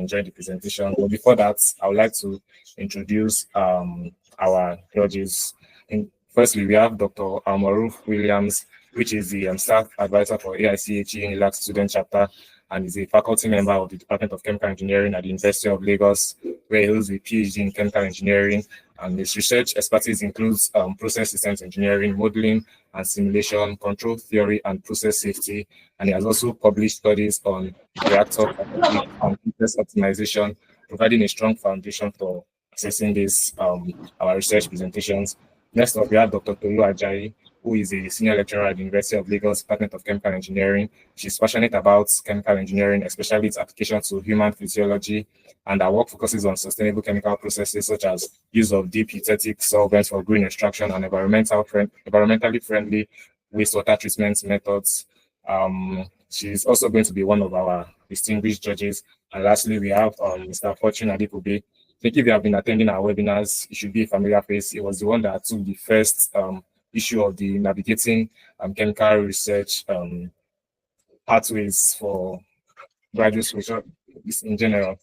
enjoy the presentation. But before that, I would like to introduce our judges. Firstly, we have Dr. Maruf Williams, which is the staff advisor for AIChE UNILAG Student Chapter, and is a faculty member of the Department of Chemical Engineering at the University of Lagos, where he holds a PhD in chemical engineering. And his research expertise includes process systems engineering, modeling and simulation, control theory, and process safety. And he has also published studies on reactor and process optimization, providing a strong foundation for assessing this our research presentations. Next up, we have Dr. Tolu Ajayi, who is a senior lecturer at the University of Lagos Department of Chemical Engineering. She's passionate about chemical engineering, especially its application to human physiology, and her work focuses on sustainable chemical processes such as use of deep eutectic solvents for green extraction and environmentally friendly wastewater treatment methods. She's also going to be one of our distinguished judges. And lastly, we have Mr. Fortune Adikube. I think if you have been attending our webinars, it should be a familiar face. It was the one that took the first issue of the navigating chemical research pathways for graduate research in general.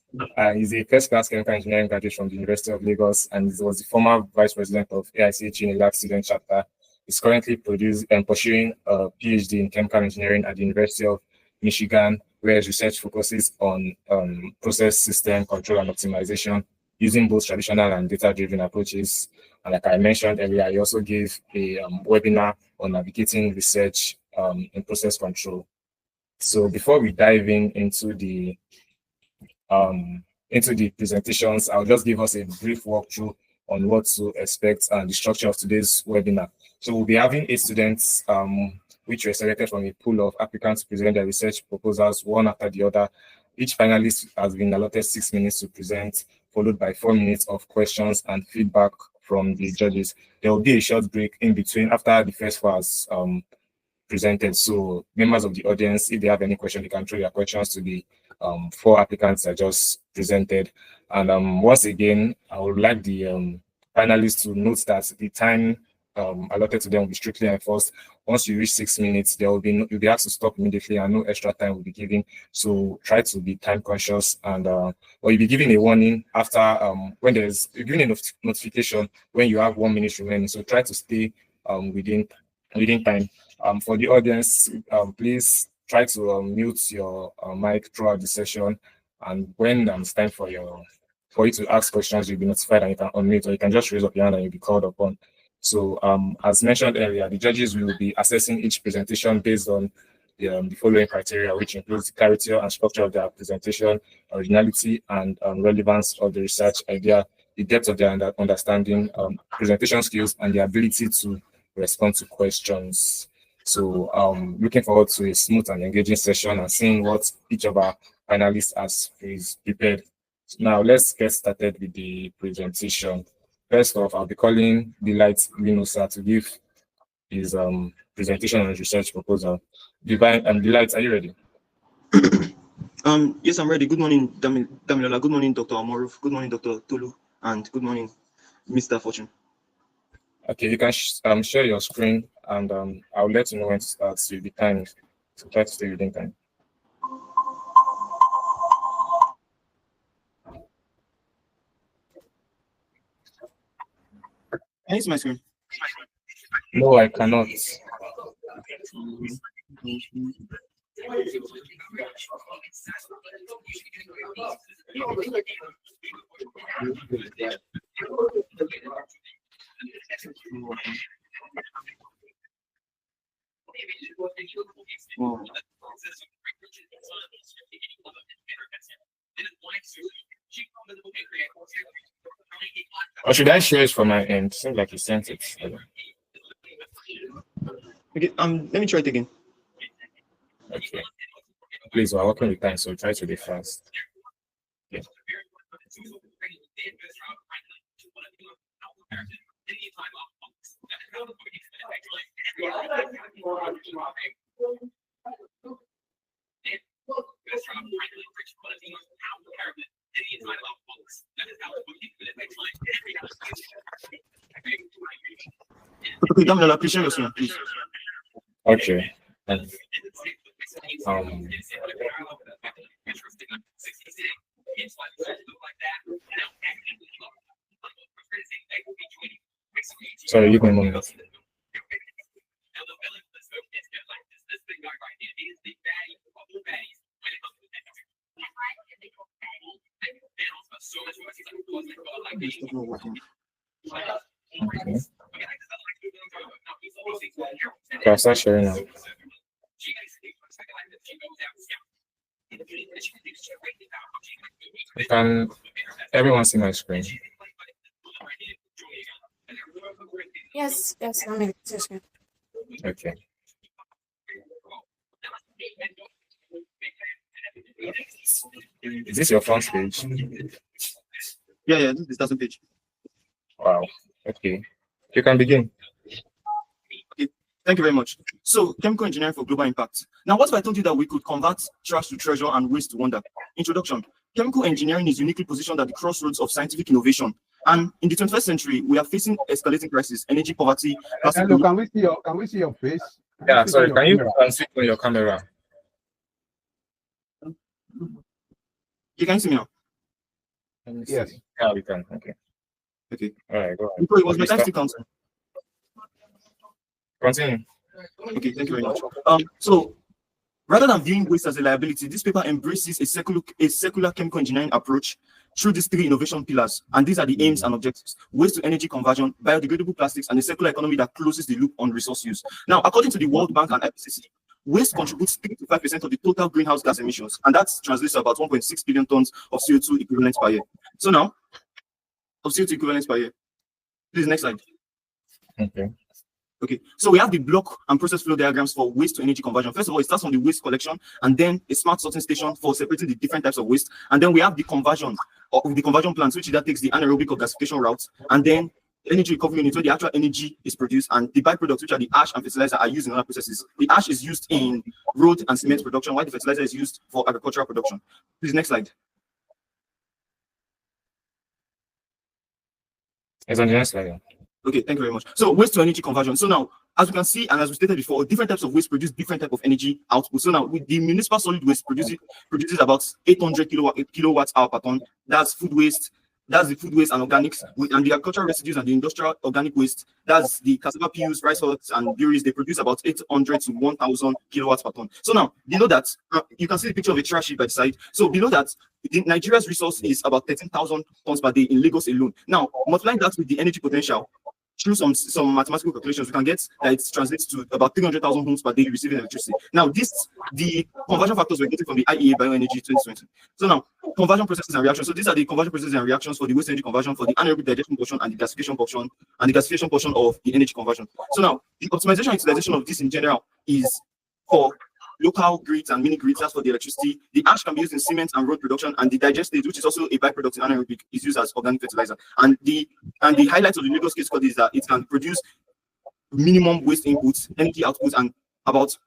He's a first-class chemical engineering graduate from the University of Lagos, and he was the former vice president of AIChE UNILAG Student Chapter. He's currently pursuing a PhD in chemical engineering at the University of Michigan, where his research focuses on process system control and optimization using both traditional and data-driven approaches. And like I mentioned earlier, he also gave a webinar on navigating research in process control. So before we dive into the presentations, I'll just give us a brief walkthrough on what to expect and the structure of today's webinar. So we'll be having 8 students, which were selected from a pool of applicants to present their research proposals one after the other. Each finalist has been allotted 6 minutes to present, followed by 4 minutes of questions and feedback from the judges. There will be a short break in between after the first 4 has presented. So members of the audience, if they have any questions, they can throw their questions to the 4 applicants that just presented. And once again, I would like the finalists to note that the time allotted to them will be strictly enforced. Once you reach 6 minutes, you'll be asked to stop immediately, and no extra time will be given. So try to be time conscious, and or you'll be given a warning after when you're given a notification when you have 1 minute remaining. So try to stay within time. For the audience, please try to mute your mic throughout the session, and when it's time for you to ask questions, you'll be notified and you can unmute, or you can just raise up your hand and you'll be called upon. So as mentioned earlier, the judges will be assessing each presentation based on the following criteria, which includes the clarity and structure of their presentation, originality and relevance of the research idea, the depth of their understanding, presentation skills, and the ability to respond to questions. So looking forward to a smooth and engaging session and seeing what each of our panelists has prepared. So now let's get started with the presentation. First off, I'll be calling Delight Winosa to give his presentation on his research proposal. Delight, are you ready? Yes, I'm ready. Good morning, Damilola. Good morning, Dr. Amoruf. Good morning, Dr. Tolu. And good morning, Mr. Fortune. Okay, you can share your screen, and I'll let you know when to start with the time. So try to stay within time. Can you see my screen? No, I cannot. Or should I share it from my end? Seems like you sent it. Okay, let me try it again. Okay. Please, we're working with time, so try to be fast. Yeah. Okay, Damilola, please share your screen, please. Okay. Sorry, give me a moment. Okay. Okay, I'll start sharing now. Can everyone see my screen? Yes, I'm in position. Okay. Is this your front page? Yeah, this is the starting page. Wow. Okay. You can begin. Okay, thank you very much. So, chemical engineering for global impact. Now, what if I told you that we could convert trash to treasure and waste to wonder? Introduction. Chemical engineering is uniquely positioned at the crossroads of scientific innovation. And in the 21st century, we are facing escalating crises, energy poverty. Hello, can we see your face? Yeah, sorry, can you switch on your camera? You can see me now. Yes. Yeah, we can. Okay. Okay. All right, go ahead. It was my time still counting. Continue. Okay, thank you very much. So rather than viewing waste as a liability, this paper embraces a secular chemical engineering approach through these three innovation pillars. And these are the aims and objectives: waste to energy conversion, biodegradable plastics, and a circular economy that closes the loop on resource use. Now, according to the World Bank and IPCC, waste contributes 3 to 5% of the total greenhouse gas emissions, and that translates to about 1.6 billion tons of CO2 equivalents per year. So now, of CO2 equivalents per year. Please, next slide. Okay, so we have the block and process flow diagrams for waste to energy conversion. First of all, it starts from the waste collection, and then a smart sorting station for separating the different types of waste. And then we have the conversion plants, which that takes the anaerobic or gasification route, and then energy recovery unit where the actual energy is produced, and the byproducts, which are the ash and fertilizer, are used in other processes. The ash is used in road and cement production, while the fertilizer is used for agricultural production. Please, next slide. It's on the next slide. Okay, thank you very much. So waste to energy conversion. So now, as we can see, and as we stated before, different types of waste produce different type of energy output. So now, with the municipal solid waste produces about 800 kilowatts hour per ton. That's food waste. That's the food waste and organics, and the agricultural residues and the industrial organic waste. That's the cassava peels, rice hulls, and berries. They produce about 800 to 1,000 kilowatts per ton. So now, below that, you can see the picture of a trash heap by the side. So below that, Nigeria's resource is about 13,000 tons per day in Lagos alone. Now, multiplying that with the energy potential, through some mathematical calculations, we can get that it translates to about 300,000 homes per day receiving electricity. Now, the conversion factors we're getting from the IEA Bioenergy 2020. So now, conversion processes and reactions. So these are the conversion processes and reactions for the waste energy conversion, for the anaerobic digestion portion, and the gasification portion of the energy conversion. So now, the optimization and utilization of this in general is for local grids and mini grids. That's for the electricity. The ash can be used in cement and road production, and the digestate, which is also a byproduct in anaerobic, is used as organic fertilizer. And the highlight of the Lagos case study is that it can produce minimum waste inputs, energy output, and about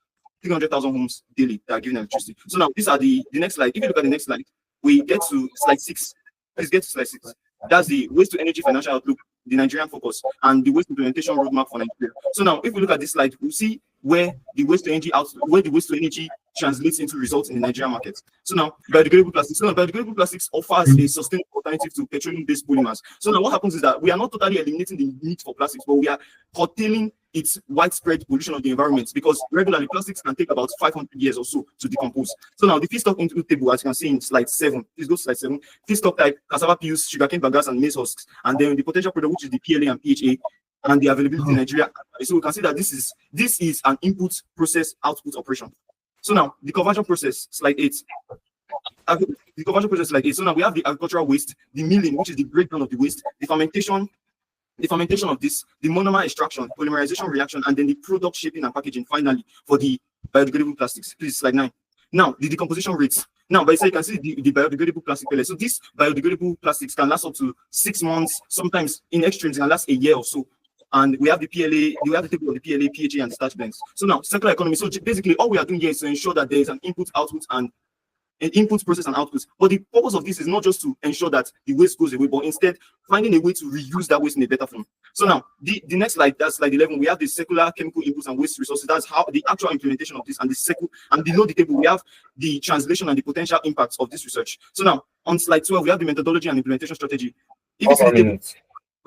300,000 homes daily that are given electricity. So now these are the next slide. If you look at the next slide, we get to slide 6. Please get to slide 6. That's the waste to energy financial outlook, the Nigerian focus, and the waste implementation roadmap for Nigeria. So now, if we look at this slide, we'll see where the waste to energy translates into results in the Nigerian market. So now, biodegradable plastics. So now, biodegradable plastics offers a sustainable alternative to petroleum-based polymers. So now, what happens is that we are not totally eliminating the need for plastics, but we are curtailing its widespread pollution of the environment, because regularly plastics can take about 500 years or so to decompose. So now, the feedstock input table, as you can see in slide 7, please go to slide 7. Feedstock type: cassava peels, sugarcane bagasse, and maize husks, and then the potential product, which is the PLA and PHA, and the availability in Nigeria. So we can see that this is an input process output operation. So now the conversion process, slide 8. The conversion process, slide 8. So now we have the agricultural waste, the milling, which is the breakdown of the waste, the fermentation of this, the monomer extraction, polymerization reaction, and then the product shaping and packaging finally for the biodegradable plastics. Please, slide 9. Now the decomposition rates. Now, by you can see the biodegradable plastic pellets. So these biodegradable plastics can last up to 6 months, sometimes in extremes it can last a year or so. And we have the PLA, we have the table of the PLA, PHA, and starch blends. So now, circular economy. So basically, all we are doing here is to ensure that there is an input, output, and an input, process, and output. But the purpose of this is not just to ensure that the waste goes away, but instead finding a way to reuse that waste in a better form. So now, the next slide, that's slide 11. We have the circular chemical inputs and waste resources. That's how the actual implementation of this, and the circle. And below the table, we have the translation and the potential impacts of this research. So now, on slide 12, we have the methodology and implementation strategy. If you see the table,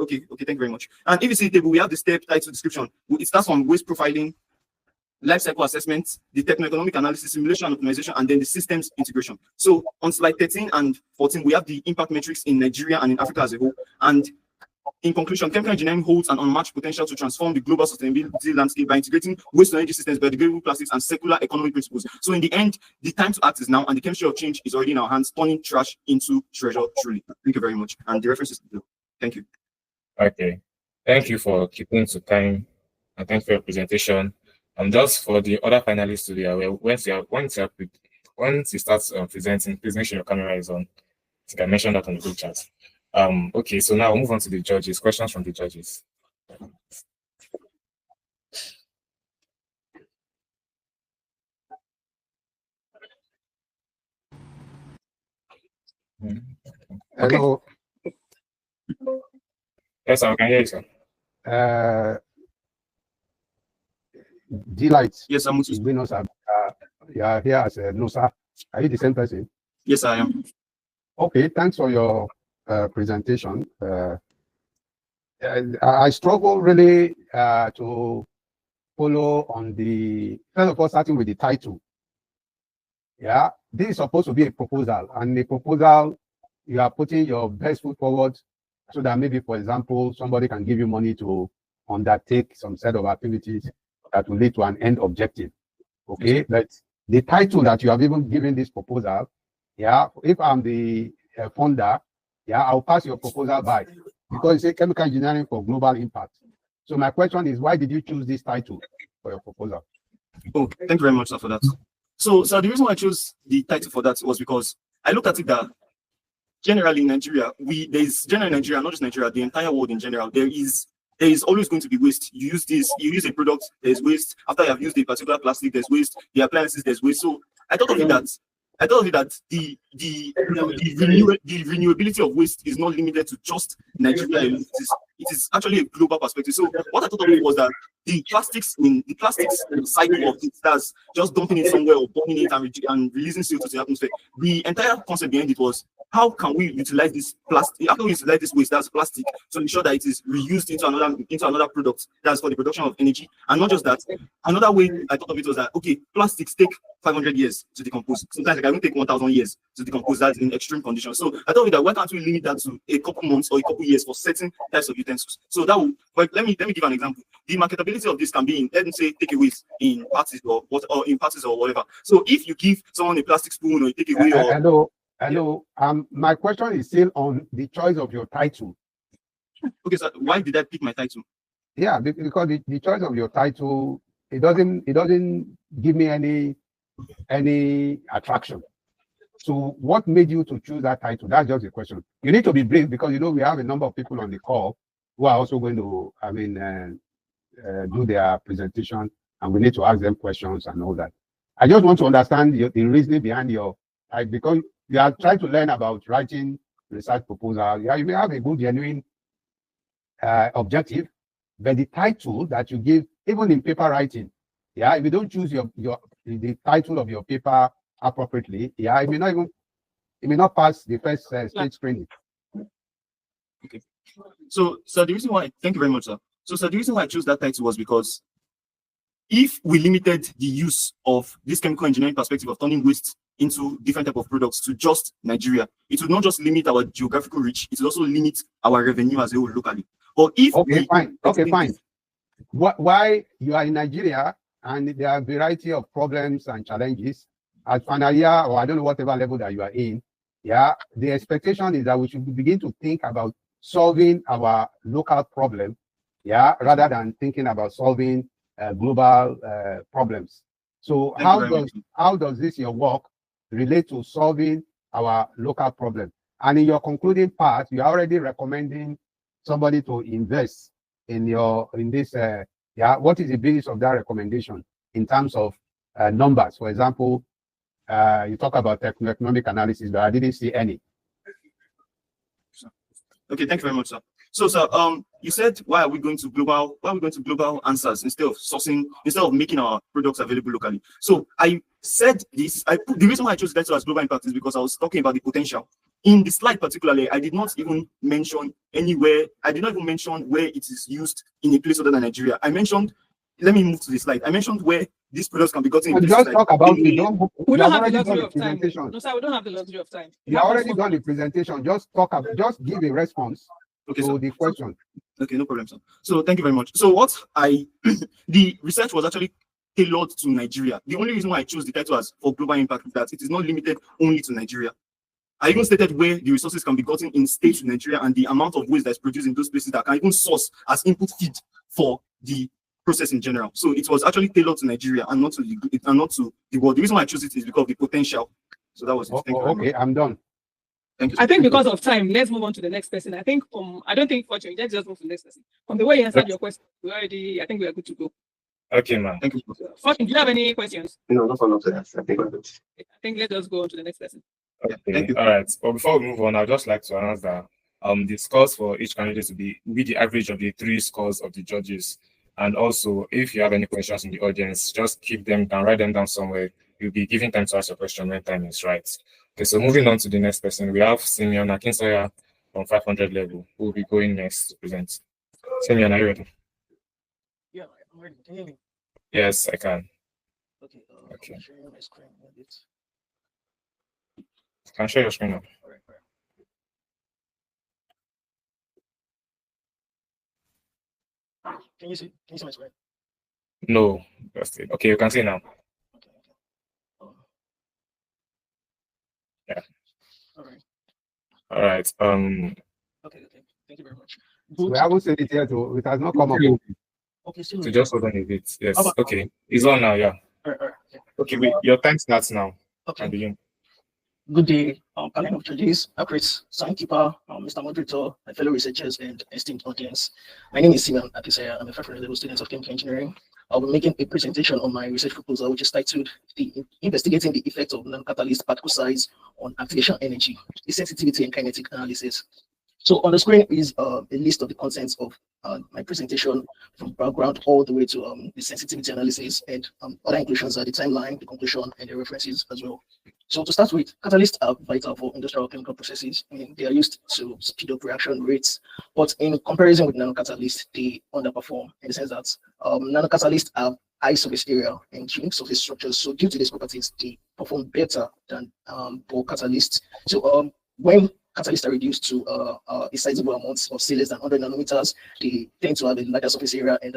Okay, thank you very much. And if you see the table, we have the step title description. It starts from waste profiling, life cycle assessment, the techno-economic analysis, simulation and optimization, and then the systems integration. So on slide 13 and 14, we have the impact metrics in Nigeria and in Africa as a whole. And in conclusion, chemical engineering holds an unmatched potential to transform the global sustainability landscape by integrating waste to energy systems, biodegradable plastics, and circular economic principles. So in the end, the time to act is now, and the chemistry of change is already in our hands, turning trash into treasure, truly. Thank you very much. And the reference is below. Thank you. Okay. Thank you for keeping to time, and thanks for your presentation. Just for the other finalists to be aware, once you start presenting, please make sure your camera is on. I think I mentioned that on the group chat. Okay, so now we'll move on to the judges. Questions from the judges. Hello. Yes, I can hear you, sir. Delight. Yes, I'm you are here as a NOSA. Are you the same person? Yes, I am. Okay, thanks for your presentation. I struggle really to follow on the, first of all, starting with the title. Yeah, this is supposed to be a proposal, and the proposal, you are putting your best foot forward so that maybe, for example, somebody can give you money to undertake some set of activities that will lead to an end objective. Okay, but the title that you have even given this proposal, yeah, if I'm the funder, yeah, I'll pass your proposal by, because it's a chemical engineering for global impact. So my question is, why did you choose this title for your proposal? Oh, thank you very much, sir, for that. So the reason why I chose the title for that was because I looked at it that generally in Nigeria, not just Nigeria, the entire world in general, there is always going to be waste. You use a product, there's waste. After you have used a particular plastic, there's waste. The appliances, there's waste. So I thought of it that the renewability of waste is not limited to just Nigeria alone. It is actually a global perspective. So what I thought of it was that the plastics cycle of it, that's just dumping it somewhere or burning it and releasing CO2 to the atmosphere. The entire concept behind it was, how can we utilize this plastic? How can we utilize this waste, that's plastic, to ensure that it is reused into another product, that's for the production of energy? And not just that, another way I thought of it was that, okay, plastics take 500 years to decompose. Sometimes it can take 1,000 years to decompose. That's in extreme conditions. So I thought that, why can't we limit that to a couple months or a couple years for certain types of utensils? So that will, but let me give an example. The marketability of this can be in, let me say, takeaways in parties or whatever. So if you give someone a plastic spoon or a takeaway or Hello. My question is still on the choice of your title. Okay, so why did I pick my title? Yeah, because the choice of your title, it doesn't give me any attraction. So what made you to choose that title? That's just a question. You need to be brief, because we have a number of people on the call who are also going to, do their presentation, and we need to ask them questions and all that. I just want to understand the reasoning behind because you are trying to learn about writing research proposal. Yeah, you may have a good, genuine objective, but the title that you give, even in paper writing, yeah, if you don't choose the title of your paper appropriately, yeah, it may not pass the first stage screening. Okay. So the reason why, thank you very much, sir. So the reason why I chose that title was because if we limited the use of this chemical engineering perspective of turning waste into different type of products to just Nigeria, it would not just limit our geographical reach, it would also limit our revenue as a whole locally. But if fine. Why you are in Nigeria and there are a variety of problems and challenges at final year, or I don't know whatever level that you are in, yeah, the expectation is that we should begin to think about solving our local problem, yeah, rather than thinking about solving global problems. So how does this your work relate to solving our local problem? And in your concluding part, you're already recommending somebody to invest in this. What is the basis of that recommendation in terms of numbers? For example, you talk about techno-economic analysis, but I didn't see any. Okay, thank you very much, sir. So, sir, you said, why are we going to global answers instead of making our products available locally? So I said this. The reason why I chose that as global impact is because I was talking about the potential In the slide particularly, I did not even mention anywhere, I did not even mention where it is used in a place other than Nigeria. I mentioned, let me move to the slide. I mentioned where these products can be gotten in just places talk about it. We don't have the already done luxury the of time. presentation. No, sir, we don't have the luxury of time. You already done the presentation. Just talk about, just give a response Okay, to so the question. okay, no problem, sir. So thank you very much. So what the research was actually tailored to Nigeria. The only reason why I chose the title as for global impact is that it is not limited only to Nigeria. I even stated where the resources can be gotten in states in Nigeria and the amount of waste that's produced in those places that can even source as input feed for the process in general. So it was actually tailored to Nigeria and not to the world. The reason why I chose it is because of the potential. So that was it. Thank you very Okay, much. I'm done. Thank you. I think because of time, let's move on to the next person. I think I don't think fortunately, let's just move to the next person. From the way you answered your question, I think we are good to go. Okay, ma'am. Thank you. Fortune, do you have any questions? No, no follow to that. I think we're good. I think let's just go on to the next person. Okay. Thank you. All right. But before we move on, I'd just like to announce that the scores for each candidate will be the average of the 3 scores of the judges. And also, if you have any questions in the audience, just keep them down, write them down somewhere. You'll be given time to ask your question when time is right. Okay, so moving on to the next person, we have Simeon Akinsanya from 500 level, who will be going next to present. Simeon, are you ready? Yeah, I'm ready. Can you hear me? Yes, I can. Okay. Okay. I'm sharing my screen a bit. Can share your screen now. All right. Can you see my screen? No, that's it. Okay, you can see now. Okay. Yeah. All right. All right. Okay. Thank you very much. We haven't said it yet, so it has not come up. Okay, still. So just hold on a bit. Yes. How about- Okay. It's on now. Yeah. All right. Yeah. Okay. Wait. Your time starts now. Okay. And begin. Good day, panel of judges, accurate timekeeper, Mr. Moderator, my fellow researchers, and esteemed audience. My name is Simeon Akisaya. I'm a 500 level student of chemical engineering. I'll be making a presentation on my research proposal, which is titled Investigating the Effect of Non-Catalyst Particle Size on Activation Energy, the Sensitivity and Kinetic Analysis. So on the screen is a list of the contents of my presentation, from background all the way to the sensitivity analysis, and other inclusions are the timeline, the conclusion, and the references as well. So to start with, catalysts are vital for industrial chemical processes. I mean, they are used to speed up reaction rates, but in comparison with nanocatalysts, they underperform in the sense that nanocatalysts have high surface area and unique surface structures. So due to these properties, they perform better than for catalysts. So when catalysts are reduced to a sizable amount of, say, less than 100 nanometers, they tend to have a larger surface area and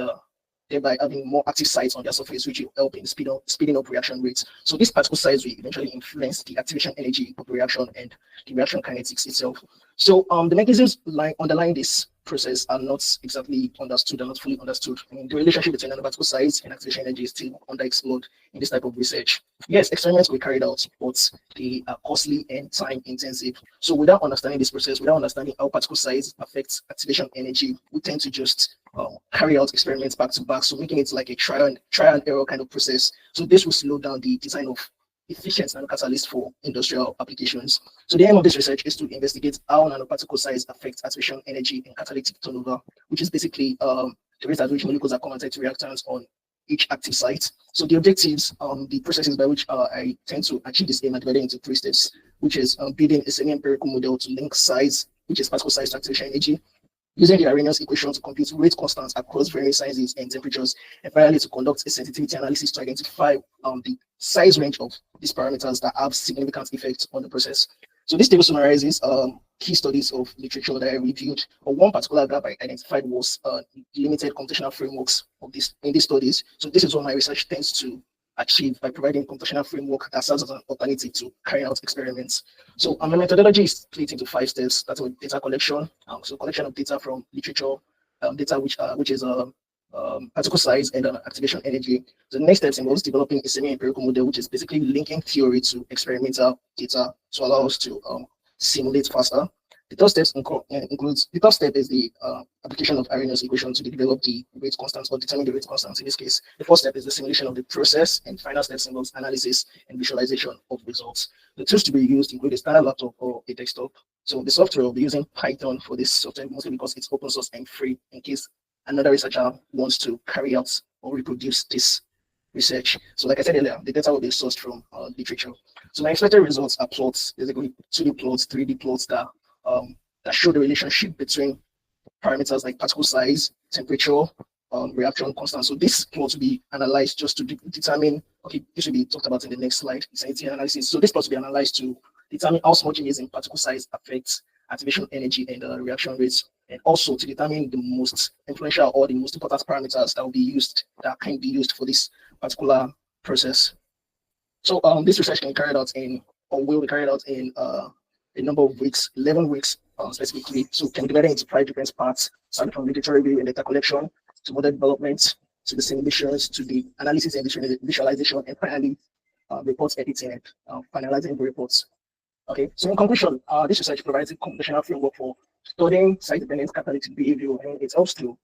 thereby having more active sites on their surface, which will help in speeding up reaction rates. So this particle size will eventually influence the activation energy of the reaction and the reaction kinetics itself. So the mechanisms underlying this process are not exactly understood, are not fully understood. I mean, the relationship between nanoparticle size and activation energy is still underexplored in this type of research. Yes, experiments were carried out, but they are costly and time intensive. So without understanding this process, without understanding how particle size affects activation energy, we tend to just carry out experiments back to back, so making it like a trial and error kind of process. So this will slow down the design of efficient nanocatalysts for industrial applications. So the aim of this research is to investigate how nanoparticle size affects activation energy and catalytic turnover, which is basically the rate at which molecules are converted to reactants on each active site. So the objectives, the processes by which I tend to achieve this aim are divided into 3 steps, which is building a semi-empirical model to link size, which is particle size to activation energy, using the Arrhenius equation to compute rate constants across various sizes and temperatures, and finally to conduct a sensitivity analysis to identify the size range of these parameters that have significant effect on the process. So this table summarizes key studies of literature that I reviewed. One particular gap I identified was limited computational frameworks of in these studies. So this is what my research tends to achieve by providing a computational framework that serves as an alternative to carrying out experiments. So my methodology is split into 5 steps. That's with data collection. So collection of data from literature, data which is particle size and activation energy. So the next step involves developing a semi-empirical model, which is basically linking theory to experimental data to allow us to simulate faster. The third step includes the third step is the application of Arrhenius equation to develop the rate constants or determine the rate constants in this case. The fourth step is the simulation of the process, and final steps involves analysis and visualization of results. The tools to be used include a standard laptop or a desktop. So the software will be using Python for this software, mostly because it's open source and free in case another researcher wants to carry out or reproduce this research. So like I said earlier, the data will be sourced from literature. So my expected results are plots, basically 2D plots, 3D plots that show the relationship between parameters like particle size, temperature, reaction constant. So this plot will be analyzed just to determine, okay, this will be talked about in the next slide, insanity analysis. So this plot will be analyzed to determine how small changes in particle size affects activation energy and reaction rates, and also to determine the most influential or the most important parameters that will be used, that can be used for this particular process. So this research can be carried out in, or will be carried out in a number of weeks, 11 weeks specifically. So can be divided into 5 different parts, starting from literature review and data collection, to model development, to the simulations, to the analysis and visualization, and finally reports editing and finalizing the reports. Okay, so in conclusion, this research provides a computational framework for studying site-dependent catalytic behavior, and it helps to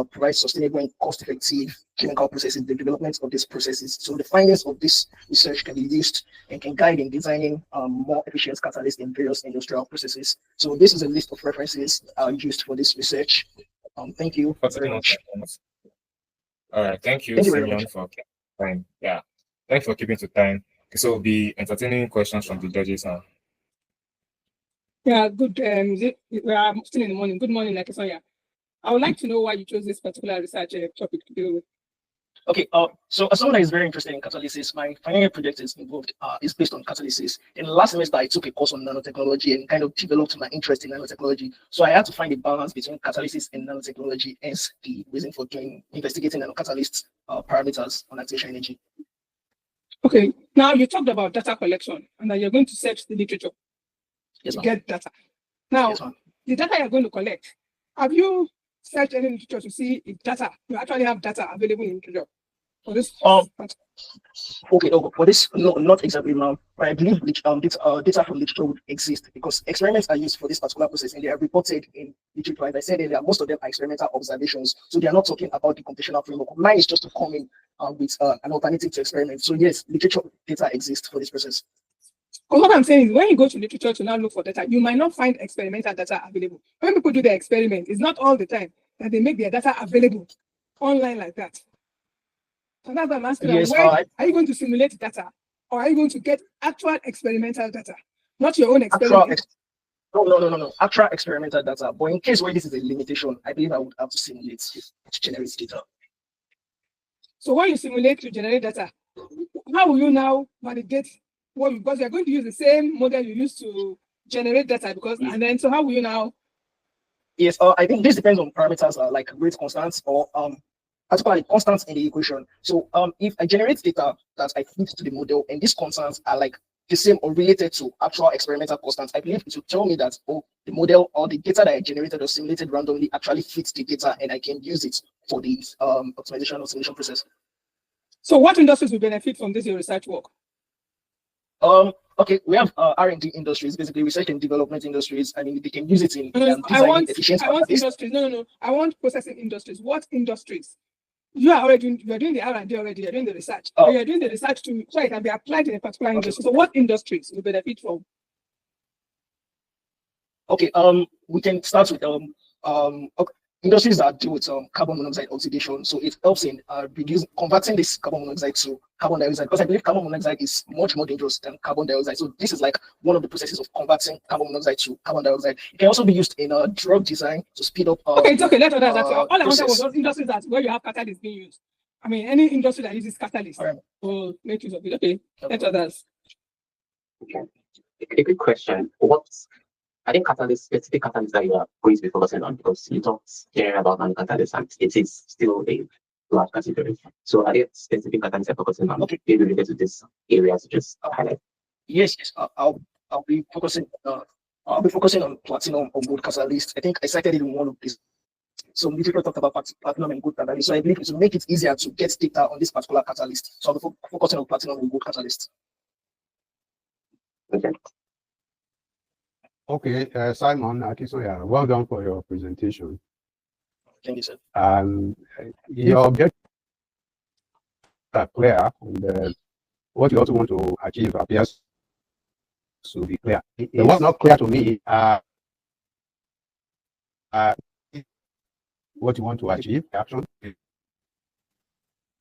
provide sustainable and cost-effective chemical processes, the development of these processes. So the findings of this research can be used and can guide in designing more efficient catalysts in various industrial processes. So this is a list of references used for this research. Thank you very much. All right, thank you, Thank you very Simeon, much. for time. Yeah, thanks for keeping to time. So we'll be entertaining questions from the judges now. Yeah, good. We are still in the morning. Good morning, Lakesonya. I would like to know why you chose this particular research topic to deal with. Okay, so as someone that is very interested in catalysis, my final year project is based on catalysis. In the last semester, I took a course on nanotechnology and kind of developed my interest in nanotechnology. So I had to find a balance between catalysis and nanotechnology, hence the reason for investigating nanocatalyst parameters on activation energy. Okay, now you talked about data collection and that you're going to search the literature to get data. Now, the data you're going to collect, have you searched any literature to see if you actually have data available in literature for this? Okay, for this, no, not exactly now. But I believe data from literature would exist because experiments are used for this particular process and they are reported in literature. As I said earlier, most of them are experimental observations, so they are not talking about the computational framework. Mine is just to come in with an alternative to experiment. So yes, literature data exists for this process. What I'm saying is, when you go to literature to now look for data, you might not find experimental data available. When people do the experiment, it's not all the time that they make their data available online like that. So that's what I'm asking. Yes, are you going to simulate data, or are you going to get actual experimental data, not your own experiment? No. Actual experimental data. But in case where this is a limitation, I believe I would have to simulate to generate data. So when you simulate to generate data, how will you now validate? Well, because you're going to use the same model you used to generate data, and then so how will you now? Yes, I think this depends on parameters like rate constants or particularly constants in the equation. So if I generate data that I feed to the model and these constants are like the same or related to actual experimental constants, I believe it will tell me that the model or the data that I generated or simulated randomly actually fits the data and I can use it for the optimization or simulation process. So what industries will benefit from this research work? Okay, we have R&D industries, basically research and development industries. I mean, they can use it in designing efficient. I want industries. No. I want processing industries. What industries? You are doing the R&D already. You're doing the research. You're doing the research so it can be applied in a particular industry. So what industries will benefit from? Okay, we can start with industries that deal with carbon monoxide oxidation. So it helps in converting this carbon monoxide to carbon dioxide, because I believe carbon monoxide is much more dangerous than carbon dioxide. So this is like one of the processes of converting carbon monoxide to carbon dioxide. It can also be used in drug design to speed up. Okay, it's okay. Let others answer. All I wanted was those industries where you have catalyst being used. I mean, any industry that uses catalyst will make use of it. Okay, let others. Okay, a quick question. I think specific catalysts that you are going to be focusing on, because you talked here about non-catalysts and it is still a large category. So are there specific catalysts you're focusing on related to this area to just highlight? Yes. I'll be focusing on platinum or gold catalysts. I think I cited it in one of these. So literature talked about platinum and gold catalysts. So I believe it will make it easier to get data on this particular catalyst. So I'll be focusing on platinum and gold catalysts. Okay. Okay, Simon Akisoya, well done for your presentation. Thank you, sir. Your objectives are clear, and what you also want to achieve appears to be clear. What's not clear to me what you want to achieve, action,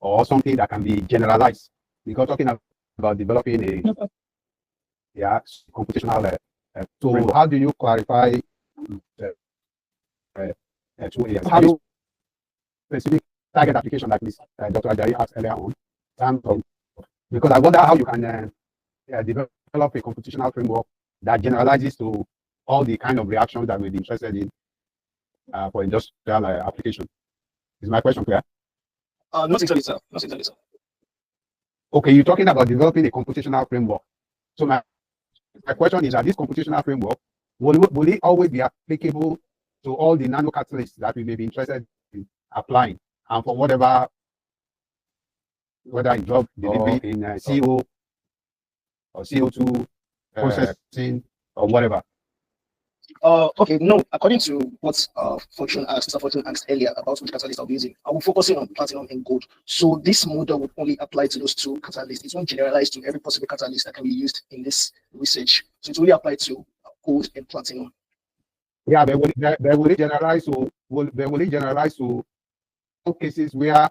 or something that can be generalized? Because talking about developing a computational. So how do you clarify 2 areas? How do you specific target application like this Dr. Ajayi asked earlier on? Because I wonder how you can develop a computational framework that generalizes to all the kind of reactions that we're interested in for industrial application. Is my question clear? Not exactly, sir. Not exactly, sir. Okay, you're talking about developing a computational framework. So my question is that this computational framework, will it always be applicable to all the nanocatalysts that we may be interested in applying, and for whether in drug delivery, in CO or CO2 processing or whatever? Okay, no, according to what Fortune asked earlier about which catalyst I'll be using, I will focusing on platinum and gold. So this model would only apply to those 2 catalysts. It won't generalize to every possible catalyst that can be used in this research. So it will only apply to gold and platinum. Yeah, they will generalize to all cases where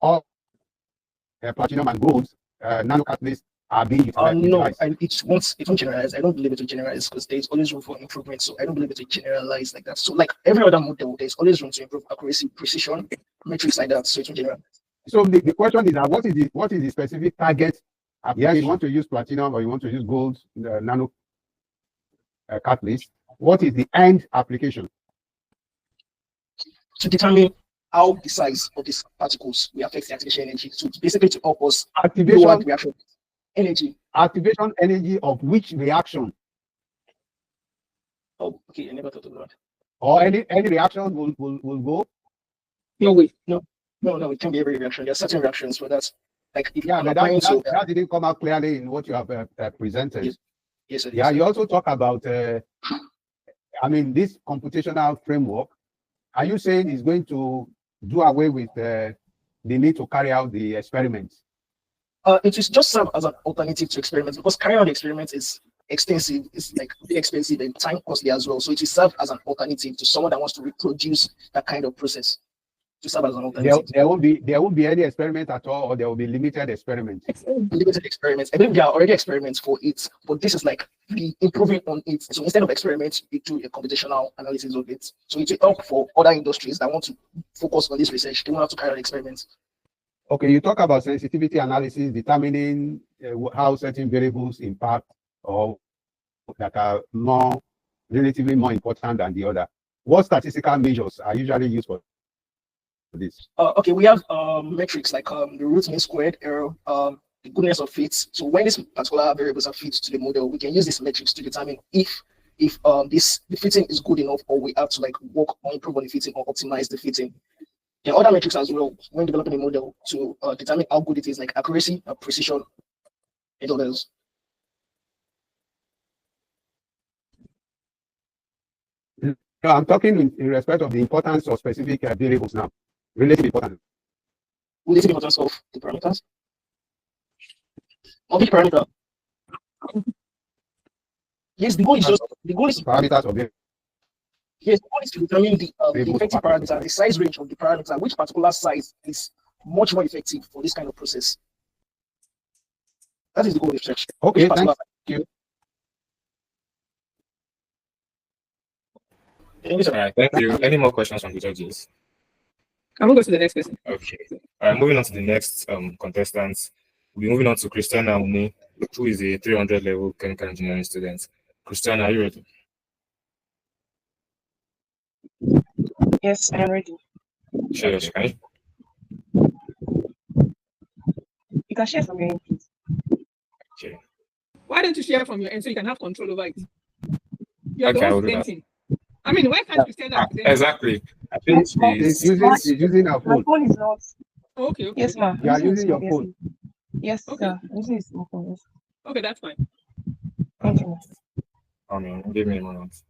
all platinum and gold nanocatalysts are being utilized? No, it won't generalize. I don't believe it will generalize because there's always room for improvement. So I don't believe it will generalize like that. So like every other model, there's always room to improve accuracy, precision, metrics like that. So it won't generalize. So the question is that what is the specific target? Yeah, you want to use platinum or you want to use gold nano catalyst. What is the end application? To determine how the size of these particles will affect the activation energy. So basically to help us activation reaction energy. Activation energy of which reaction? Oh, okay, I never thought of that. Or any reaction will go? No, wait, no, it can be every reaction. There are certain reactions for that. Like if that didn't come out clearly in what you have presented. Yes, yeah, you also talk about this computational framework. Are you saying it's going to do away with the need to carry out the experiments? It is just serve as an alternative to experiments because carrying out the experiments is extensive, it's like expensive and time costly as well. So it will serve as an alternative to someone that wants to reproduce that kind of process. To serve as an alternative. There won't be any experiment at all, or there will be limited experiments. Limited experiments. I believe there are already experiments for it, but this is like the improving on it. So instead of experiments, you do a computational analysis of it. So it will help for other industries that want to focus on this research. They won't have to carry out experiments. Okay, you talk about sensitivity analysis, determining how certain variables impact or that are relatively more important than the other. What statistical measures are usually used for this? Okay, we have metrics like the root mean squared error, the goodness of fit. So when these particular variables are fit to the model, we can use these metrics to determine if the fitting is good enough, or we have to like work or improve on the fitting or optimize the fitting. There are other metrics as well when developing a model to determine how good it is, like accuracy, precision, and others. No, I'm talking in respect of the importance of specific variables now. Relative importance. Relative importance of the parameters. Of each parameter. Yes, the goal is parameters of it. Yes, the goal is to determine the effective parameter, the size range of the parameter, which particular size is much more effective for this kind of process. That is the goal of research. Okay, thank you. All right, thank you. Any more questions from the judges? Can we go to the next person? Okay. All right, moving on to the next contestant. We'll be moving on to Christiana Uni, who is a 300 level chemical engineering student. Christiana, are you ready? Yes, I am ready. Sure, okay. You can share from your end, please. Okay. Why don't you share from your end so you can have control over it? You're Okay, I will do that. presenting. I mean, why can't you stand up? Exactly. I think He's using our My phone. phone is not. Okay. Yes, ma'am. You are using your phone. Yes, Okay. sir. I'm using his phone. Yes. Okay, that's fine. Thank you. Give me a moment.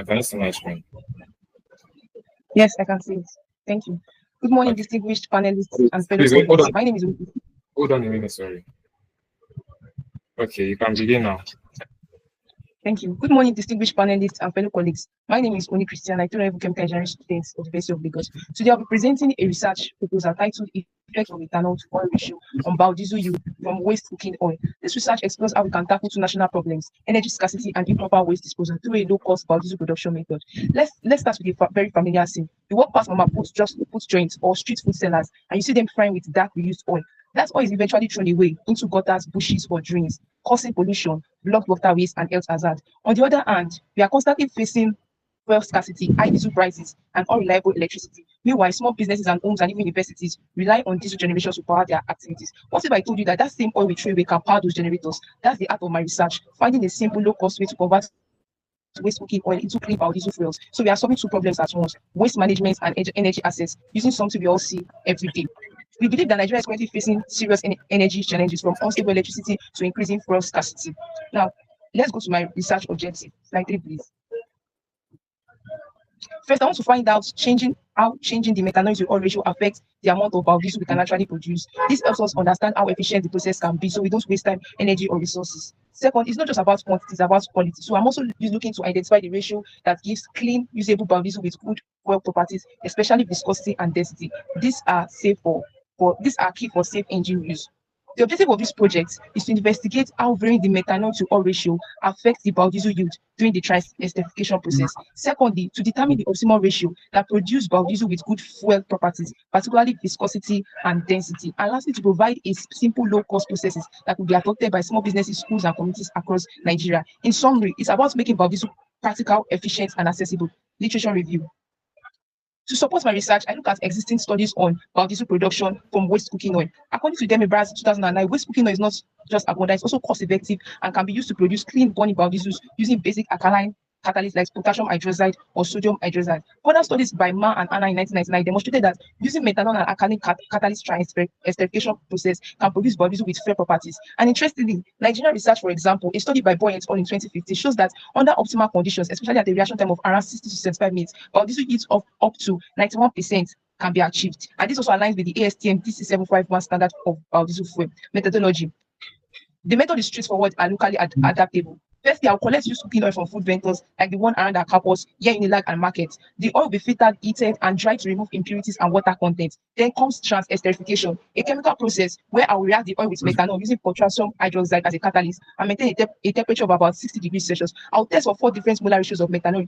Can you see my screen? Yes, I can see it. Thank you. Good morning, distinguished panelists and fellow Please, hold students. on. My name is Hold on a minute, sorry. Okay, you can begin now. Thank you. Good morning, distinguished panelists and fellow colleagues. My name is Oni Christian, I level chemical engineering student of the University of Lagos. Today I'll be presenting a research proposal titled Effect of Ethanol to Oil Ratio on Biodiesel Yield from Waste Cooking Oil. This research explores how we can tackle two national problems, energy scarcity and improper waste disposal through a low-cost biodiesel production method. Let's start with a very familiar scene. You walk past mama puts joints or street food sellers and you see them frying with dark reused oil. That oil is eventually thrown away into gutters, bushes, or drains, causing pollution, blocked waterways, and health hazard. On the other hand, we are constantly facing fuel scarcity, high diesel prices, and unreliable electricity. Meanwhile, small businesses and homes and even universities rely on diesel generation to power their activities. What if I told you that that same oil we throw away can power those generators? That's the art of my research, finding a simple, low-cost way to convert waste cooking oil into clean biodiesel fuels. So we are solving two problems at once: waste management and energy assets, using something we all see every day. We believe that Nigeria is currently facing serious energy challenges, from unstable electricity to increasing fuel scarcity. Now, let's go to my research objective. Slide 3, please. First, I want to find out how changing the methanol to oil ratio affects the amount of biodiesel we can actually produce. This helps us understand how efficient the process can be, so we don't waste time, energy, or resources. Second, it's not just about quantity, it's about quality. So I'm also looking to identify the ratio that gives clean, usable biodiesel with good oil properties, especially viscosity and density. These are key for safe engine use. The objective of this project is to investigate how varying the methanol to oil ratio affects the biodiesel yield during the esterification process. Secondly, to determine the optimal ratio that produces biodiesel with good fuel properties, particularly viscosity and density. And lastly, to provide a simple, low-cost processes that could be adopted by small businesses, schools, and communities across Nigeria. In summary, it's about making biodiesel practical, efficient, and accessible. Literature review. To support my research, I look at existing studies on biodiesel production from waste cooking oil. According to Demibras 2009, waste cooking oil is not just abundant, it's also cost-effective and can be used to produce clean burning biodiesels using basic alkaline catalysts like potassium hydroxide or sodium hydroxide. Further studies by Ma and Anna in 1999 demonstrated that using methanol and alkaline catalyst esterification process can produce biodiesel with fair properties. And interestingly, Nigerian research, for example, a study by Boy et al. In 2015 shows that under optimal conditions, especially at a reaction time of around 60 to 75 minutes, biodiesel yields of up to 91% can be achieved. And this also aligns with the ASTM DC751 standard of biodiesel fuel methodology. The method is straightforward and locally adaptable. Firstly, I'll collect used cooking oil from food vendors like the one around our campus, AIChE UNILAG and market. The oil will be filtered, heated, and dried to remove impurities and water content. Then comes esterification, a chemical process where I will react the oil with methanol using potassium hydroxide as a catalyst and maintain a temperature of about 60 degrees Celsius. I'll test for 4 different molar ratios of methanol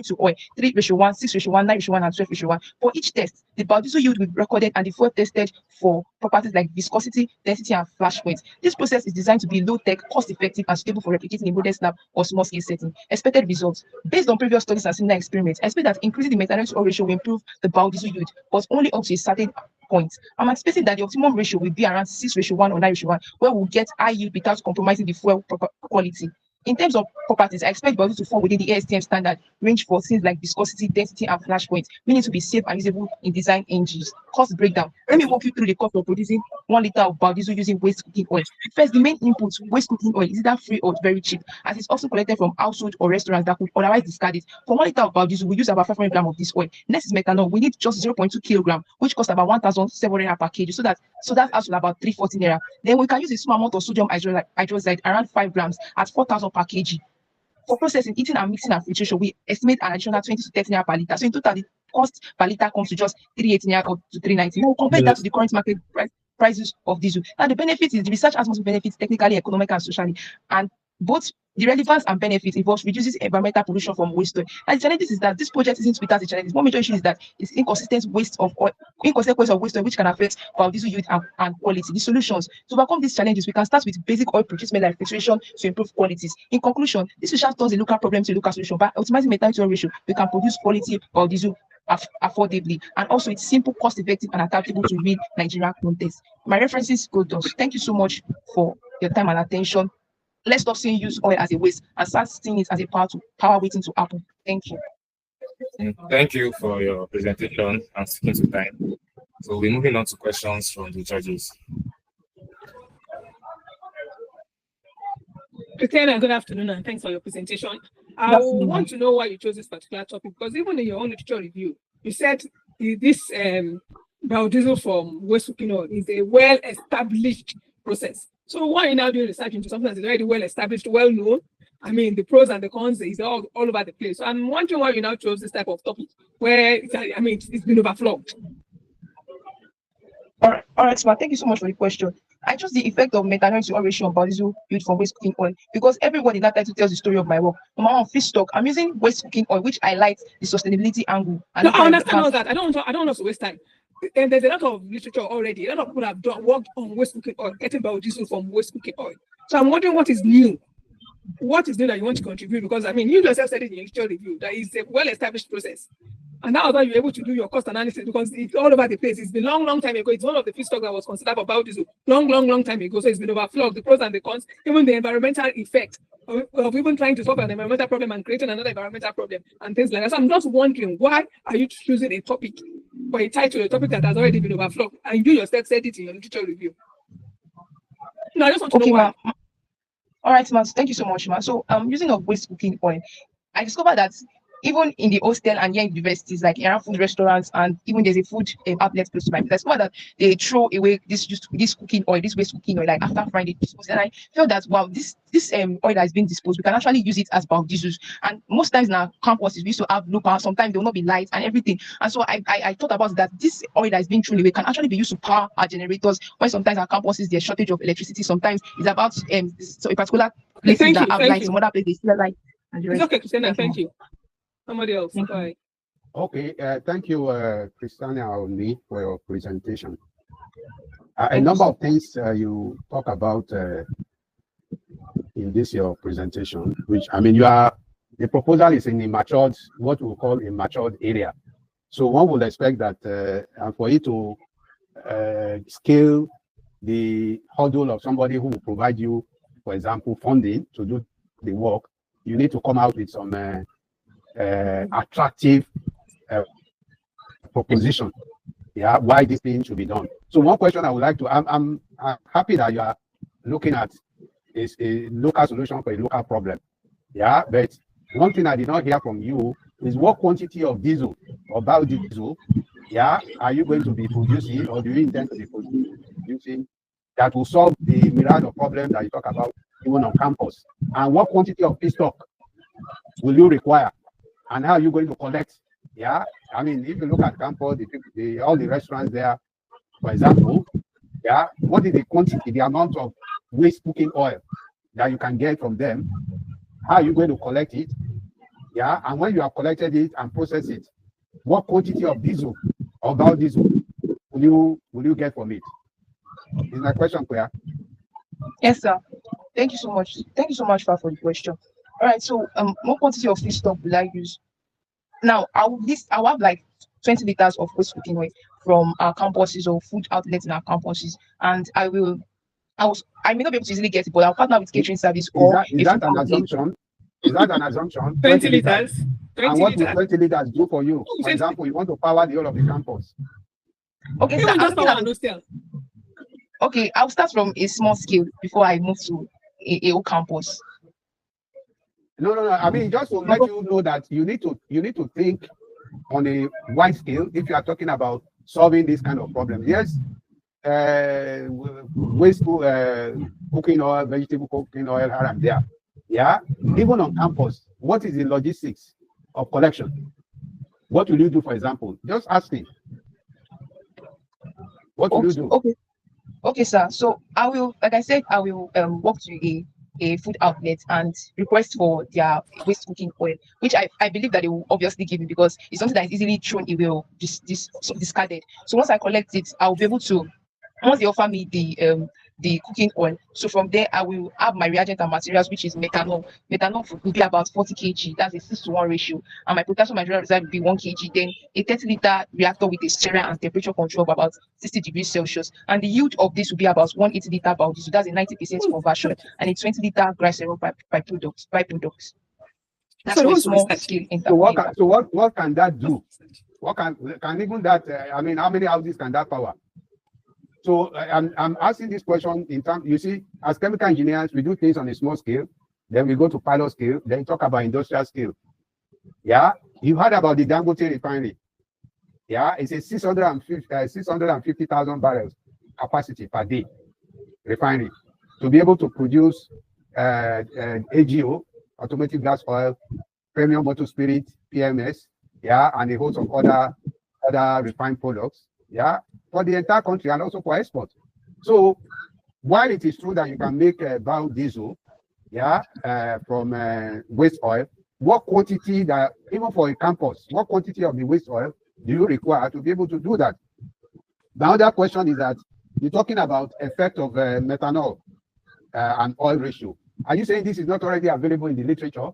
to oil: 3:1, 6:1, 9:1, and 12:1. For each test, the biodiesel yield will be recorded and the fuel tested for properties like viscosity, density, and flash points. This process is designed to be low-tech, cost-effective, and suitable for replicating in modest lab or small-scale setting. Expected results. Based on previous studies and similar experiments, I expect that increasing the methanol to oil ratio will improve the biodiesel yield, but only up to a certain point. I'm expecting that the optimum ratio will be around 6:1 or 9:1, where we'll get high yield without compromising the fuel quality. In terms of properties, I expect biodiesel to fall within the ASTM standard range for things like viscosity, density, and flash points. We need to be safe and usable in design engines. Cost breakdown. Let me walk you through the cost of producing 1 liter of biodiesel using waste cooking oil. First, the main input, waste cooking oil, is either free or very cheap, as it's often collected from households or restaurants that could otherwise discard it. For 1 liter of biodiesel, we use about 500 grams of this oil. Next is methanol. We need just 0.2 kilogram, which costs about 1,700 naira per kg. So that's actually about 340 naira. Then we can use a small amount of sodium hydroxide, around 5 grams, at 4,000 per kg. For processing, heating and mixing and filtration, we estimate an additional 20 to 30 naira per liter. So in total, the cost per liter comes to just 380 naira or to 390. Now compare that to the current market prices of diesel. Now the benefit is the research has multiple benefits, technically, economically, and socially, and both the relevance and benefits involves reduces environmental pollution from waste oil. And the challenge is that this project isn't without the challenges. One major issue is that it's inconsistent waste of oil, which can affect biodiesel yield and quality. The solutions to overcome these challenges, we can start with basic oil procurement like filtration to improve qualities. In conclusion, this research turns a local problem to a local solution. By optimizing methanol to oil ratio, we can produce quality biodiesel affordably, and also it's simple, cost effective, and adaptable to real Nigeria context. My references go thus. Thank you so much for your time and attention. Let's stop seeing used oil as a waste and start seeing it as a power waiting to happen. Thank you. Thank you for your presentation and sticking to time. So we're moving on to questions from the judges. Christiana, good afternoon, and thanks for your presentation. I want to know why you chose this particular topic, because even in your own literature review, you said this biodiesel from waste cooking oil is a well-established process. So why are you now doing research into something that's already well-established, well-known? I mean, the pros and the cons is all over the place. So I'm wondering why you now chose this type of topic where it's been overflowed. All right, Smart. Thank you so much for the question. I chose the effect of methanol to oil ratio on biodiesel built from waste cooking oil because everyone in that title tells the story of my work. Number one, feedstock. I'm using waste cooking oil, which highlights the sustainability angle. No, I understand all that. I don't want to waste time. And there's a lot of literature already. A lot of people have worked on waste cooking oil, getting biodiesel from waste cooking oil. So I'm wondering what is new. What is new that you want to contribute? Because I mean, you yourself said it in your literature review that it's a well-established process. And that was why you're able to do your cost analysis because it's all over the place. It's been long time ago. It's one of the feedstock that was considered for biodiesel long time ago. So it's been overflowed, the pros and the cons, even the environmental effect of even trying to solve an environmental problem and creating another environmental problem and things like that. So I'm just wondering, why are you choosing a topic for a title, a topic that has already been overflowed? And you yourself said it in your literature review. No, I just want to know why. All right, ma'am. Thank you so much, ma'am. So using of waste cooking oil, I discovered that even in the hostel and here in universities, like around food restaurants, and even there's a food outlet close to my place, I saw that they throw away this cooking oil, this waste cooking oil, like after frying it, dispose. And I felt that wow, this oil that is being disposed, we can actually use it as biodiesel. And most times in our campuses, we used to have low power. Sometimes they will not be light and everything. And so I thought about that this oil that is being thrown away can actually be used to power our generators. When sometimes our campuses there's shortage of electricity. Sometimes it's about so a particular places that have light, some other places they still light. It's okay, Christina. Thank you. Somebody else. Bye. Okay, thank you, Christina Oni, for your presentation. A number of things you talk about in this your presentation, which I mean, the proposal is in a matured, what we call a matured area. So one would expect that for you to scale the hurdle of somebody who will provide you, for example, funding to do the work, you need to come out with some attractive proposition, why this thing should be done. So one question I would like to, I'm happy that you are looking at is a local solution for a local problem, but one thing I did not hear from you is what quantity of diesel or biodiesel, are you going to be producing, or do you intend to be producing that will solve the myriad of problems that you talk about even on campus? And what quantity of feedstock will you require? And how are you going to collect? I mean, if you look at campus, all the restaurants there, for example, what is the quantity, the amount of waste cooking oil that you can get from them? How are you going to collect it? And when you have collected it and processed it, what quantity of diesel or biodiesel will you get from it? Is my question clear? Yes, sir. Thank you so much. Thank you so much for the question. All right, so what quantity of feedstock will I use? Now, I'll have like 20 liters of waste cooking oil from our campuses or food outlets in our campuses, and I may not be able to easily get it, but I'll partner with catering service or is that an assumption? Is that an assumption? 20 liters. 20 and what liters. will 20 liters do for you? For example, you want to power the whole of the campus. Okay, sir. Okay, I'll start from a small scale before I move to a whole campus. No. I mean, just to let you know that you need to think on a wide scale if you are talking about solving this kind of problem. Yes, wasteful cooking oil, vegetable cooking oil here and there. Even on campus, what is the logistics of collection? What will you do, for example? Just asking. What will you do? Okay, sir. So I will, like I said, I will walk to a food outlet and request for their waste cooking oil, which I believe that they will obviously give me because it's something that is easily thrown away or discarded. So once I collect it, I'll be able to, once they offer me the cooking oil, so from there I will have my reagent and materials, which is methanol. Methanol will be about 40 kg. That's a 6:1 ratio, and my potassium hydroxide will be 1 kg. Then a 30-liter reactor with a stirrer and temperature control of about 60 degrees Celsius, and the yield of this will be about 180 liter biodiesel. That's a 90% conversion, and a 20-liter glycerol byproducts. That's a small scale. So what can that do? What can even that? I mean, how many houses can that power? So I'm asking this question in terms, you see, as chemical engineers, we do things on a small scale, then we go to pilot scale, then talk about industrial scale. You heard about the Dangote refinery. Yeah, it's a 650,000 barrels capacity per day refinery to be able to produce AGO, automotive gas oil, premium motor spirit, PMS, yeah, and a host of other refined products, yeah, for the entire country and also for export. So while it is true that you can make biodiesel, yeah, from waste oil, what quantity that, even for a campus, what quantity of the waste oil do you require to be able to do that? The other question is that you're talking about effect of methanol and oil ratio. Are you saying this is not already available in the literature?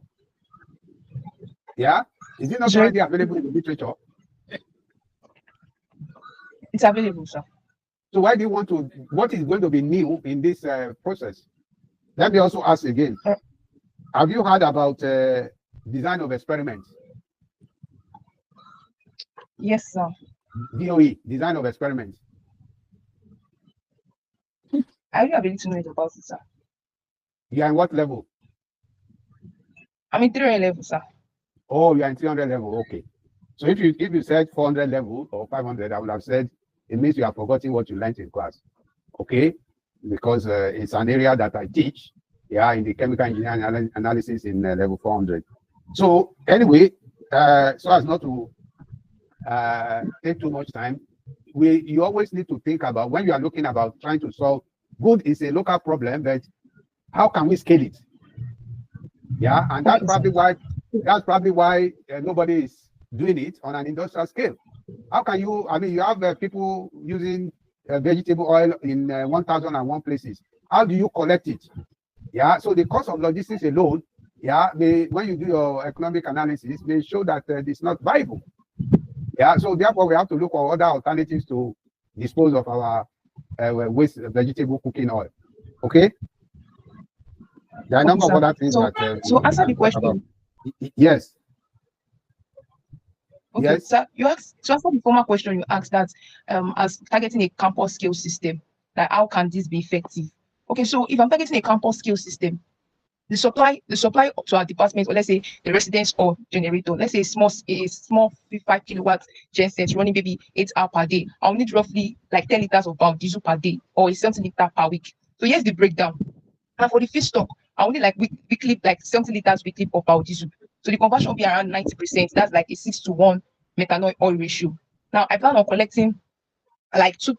Yeah, is it not already available in the literature? It's available, sir. So why do you want to, what is going to be new in this process? Let me also ask again, have you heard about design of experiments? Yes, sir. DOE, design of experiments. I really have a little knowledge about it, sir. You are in what level? I'm in 300 level, sir. Oh, you are in 300 level, okay. So if you said 400 level or 500, I would have said it means you have forgotten what you learned in class, okay? Because it's an area that I teach, yeah, in the chemical engineering analysis in level 400. So anyway, so as not to take too much time, you always need to think about, when you are looking about trying to solve, good is a local problem, but how can we scale it? Yeah, and that's probably why nobody is doing it on an industrial scale. How can you, I mean, you have people using vegetable oil in 1,001 places. How do you collect it? Yeah, so the cost of logistics alone, yeah, when you do your economic analysis, may show that it's not viable. Yeah, so therefore we have to look for other alternatives to dispose of our waste vegetable cooking oil. Okay? There are a number of other things so answer the question. Yes. Okay, yes. So you asked, to answer the former question you asked, that as targeting a campus scale system, like how can this be effective? Okay, so if I'm targeting a campus scale system, the supply to our department, or let's say the residence or generator, let's say a small 5 kilowatt genset running maybe 8 hours per day, I'll need roughly like 10 liters of biodiesel per day, or a 70 liter per week. So here's the breakdown. And for the feedstock, I'll need like weekly, like 70 liters weekly of biodiesel. So the conversion will be around 90%. That's like a 6:1 methanol oil ratio. Now I plan on collecting like two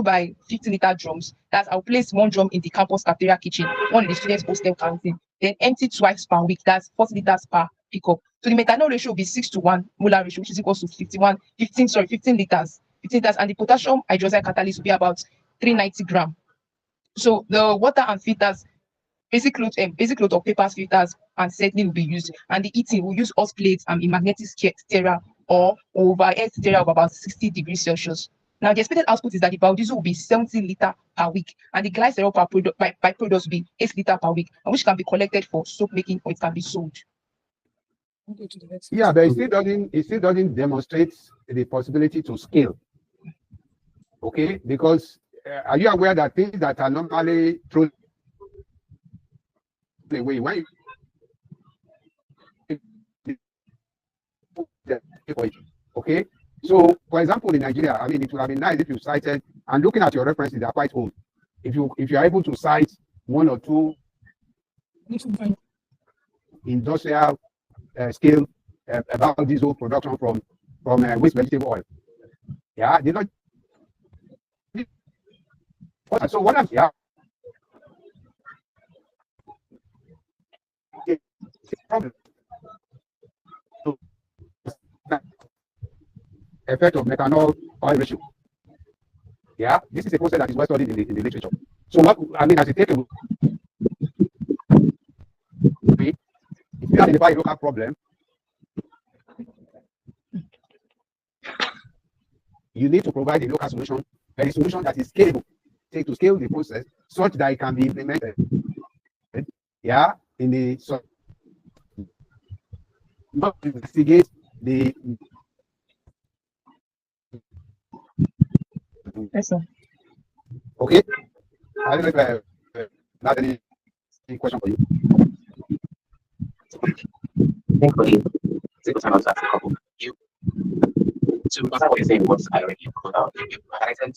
by 50-liter drums. That's, I'll place one drum in the campus cafeteria kitchen, one in the students' hostel canteen, then empty twice per week. That's 40 liters per pickup. So the methanol ratio will be 6:1 molar ratio, which is equal to 15 liters. And the potassium hydroxide catalyst will be about 390 grams. So the water and filters, basic load of papers, filters, and settling will be used. And the heating will use hot plates and a magnetic stirrer or overhead stirrer of about 60 degrees Celsius. Now the expected output is that the biodiesel will be 70 liters per week, and the glycerol by products will be 8 liters per week, and which can be collected for soap making, or it can be sold. Yeah, but it still doesn't demonstrate the possibility to scale. Okay, because are you aware that things that are normally thrown away, when okay? So, for example, in Nigeria, I mean, it would have been nice if you cited, and looking at your references, they are quite old. If you are able to cite one or two industrial scale about diesel production from waste vegetable oil, yeah, they not. So what I'm problem. Effect of methanol oil ratio. Yeah, this is a process that is well studied in the literature. So what I mean, as a takeaway, if you identify a local problem, you need to provide a local solution, a solution that is scalable. Take to scale the process such that it can be implemented. Yeah, in the not investigate the. Yes, sir. Okay. I don't know if that's any question for you. I think for you, take time to ask a couple. to answer what you're saying, what I already put out, I said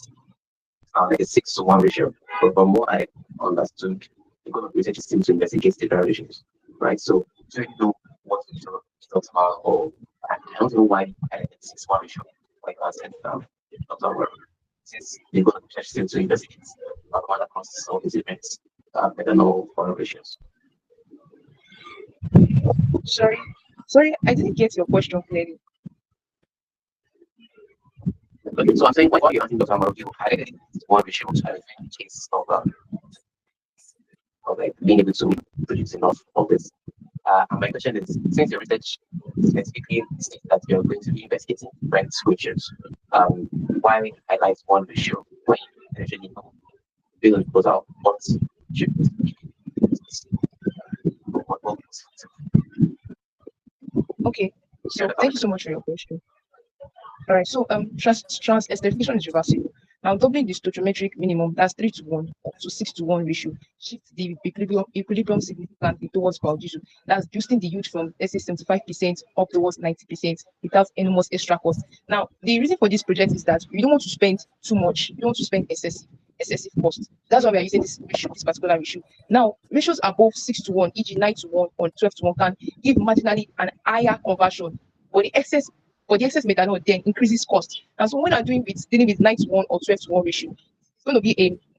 like a 6-to-1 ratio. But from what I understood, because of research seems to investigate different ratios, right? So you know what the results are, or I don't know why I had a 6-1 ratio, like I said, since the good research seems to investigate what across all these events, I don't know for ratios. Sorry, I didn't get your question clearly. Okay, so I'm saying why you're asking Dr. Amaru, you had one ratio in case of like being able to produce enough of this. And my question is, since your research specifically states that you're going to be investigating different ratios, why highlight one ratio when you actually know build goes out what should Okay, so thank you so much for your question. All right, so trans esterification is reversible. Now, doubling the stoichiometric minimum, that's 3-to-1 up to 6-to-1 ratio, shifts the equilibrium significantly towards biodiesel. That's boosting the yield from, let's say, 75% up towards 90% without enormous extra cost. Now, the reason for this project is that you don't want to spend too much, you don't want to spend excessive cost. That's why we are using this ratio, this particular ratio. Now, ratios above 6-to-1, e.g., 9-to-1 or 12-to-1, can give marginally an higher conversion, but the excess methanol then increases cost. And so when I'm dealing with 9-to-1 or 12-to-1 ratio, it's going to be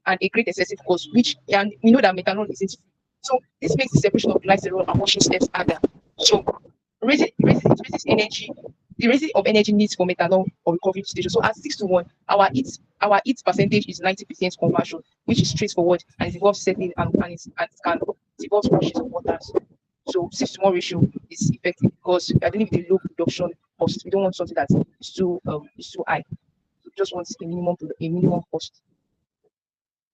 a great excessive cost, which, and we know that methanol isn't free. So this makes the separation of glycerol and washing steps harder. So raises energy, the raising of energy needs for methanol or recovery station. So at 6-to-1, our heat percentage is 90% conversion, which is straightforward and it involves settling and it involves washes of waters. So 6-to-1 ratio is effective because we are dealing with a low production cost. We don't want something that is too high. We just want a minimum cost.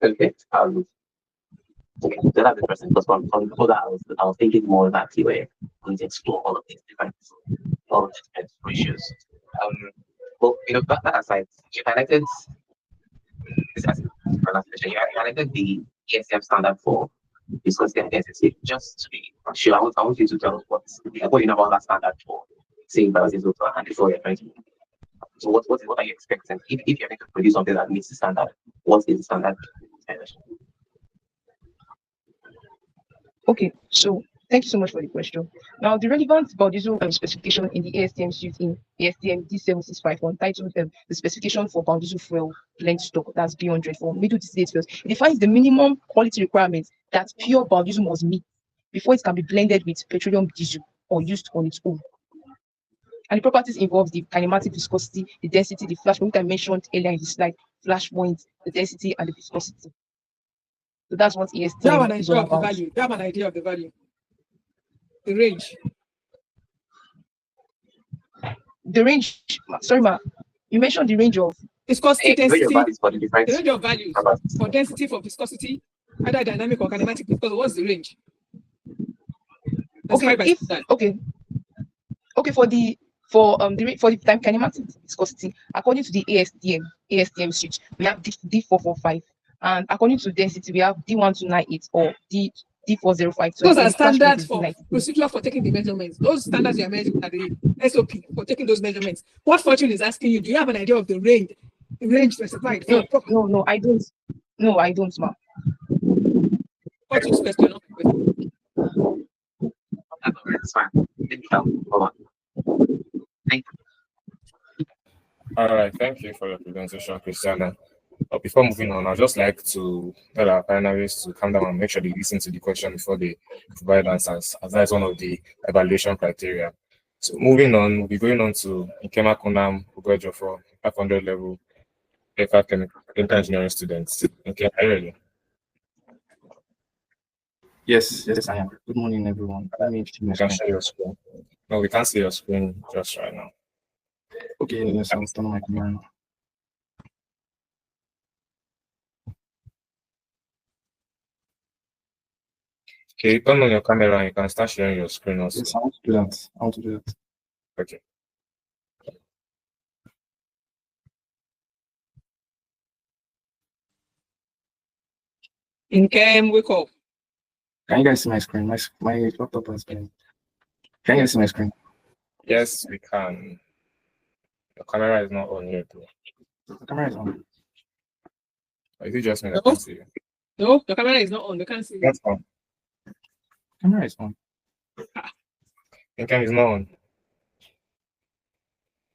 Okay. Okay, so that's interesting because from before that I was thinking more that you were going to explore all of these different ratios. Well, that aside, you highlighted this as my last question. You highlighted the ESM standard for viscosity and density. Just to be sure, I want you to tell us what you know about that standard for saying biodiesel and before you're trying to. So what are you expecting? If you're going to produce something that meets the standard, what is the standard? Okay, so thank you so much for the question. Now, the relevant biodiesel specification in the ASTM suite in ASTM D7651 titled the specification for biodiesel fuel blend stock, that's B100 for middle distillate fuels. It defines the minimum quality requirements that pure biodiesel must meet before it can be blended with petroleum diesel or used on its own. And the properties involve the kinematic viscosity, the density, the flash point I mentioned earlier in the slide, flash point, the density, and the viscosity. So that's what ESTM is all about. You have an idea of the value. The range. The range, sorry, ma, you mentioned the range of viscosity, density, the range of values for density, for viscosity, either dynamic or kinematic. Because what's the range? Okay, for the time kinematic viscosity, according to the ASTM switch, we have D445, and according to density, we have D1298 or D405. So those are standards for procedure for taking the measurements. Those standards you are measuring are the SOP for taking those measurements. What Fortune is asking you, do you have an idea of the range? The range specified? No, I don't. No, I don't, ma'am. Fortune's question. That's fine. Thank you. All right, thank you for your presentation, Christiana. Before moving on, I'd just like to tell our panelists to calm down and make sure they listen to the question before they provide answers, as that is one of the evaluation criteria. So moving on, we'll be going on to Ikema Kunam Ugojo for 500 level aircraft chemical engineering students. Okay, are you ready? Yes, I am. Good morning, everyone. Let me You can share your screen. No, we can't see your screen just right now. Okay, yes, I'll turn on my camera now. Okay, turn on your camera and you can start sharing your screen also. Yes, I want to do that. Okay. In Cam, wake up. Can you guys see my screen? My laptop has been. Can you guys see my screen? Yes, we can. Your camera is not on yet, though. The camera is on. Or is it just me that No. can see you? No, your camera is not on. We can't see you. That's on. Camera is on. Your camera is not on.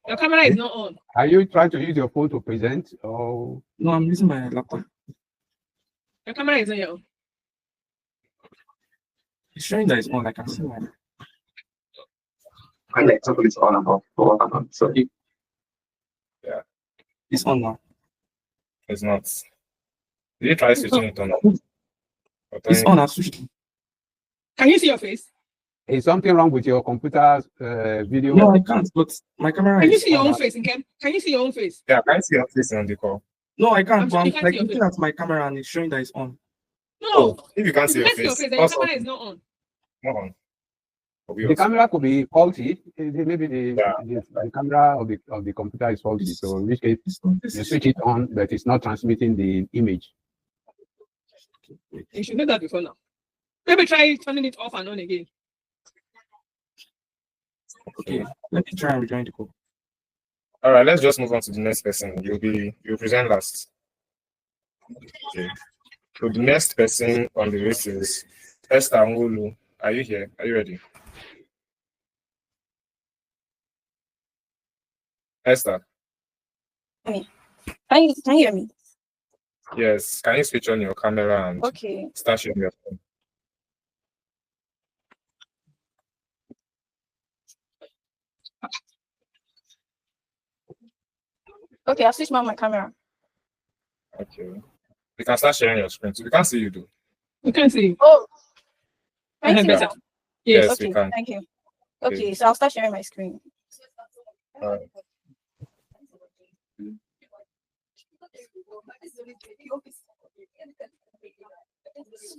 Your camera is not on. Are you trying to use your phone to present? Or No, I'm using my laptop. Your camera is not on. It's showing that it's on. I can see mine. And like something is on and off. So It's on now. It's not. Did you try switching it on? Or It's turning- on. I switched it. Can you see your face? is something wrong with your computer's video? No, I can't. But my camera Can you is see your on own now. face, Nkem? Can you see your own face? Yeah, I can see your face on the call. No, I I'm can't. sure But you I'm can't like see your looking at my camera and it's showing that it's on. No. Oh, if you can't If see you your can't see your face, face, then your also camera is not on. not on. Or The camera could be faulty. Maybe Yeah. the camera of the computer is faulty. So in which case you switch it on, but it's not transmitting the image. You should know that before now. Maybe try turning it off and on again. Okay, let me try and rejoin the call. All right, let's just move on to the next person. You'll present last. Okay. So the next person on the list is Esther Ngulu. Are you here? Are you ready? Esther, Can you hear me? yes. Can you switch on your camera and Okay. start sharing your phone? Okay, I'll switch my camera. Okay. You can start sharing your screen. So we can't see you, though. We can't see you. Oh, can you see me Yeah. now? Yes. Yes, we Okay, can. thank you. Okay. Okay, so I'll start sharing my screen. All right.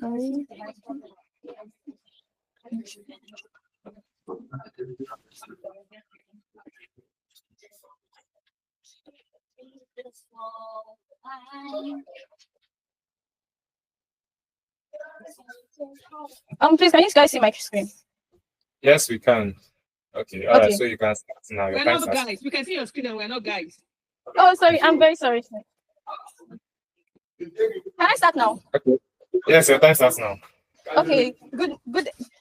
Sorry. Please, can you guys see my screen? Yes, we can. Okay. All right. Okay. So you can start now. Your We're time not starts. guys. We can see your screen and we're not guys. Oh, sorry, I'm very sorry. Can I start now? Okay. Yes, your time starts now. Okay, good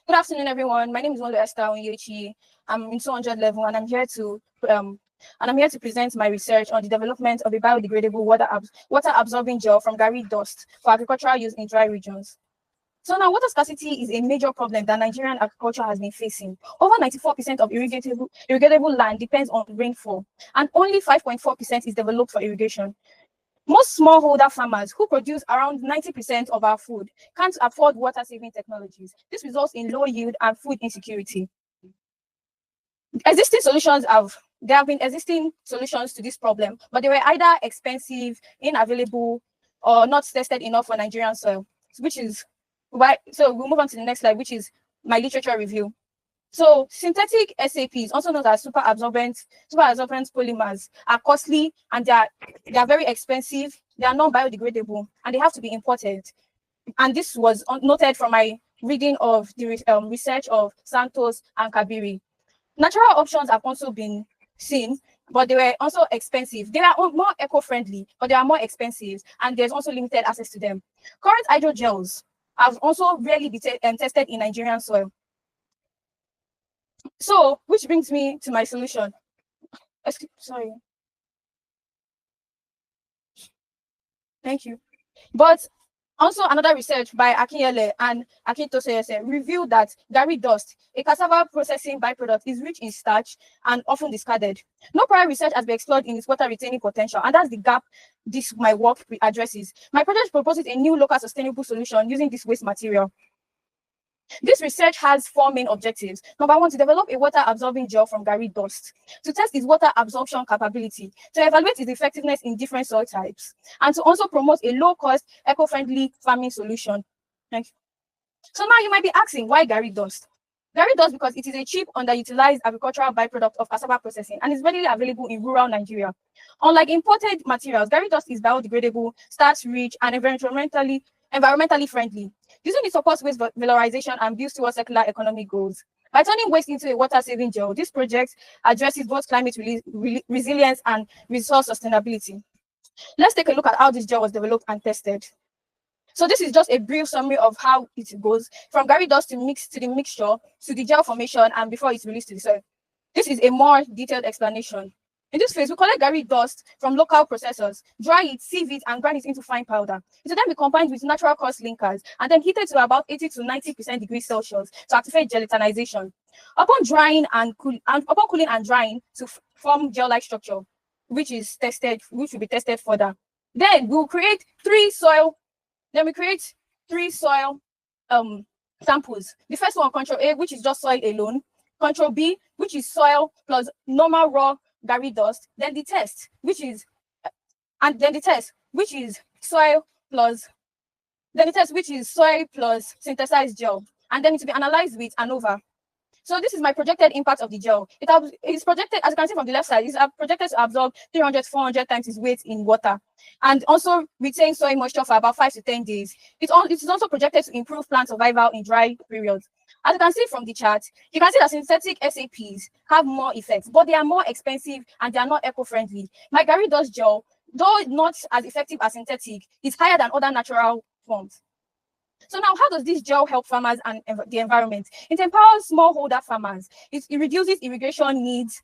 afternoon, everyone. My name is Wanda Esther Onyechi. I'm in 200 level, and I'm here to present my research on the development of a biodegradable water absorbing gel from Gary dust for agricultural use in dry regions. So now, water scarcity is a major problem that Nigerian agriculture has been facing. Over 94% of irrigatable land depends on rainfall, and only 5.4% is developed for irrigation. Most smallholder farmers who produce around 90% of our food can't afford water-saving technologies. This results in low yield and food insecurity. There have been existing solutions to this problem, but they were either expensive, unavailable, or not tested enough for Nigerian soil, which is why. So we'll move on to the next slide, which is my literature review. So synthetic SAPs, also known as super absorbent polymers, are costly and they are very expensive. They are non-biodegradable and they have to be imported. And this was noted from my reading of the research of Santos and Kabiri. Natural options have also been seen, but they were also expensive. They are more eco-friendly, but they are more expensive, and there's also limited access to them. Current hydrogels have also rarely been tested in Nigerian soil. So, which brings me to my solution. Sorry. Thank you. But also another research by Akinyele and Akintoseyese revealed that Gary dust, a cassava processing byproduct, is rich in starch and often discarded. No prior research has been explored in its water retaining potential, and that's the gap my work addresses. My project proposes a new local sustainable solution using this waste material. This research has 4 main objectives. Number 1, to develop a water-absorbing gel from Gary dust, to test its water absorption capability, to evaluate its effectiveness in different soil types, and to also promote a low-cost, eco-friendly farming solution. Thank you. So now you might be asking, why Gary dust? Gary dust because it is a cheap, underutilized agricultural byproduct of cassava processing and is readily available in rural Nigeria. Unlike imported materials, Gary dust is biodegradable, starch-rich, and environmentally friendly. Using it supports waste valorization and builds towards circular economic goals. By turning waste into a water-saving gel, this project addresses both climate resilience and resource sustainability. Let's take a look at how this gel was developed and tested. So this is just a brief summary of how it goes from Gary dust to the mixture to the gel formation and before it's released to the soil. This is a more detailed explanation. In this phase, we collect Gary dust from local processors, dry it, sieve it, and grind it into fine powder. It will then be combined with natural cross linkers and then heated to about 80 to 90% degrees Celsius to activate gelatinization. Upon cooling and drying to form gel-like structure, which will be tested further. Then we'll create three soil samples. The first one, control A, which is just soil alone. Control B, which is soil plus normal raw Gary dust. Then the test, which is soil plus synthesized gel. And then it will be analyzed with ANOVA. So this is my projected impact of the gel. It is projected, as you can see from the left side, it's projected to absorb 300 to 400 times its weight in water and also retain soil moisture for about 5 to 10 days. It is also projected to improve plant survival in dry periods. As you can see from the chart, you can see that synthetic SAPs have more effects, but they are more expensive and they are not eco-friendly. My Gary dust gel, though not as effective as synthetic, is higher than other natural forms. So now, how does this gel help farmers and the environment? It empowers smallholder farmers. It reduces irrigation needs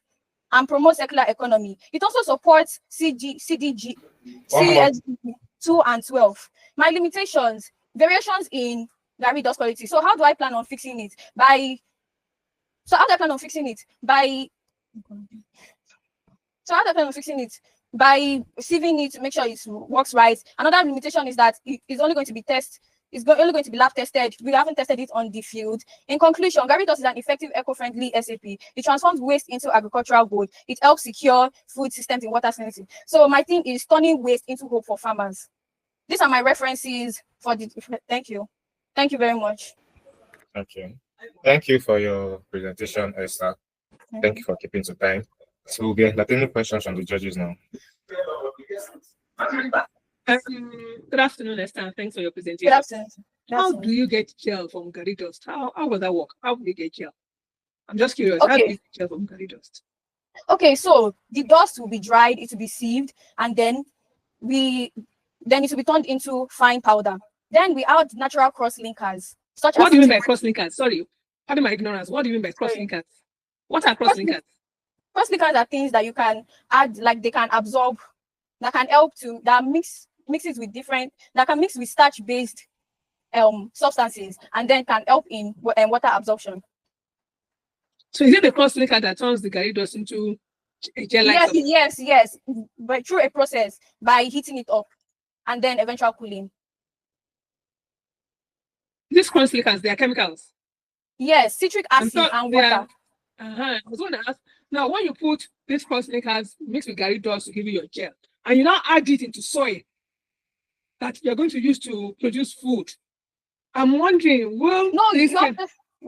and promotes circular economy. It also supports CSDG 2 and 12. My limitations, variations in Gary dust quality. So how do I plan on fixing it? By sieving it to make sure it works right. Another limitation is that it's only going to be only going to be lab tested. We haven't tested it on the field. In conclusion, Gary dust is an effective eco-friendly SAP. It transforms waste into agricultural gold. It helps secure food systems in water scarcity. So my thing is turning waste into hope for farmers. These are my references for the. Thank you. Thank you very much. Okay. Thank you for your presentation, Esther. Thank you for keeping to time. So we'll be entertaining questions from the judges now. Good afternoon, Esther. Thanks for your presentation. Good afternoon. How do you get gel from Gary dust? How will that work? How do you get gel? I'm just curious. Okay. How do you get gel from Gary dust? Okay, so the dust will be dried, it will be sieved, and then it will be turned into fine powder. Then we add natural cross linkers. What do you mean by cross linkers? Sorry, pardon my ignorance. What do you mean by cross linkers? What are cross linkers? Cross linkers are things that you can add, like they can absorb, that can help to mix it with that can mix with starch-based substances, and then can help in water absorption. So is it the cross linker that turns the Gary dust into a gel-like? Yes, but through a process by heating it up and then eventual cooling. These cross linkers, they are chemicals. Yes, citric acid and water. I was going to ask, now when you put these cross linkers mixed with Gary dust to give you your gel, and you now add it into soil that you're going to use to produce food, I'm wondering, it's not.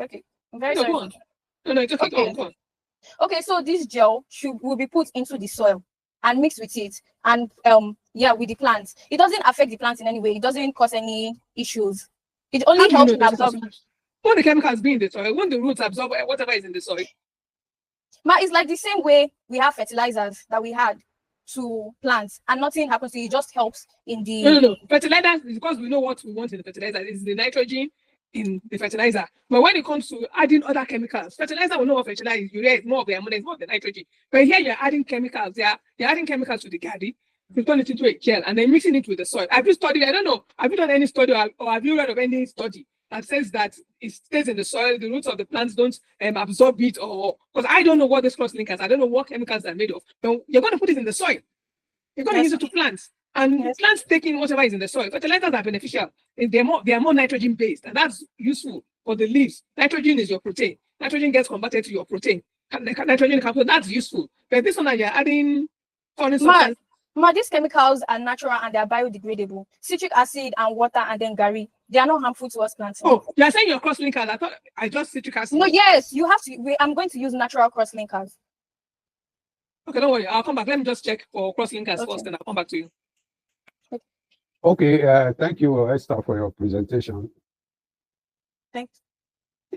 Okay, I'm very sorry. Go on. No, just okay. Go on. Okay, so this gel will be put into the soil and mixed with it, and with the plants. It doesn't affect the plants in any way. It doesn't cause any issues. It only helps in absorbing. Won't the chemicals be in the soil? Won't the roots absorb whatever is in the soil? It's like the same way we have fertilizers that we had to plants, and nothing happens to it. It just helps in the. No. Fertilizers, because we know what we want in the fertilizer. It's the nitrogen in the fertilizer. But when it comes to adding other chemicals, fertilizer will know what fertilizer is. Urea is more of the ammonia, it's more of the nitrogen. But here you're adding chemicals. You're adding chemicals to the Gary. You turn it into a gel and then mixing it with the soil. Have you studied? I don't know. Have you done any study or have you read of any study that says that it stays in the soil, the roots of the plants don't absorb it, or because I don't know what these cross linkers, I don't know what chemicals they're made of. But you're going to put it in the soil. You're going to use it to plants. And plants taking whatever is in the soil. Fertilizers are beneficial. They are more nitrogen based, and that's useful for the leaves. Nitrogen is your protein. Nitrogen gets converted to your protein. Nitrogen, that's useful. But this one that you're adding foreign substance. These chemicals are natural and they are biodegradable. Citric acid and water and then Gary, they are not harmful to us plants. Oh, you're saying your cross linkers? I thought I just citric acid. No, yes, you have to. I'm going to use natural cross linkers. Okay, don't worry. I'll come back. Let me just check for cross linkers first, and I'll come back to you. Okay, thank you, Esther, for your presentation. Thanks.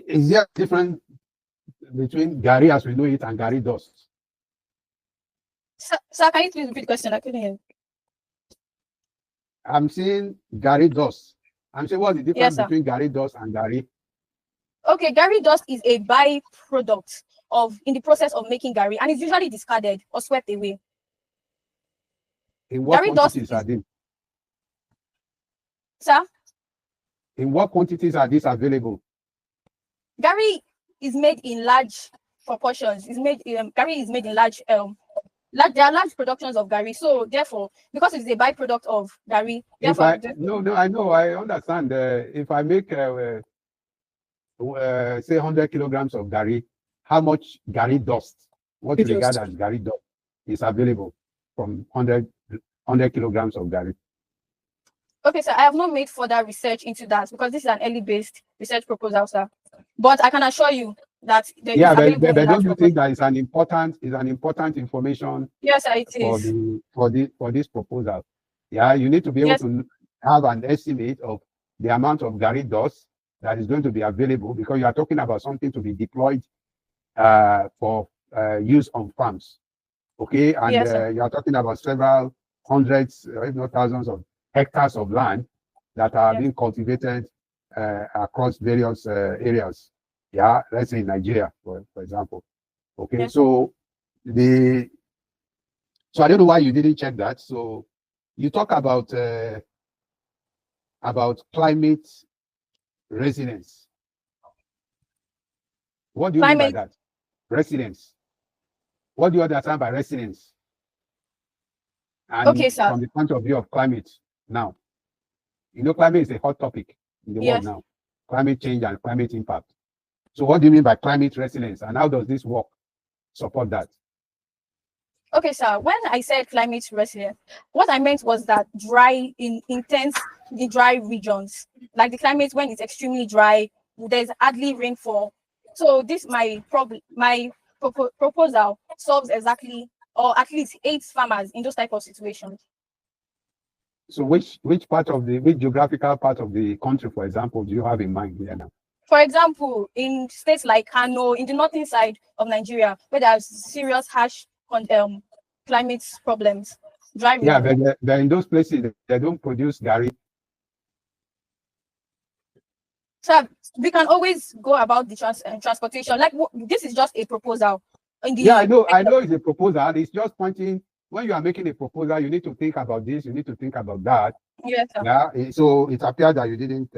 Is there different between Gary as we know it and Gary dust? Sir, can you please repeat the question? I couldn't hear. I'm saying Gary dust. I'm saying what's the difference Yes, sir. between Gary dust and Gary? Okay, Gary dust is a byproduct in the process of making Gary, and it's usually discarded or swept away. In what Gary dust quantities are they? Sir, In what quantities are these available? Gary is made in large proportions. Gary is made in large. There are large productions of Gary. So therefore, because it's a byproduct of Gary, If therefore, I know, I understand. If I make say 100 kilograms of Gary, how much Gary dust, what you regard as Gary dust, is available from 100 kilograms of Gary? okay, sir, I have not made further research into that because this is an early-based research proposal, sir. But I can assure you that there is available but in don't large you proportions. think that is an important information? Yes, sir, it is. For this proposal? Yeah, you need to be able Yes. to have an estimate of the amount of Gary dust that is going to be available, because you are talking about something to be deployed for use on farms. Okay, and Yes, sir. you are talking about several hundreds, if not thousands of hectares of land that are Yes. being cultivated across various areas. Yeah, let's say in Nigeria, for example. Okay, Yes. so I don't know why you didn't check that. So you talk about climate resilience. What do you mean by that? Resilience. What do you understand by resilience? And Okay, sir. from the point of view of climate now, you know, climate is a hot topic in the world Yes. now. Climate change and climate impact. So what do you mean by climate resilience, and how does this work support that? Okay, sir. When I said climate resilient, what I meant was that in dry regions, like the climate when it's extremely dry, there's hardly rainfall. So this proposal solves exactly, or at least aids farmers in those type of situations. So which geographical part of the country, for example, do you have in mind here now? For example, in states like Kano, in the northern side of Nigeria, where there's serious harsh climate problems, dry Yeah, region. but in those places they don't produce Gary. So we can always go about the transportation. Like this is just a proposal. Yeah, I know it's a proposal. It's just pointing, when you are making a proposal, you need to think about this, you need to think about that. Yes, sir. Yeah, so it appears that you didn't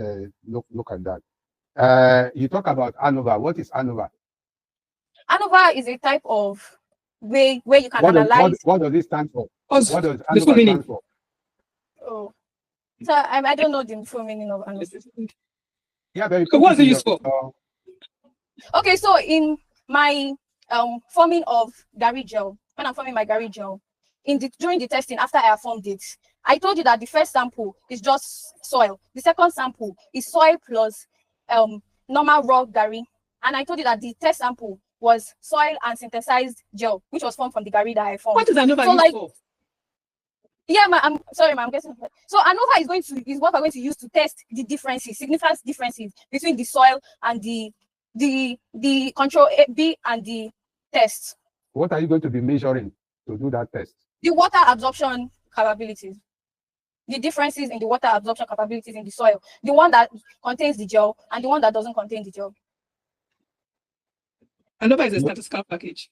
look at that. You talk about ANOVA. What is ANOVA? ANOVA is a type of way where you can analyze. What does it stand for? Us, What does the full ANOVA meaning. stand for? Oh, so I don't know the full meaning of ANOVA. Yeah, very So what is it used for? Okay, so in my forming of Gary gel, when I'm forming my Gary gel, during the testing after I have formed it, I told you that the first sample is just soil. The second sample is soil plus normal raw Gary, and I told you that the test sample was soil and synthesized gel, which was formed from the Gary that I formed. What is ANOVA So, used for? Yeah, I'm sorry, I'm guessing. So ANOVA is what we're going to use to test the significant differences between the soil and the control B and the test. What are you going to be measuring to do that test? The water absorption capabilities. The differences in the water absorption capabilities in the soil. The one that contains the gel and the one that doesn't contain the gel. ANOVA is a statistical package.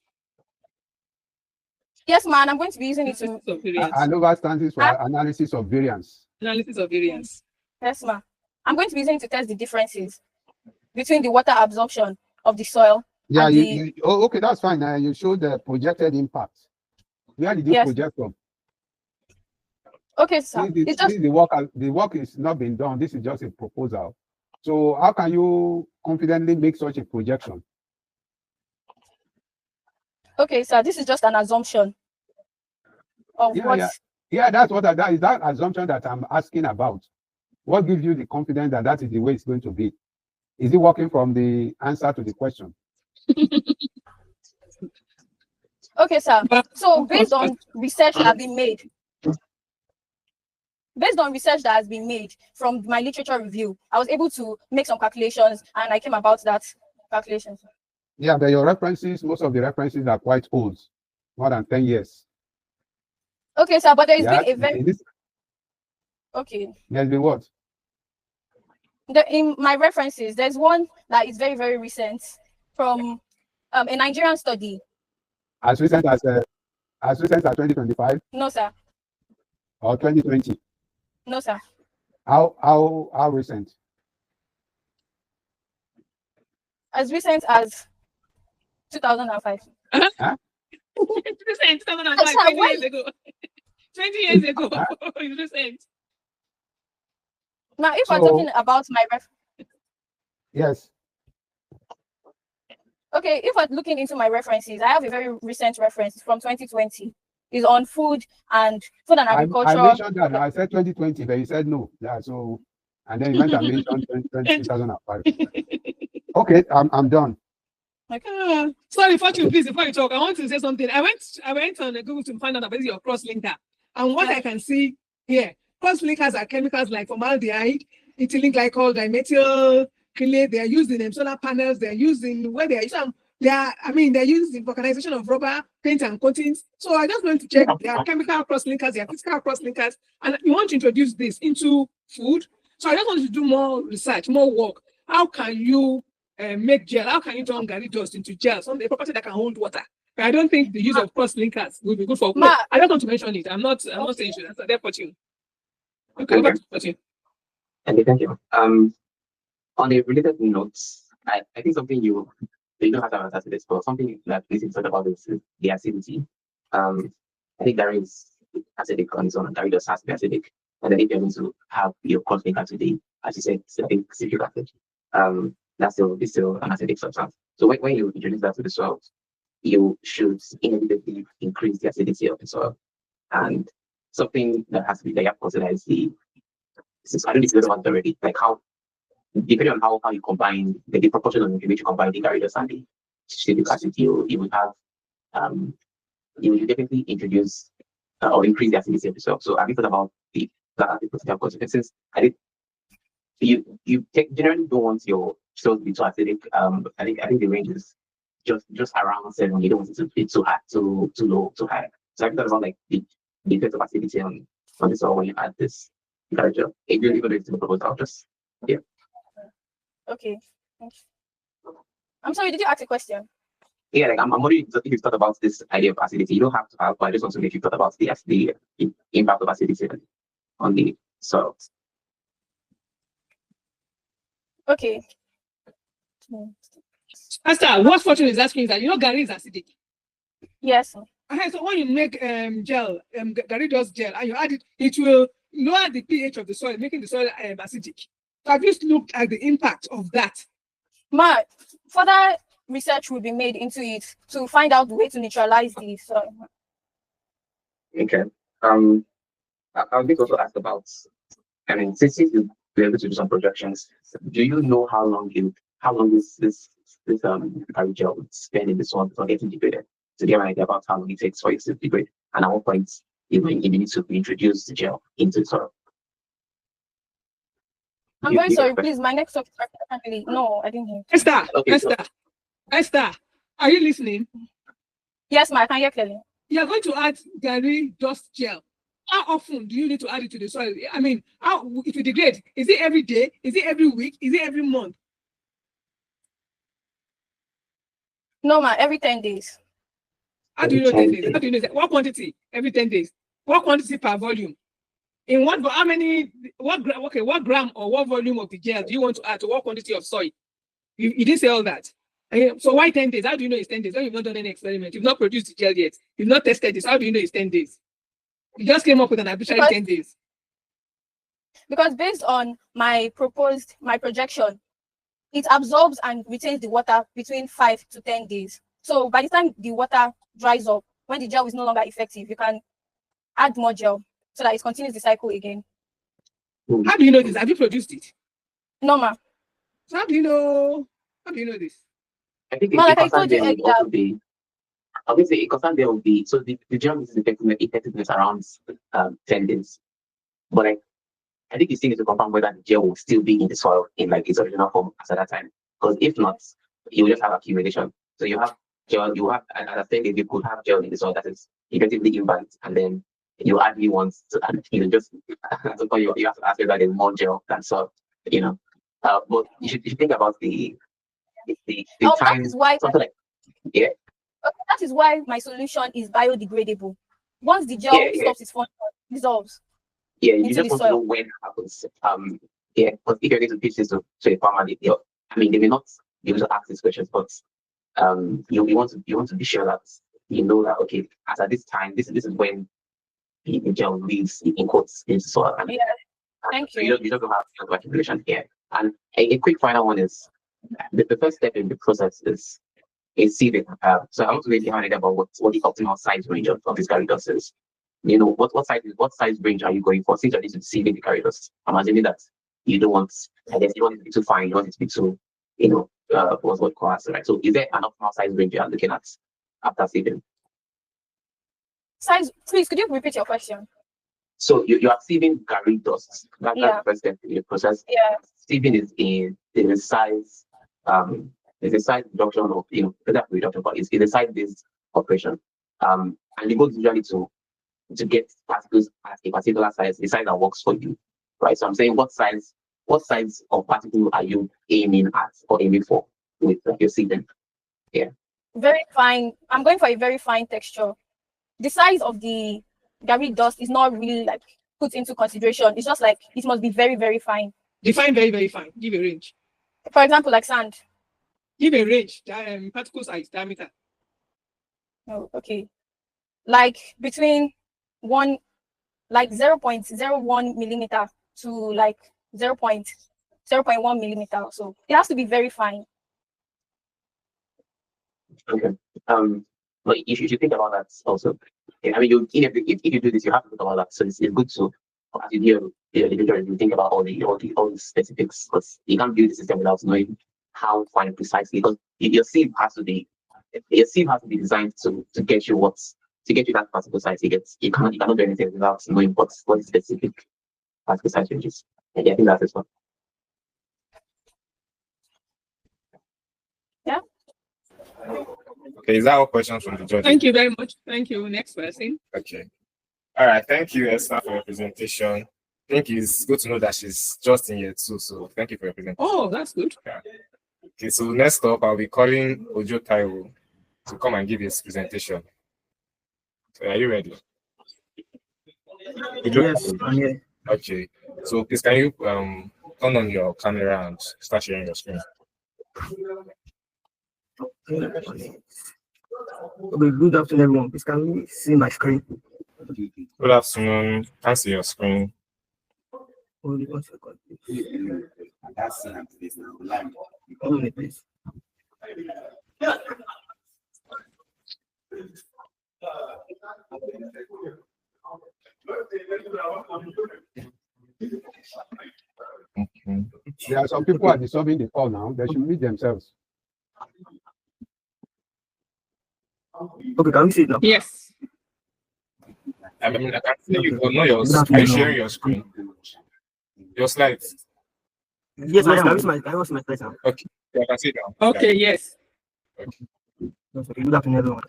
Yes, man, I'm going to be using it to Analysis of variance. ANOVA stands for analysis of variance. Analysis of variance. Yes, ma'am. I'm going to be using it to test the differences between the water absorption of the soil. Yeah, and okay, that's fine. You showed the projected impact. Where did you Yes. project from? Okay, sir. It's just The work is not being done. This is just a proposal. So how can you confidently make such a projection? okay, sir. This is just an assumption of what. Yeah, that's what that is, that assumption that I'm asking about. What gives you the confidence that that is the way it's going to be? Is it working from the answer to the question? Okay, sir. So based on research that has been made from my literature review, I was able to make some calculations and I came about that calculation. Yeah, but your references, most of the references are quite old, more than 10 years. Okay, sir, but there has Yeah, been a very okay. there's been what? In my references, there's one that is very, very recent from a Nigerian study. As recent as 2025 No, sir. or 2020? No, sir. How recent? As recent as 2005. Huh? It's recent, 2005, Sir, 20 why? years ago. 20 years ago. Huh? It's recent. Now, if we're So talking about my yes, okay, if we're looking into my references, I have a very recent reference from 2020. It's on food and I agriculture. mentioned that. I said 2020, but you said no. Yeah, so and then you went and mentioned 2005. Okay, I'm done. Sorry, Fortune, please, before you talk, I want to say something. I went on Google to find out about your cross-linker. And what I can see here, cross-linkers are chemicals like formaldehyde, ethylene glycol, dimethyl chelate. They are used in solar panels. They are used in where they are used. They're used in vulcanization of rubber, paint, and coatings. So I just want to check there are chemical cross-linkers, there are physical cross-linkers, and you want to introduce this into food. So I just want to do more research, more work. How can you make gel? How can you turn Gary dust into gel? Some a property that can hold water. But I don't think the use of cross-linkers will be good for. No, I don't want to mention it. I'm not saying should answer there for you. Okay, over to you. Okay, thank you. On a related note, I think something you don't have to answer to this, but something that we should talk about is the acidity. I think Gary is acidic on its own, and Gary just has to be acidic. And then if you're going to have your cross-linker today, as you said, I think citric acid, that's still an acidic substance. So when you introduce that to the soil, you should inevitably increase the acidity of the soil. And something that has to be that you have to consider is I don't know if you know about it already, like how, depending on how you combine the proportion of which you combine the Gary dust and the citric acid, you will have you will definitely introduce or increase the acidity of the soil. So have you thought about the potential consequences? You generally don't want your soil to be too acidic. I think the range is just around 7. You don't want it to be too high, too low, too high. So have you thought about like the effect of acidity on the soil when you add this character? Even though it's in the proposal, just yeah. Okay. I'm sorry, did you ask a question? Yeah, like I'm wondering if you've thought about this idea of acidity. You don't have to have, but I just want to know if you thought about the impact of acidity on the soil. Okay. Esther, what Fortune is asking is that Gary is acidic. Yes. Okay, so when you make gel, Gary dust gel, and you add it, it will lower the pH of the soil, making the soil acidic. So have you looked at the impact of that? Further research will be made into it to find out the way to neutralize the soil. Okay. I'll be also asked about. I mean, since you be able to do some projections, do you know how long this Gary gel would spend in the soil before getting degraded? To get an idea about how long it takes for it to degrade, and at what point you need to introduce the gel into the soil. I'm very sorry, please. My next topic, apparently. No, I didn't hear. Esther, are you listening? Yes, I can hear clearly. You're going to add Gary dust gel. How often do you need to add it to the soil? I mean, how it will degrade? Is it every day? Is it every week? Is it every month? No, every 10 days. How do you know 10 days? How do you know that? What quantity? Every 10 days. What quantity per volume? In what gram or what volume of the gel do you want to add to what quantity of soil? You didn't say all that. So why 10 days? How do you know it's 10 days? When you've not done any experiment, you've not produced the gel yet, you've not tested this. How do you know it's 10 days? You just came up with an arbitrary 10 days. Because based on my projection, it absorbs and retains the water between 5 to 10 days. So by the time the water dries up, when the gel is no longer effective, you can add more gel so that it continues the cycle again. How do you know this? Have you produced it? No, ma. So how do you know this? I think like I told you earlier, obviously a constant there will be, so the gel is effectiveness around 10 days. But I think you still need to confirm whether the gel will still be in the soil in like its original form at that time. Because if not, you will just have accumulation. So you have gel, you have, and as I said, if you could have gel in the soil that is effectively invalid, and then you add new ones, and just you have to ask whether there's more gel than soil, But you should think about the time. That is why Something like, yeah. okay, that is why my solution is biodegradable. Once the gel stops its function, dissolves. Yeah, you into just the want to know soil. when it happens. Yeah, but if you're going to pitch this to a farmer, they may not be able to ask these questions, but you want to be sure that you know that okay, as at this time, this is when the gel leaves in quotes into soil. And, Yeah, thank so you. you don't have accumulation here. And a quick final one is the first step in the process is seeding. So I want to really have an idea about what the optimal size range of this Gary dust is. What size range are you going for? Since you're into seeding the Gary dust, I'm assuming that you don't want, I guess you don't want it to be too fine, you want it to be too, what's what coarse, right? So is there an optimal size range you are looking at after seeding? Size, please, could you repeat your question? So you are sieving Gary dust. That's the first step in the process. Yeah. Sieving is a size reduction of not reduction, but it's a size based operation. And the goal is usually to get particles at a particular size, the size that works for you. Right. So I'm saying what size of particle are you aiming at or aiming for with your sieving? Yeah. Very fine. I'm going for a very fine texture. The size of the Gary dust is not really like put into consideration. It's just like it must be very, very fine. Define very, very fine. Give a range. For example, like sand. Give a range, particle size, diameter. Oh, okay. Like between 0.01 millimeter to like 0.1 millimeter. So it has to be very fine. Okay. But you should think about that also. Yeah, I mean, if you do this, you have to think about that. So it's good to, as you do your literature, you think about all the specifics, because you can't build the system without knowing how fine precisely. Because your sieve has to be designed to get you that particular size. You cannot do anything without knowing what the specific particle size range is. And yeah, I think that's it. Yeah. Okay, is that all questions from the judge? Thank you very much. Thank you. Next person. Okay. All right. Thank you, Esther, for your presentation. I think it's good to know that she's just in year 2, so thank you for your presentation. Oh, that's good. Yeah. Okay, so next up, I'll be calling Ojo Taiwo to come and give his presentation. So are you ready? Yes, I'm here. Okay. So please, can you turn on your camera and start sharing your screen? Okay, good afternoon, everyone. Please, can we see my screen? Good afternoon. Can see your screen. Only 1 second. Please. Okay. There are some people are disturbing the call now. They should mute themselves. Okay, can we see it now? Yes. I mean, I can see you, but not yours. Are you sharing your screen? Your slides? Yes, I can see my slides now. Okay. Yeah, I can see it now. Okay, yes. Okay. Okay, good afternoon, everyone.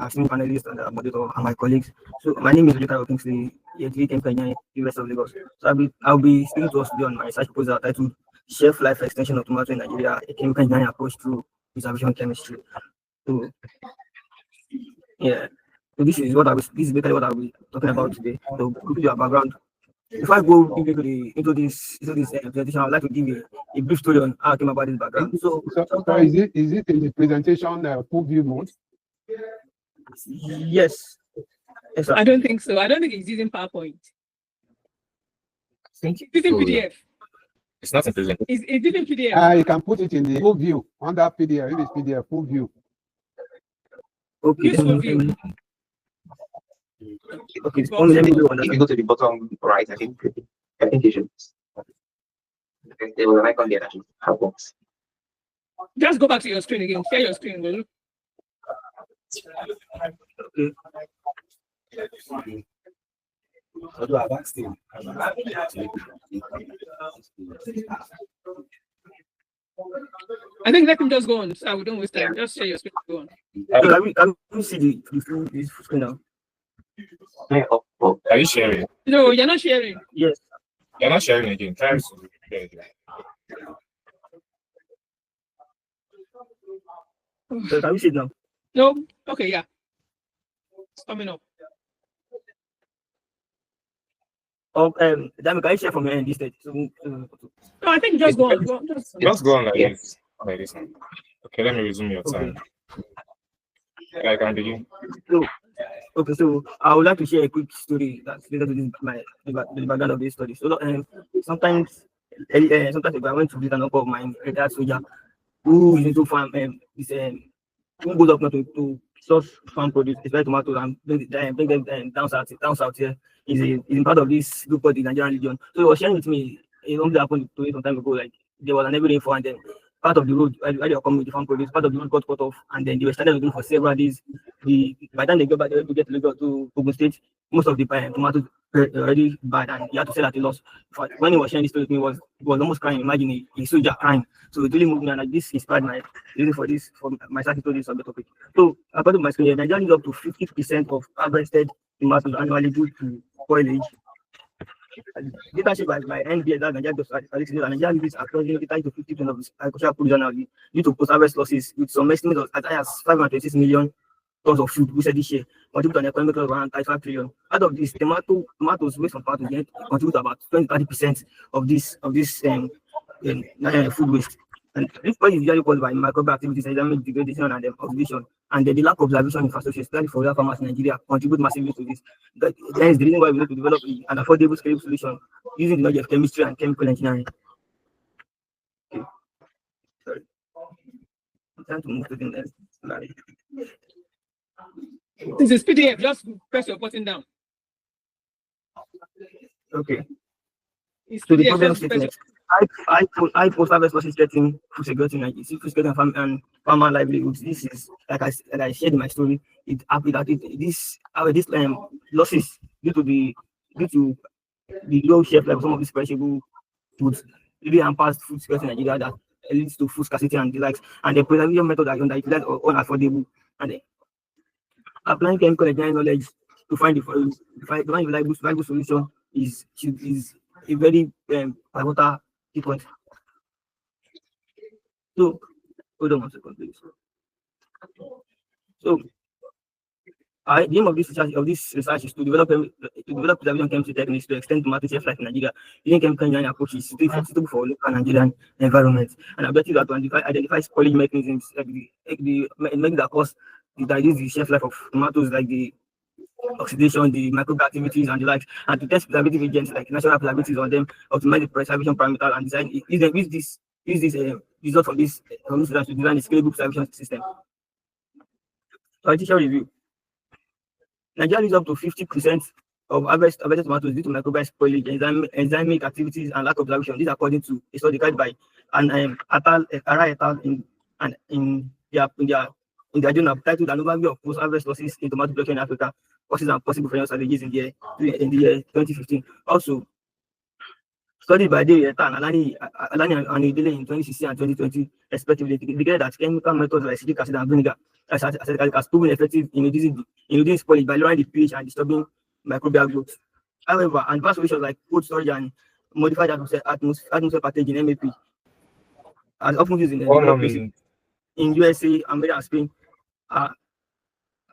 Senior panelists and moderator and my colleagues. So my name is Lucas Kingsley, PhD chemical engineering, University of Lagos. So I'll be speaking to us today on my research proposal titled "Shelf Life Extension of Tomato in Nigeria: A Chemical Engineering Approach to Preservation Chemistry." So yeah, so this is basically what I'll be talking about today. So quickly your background. Before I go into this presentation, I would like to give a brief story on how I came about this background. So is it in the presentation full view mode? Yes. Yes, sir. I don't think so. I don't think he's using PowerPoint. Thank you. It's in PDF. It's not in presentation. It's in PDF. You can put it in the full view on that PDF. If it's PDF, full view. Okay. Use full view. Okay. Only let me do If you go to the bottom right, I think you should. There was an icon there that should have box. Just go back to your screen again. Share your screen. Will you? Okay. I think let him just go on. So we don't waste time. Just share your screen. Go on. Can we see the screen now? Yeah, oh, Are you sharing? No, you're not sharing. Yes. You're not sharing again. Try to share again. So can we see it now? No. Okay, yeah. It's coming up. Damn, can you share from your end this stage? No, I think just go on. Go on. Just go on like Yes. this. Like this. Okay, let me resume your time. I can begin. So I would like to share a quick story that's related to the background of this study. So sometimes ago, I went to visit an uncle of mine, a retired soldier, who is into farm. Who goes up now to source farm produce, especially tomatoes, and bring them down south here. Is in part of this group called the Nigerian region. So he was sharing with me something happened to him some time ago. Like there was an heavy rainfall, and then part of the road where they were coming with the farm produce, part of the road got cut off, and then they were standing looking for several days. By the time they got back, they were able to get to Lagos to Ogun State. Most of the tomatoes were already bad, and he had to sell at a loss. But when he was sharing this story with me, he was almost crying. Imagine a soldier crying. So it really moved me, and this inspired my reason for my start to this subject topic. So according to my screen, Nigeria is up to 50% of harvested tomatoes annually due to spoilage. Data shared by NBS, that's Nigeria uses approximately 30 to 50% of agricultural produce annually due to post-harvest losses, with some estimates of as high as 526 million tons of food we said this year, contribute to an economic loss of around 35 trillion. Out of this, tomatoes waste from tomatoes contribute about 20-30% of this food waste. And this point is usually caused by microbial activities, enzymatic degradation, and oxidation. And the lack of observation infrastructure, especially for rural farmers in Nigeria, contribute massively to this. That is the reason why we need to develop an affordable, scalable solution using the knowledge of chemistry and chemical engineering. Okay. Sorry. I'm trying to move to the next slide. This is PDF. Just press your button down. Okay. It's So the PDF, problem just press statement. I post-harvest losses threatening food security and farmer livelihoods. This is like I shared in my story. These losses due to the low shelf life of some of these perishable foods really hampers food security in Nigeria, that leads to food scarcity and the likes. And the preservation method are underutilized or unaffordable. And applying chemical engineering knowledge to find the reliable solution is a very pivotal key point. So hold on 1 second, please. So the aim of this research is to develop preservation chemistry techniques to extend tomato shelf life in Nigeria using chemical engineering approaches suitable for local Nigerian environment. And objective are to identify spoilage mechanisms that cause the shelf life of tomatoes, like the oxidation, the microbial activities, and the likes, and to test preservative agents like natural preservatives on them, optimize the preservation parameters, and use this result from this research to design a scalable preservation system. So I teacher review. Nigeria is up to 50% of harvested tomatoes due to microbial spoilage, enzymic activities, and lack of observation. This according to a study carried by Ara et al. in their journal titled "An Overview of Post-Harvest Losses in Tomato Production in Africa: Causes and Possible Prevention Strategies" in the year 2015. Also, studied by Alani and Idele in 2016 and 2020, respectively, declared that chemical methods like citric acid and vinegar has proven effective in reducing spoilage by lowering the pH and disturbing microbial growth. However, advanced solutions like cold storage and modified atmosphere packaging (MAP), as often used in USA, America, and Spain, are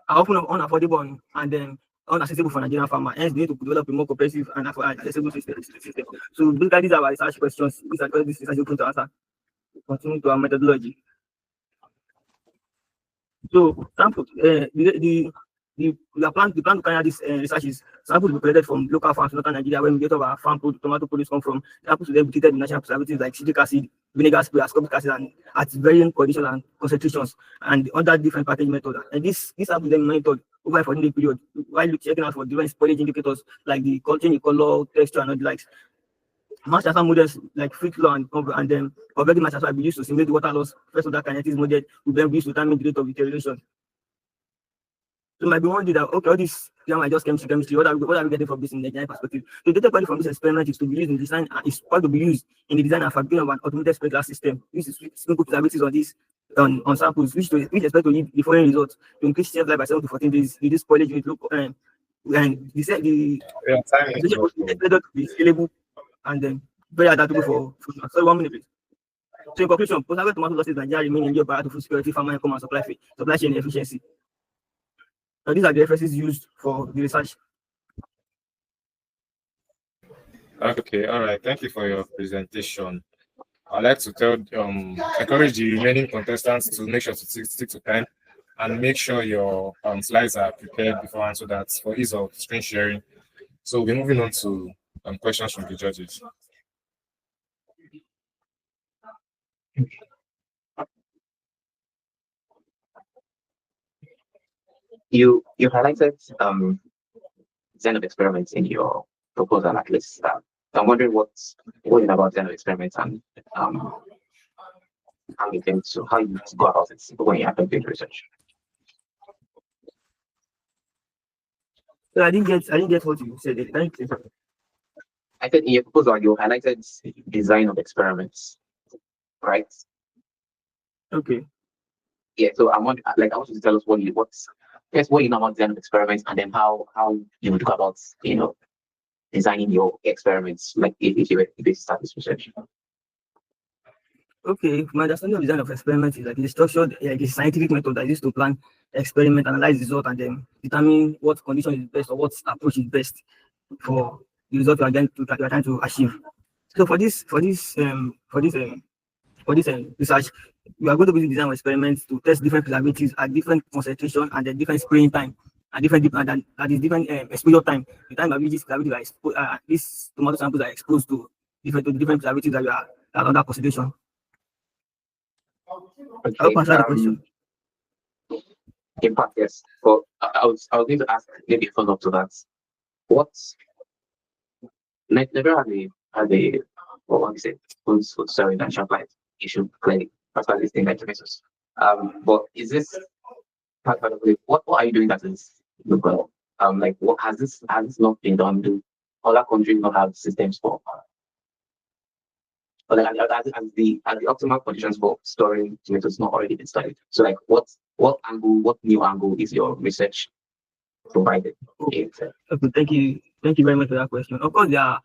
often unaffordable and unaccessible for Nigerian farmers. Hence, they need to develop a more comprehensive and accessible system. So, basically, these are our research questions. These are this research open to answer. Continue to our methodology. So, sample the plan to carry out this research is samples will be collected from local farms in northern Nigeria, where we get our farm tomato produce come from. Samples will then be treated with natural preservatives like citric acid, vinegar spray, ascorbic acid, and at varying conditions and concentrations, and under different packaging methods. And this sample then monitored over a 14-day period while checking out for different spoilage indicators like the change in color, texture, and all the likes. Mass transfer models like free flow and converting mass transfer will be used to simulate water loss. First order kinetics model will then be used to determine the rate of deterioration. So you might be wondering that, okay, all this might just chemistry, what are we getting from this in the engineering perspective? So the data quality from this experiment is to be used in design, is part to be used in the design and fabrication of an automated sprinkler system. This is simple preservatives on this on samples, which expect to yield the following results: to increase shelf life by 7 to 14 days, reduce spoilage with low and the Yeah, time is to be scalable and very adaptable for sorry, 1 minute, please. So in conclusion, postharvest tomato losses in Nigeria remain in your barrier to food security, farmer income, and supply chain efficiency. Now, these are the references used for the research. Okay, all right. Thank you for your presentation. I'd like to encourage the remaining contestants to make sure to stick to time and make sure your slides are prepared beforehand so that for ease of screen sharing. So we'll be moving on to questions from the judges. You highlighted design of experiments in your proposal, at least. I'm wondering what is about design of experiments and how you go about it when you have to do research. So I didn't get what you said. I said in your proposal you highlighted design of experiments, right? Okay. Yeah. So I want you to tell us what you know about design of experiments, and then how you would go about designing your experiments, like if you start this research. Okay, my understanding of design of experiments is like a structured, like a scientific method that is used to plan, experiment, analyze results, and then determine what condition is best or what approach is best for the result you are trying to achieve. So for this research, we are going to be using design of experiments to test different preservatives at different concentration and then different spraying time and different exposure time. The time at which these preservatives these tomato samples are exposed to different preservatives that are under consideration. Okay. I hope I answered the question. In fact, yes. But I was going to ask maybe a follow-up to that. Never had a what do you say? Food sorry, that shelf life issue clearly after this thing like basis. But is this part of it? What are you doing that is well? Like what has this not been done? Do other countries not have systems for? But like, as the optimal conditions for storing tomatoes not already been studied. So like what new angle is your research provided? Okay, thank you very much for that question. Of course, there are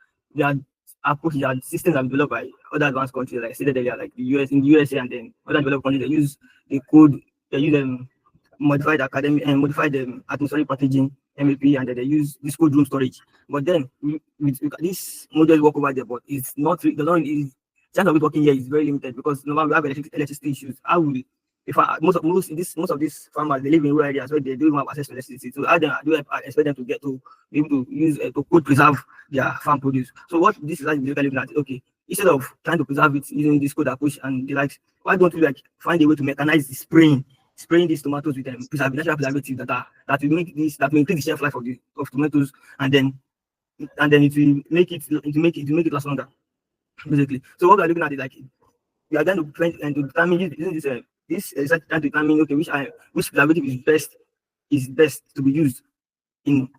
approaches, there are systems that are developed by other advanced countries, like I stated earlier, like the US, in the USA, and then other developed countries. They use modified atmospheric packaging, MAP, and then they use this cold room storage. But then this model work over there, but it's not really chance of it working here is very limited because normally we have electricity issues. Most of these farmers, they live in rural areas where they don't have access to electricity. So how do I expect them to get to be able to use to cold preserve their farm produce? So what this is basically looking at, okay, instead of trying to preserve it using this cold approach and the likes, why don't we find a way to mechanize the spraying these tomatoes with natural preservatives that will increase the shelf life of tomatoes, and then it will make it last longer. Basically, so what we are looking at is like we are going to try and to determine using this research trying to determine which preservative is best to be used in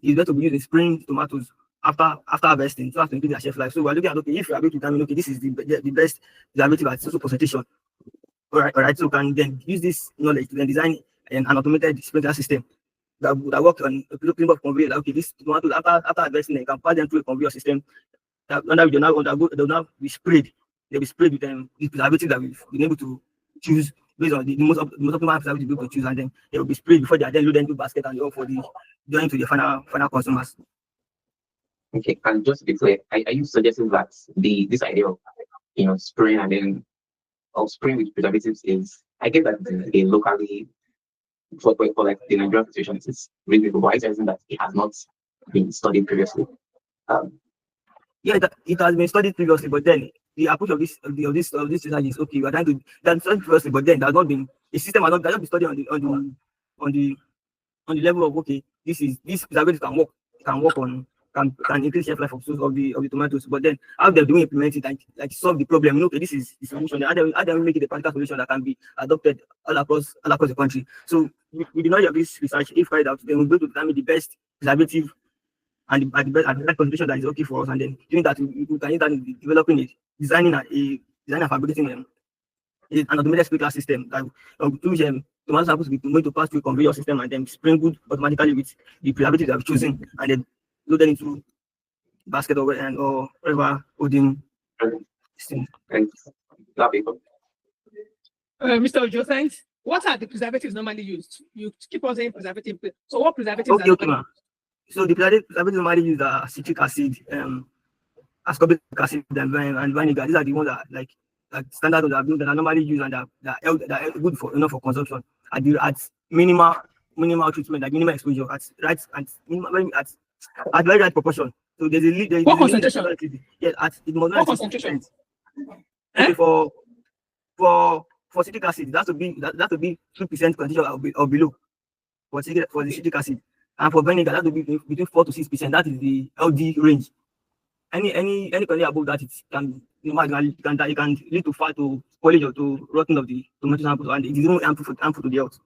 spraying tomatoes after harvesting, so as to increase their shelf life. So we are looking at, okay, if we are able to determine, okay, this is the best preservative at social concentration. All right. So we can then use this knowledge to then design an automated sprinkler system that works on a clean of conveyor. Like, okay, this tomatoes after harvesting, you can pass them through a conveyor system. That they'll now be sprayed. They'll be sprayed with the preservative that we've been able to choose based on the most optimal preservative we'll be able to choose, and then they will be sprayed before they are then loaded into basket and for the going to the final consumers. Okay, and just to be clear, are you suggesting that this idea of spraying and then spraying with preservatives is, I get that a locally for like the Nigerian situation is reasonable, but I that it has not been studied previously. Yeah, it has been studied previously, but then the approach of this research is, okay, we are trying to study previously, but then there has not been a system has not been studied on the level of, okay, this preservative can work can increase shelf life of the tomatoes. But then how they're doing implement it and like solve the problem. Okay, this is the solution. How they make it a practical solution that can be adopted all across the country. So we did not have this research. If carried out, then we're going to determine the best preservative and the right concentration that is okay for us. And then doing that, we can use that in developing it, designing and fabricating an automated sprinkler system that through tomato samples will be going to pass through a conveyor system and then sprinkled automatically with the preservative that I've chosen and then loaded into basket or whatever holding system. Mr. Ojo, thanks. What are the preservatives normally used? You keep on saying preservative. So what preservatives okay, ma'am. So the preservatives normally used are citric acid, ascorbic acid, and vinegar. These are the ones that standard ones that are normally used and that are good for enough for consumption at minimal treatment, like minimal exposure at very right proportion. So there's a what concentration? Yes, it must what concentration? Okay, for citric acid, that would be 2% concentration or below for the citric acid, and for vinegar that would be between 4 to 6%. That is the LD range. Any quantity above that, it can lead to fat, to spoilage, or to rotting of the tomato samples, and it is even harmful to the health.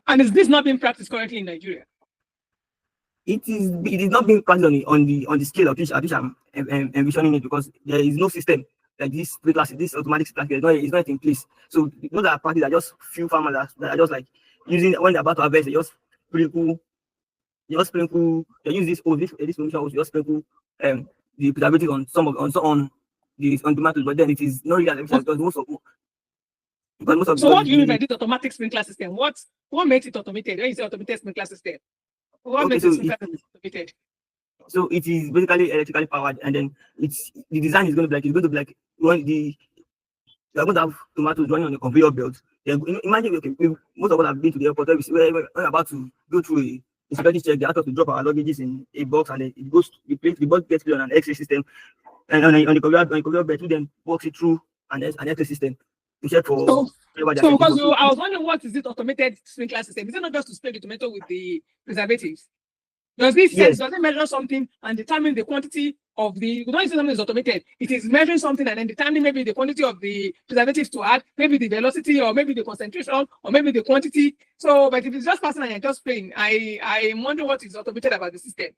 And is this not being practiced currently in Nigeria? It is not being practiced on the scale of which I'm envisioning it, because there is no system like this automatic sprinkler. It's not in place. So those are practices that just few farmers that are just like using when they're about to harvest, they just sprinkle. They use this solution also just sprinkle the preservative on tomatoes, but then it is not really because most of so what do you mean by this automatic sprinkler system? What makes it automated? When you say automated sprinkler system, what makes it automated? So it is basically electrically powered, and then the design is going to be like when you're going to have tomatoes running on a conveyor belt. Imagine, okay, most of us have been to the airport where we're about to go through a security check. They ask us to drop our luggages in a box, and then it goes. The box gets on an X-ray system, and on the conveyor belt, we then walks it through an X-ray system to check for. So because I was wondering, what is this automated sprinkler system? Is it not just to spray the tomato with the preservatives? Does this sense, does it measure something and determine the quantity of the, when you say something is automated, it is measuring something and then determining maybe the quantity of the preservatives to add, maybe the velocity, or maybe the concentration, or maybe the quantity. So, but if it's just passing and you're just spraying, I wonder what is automated about the system.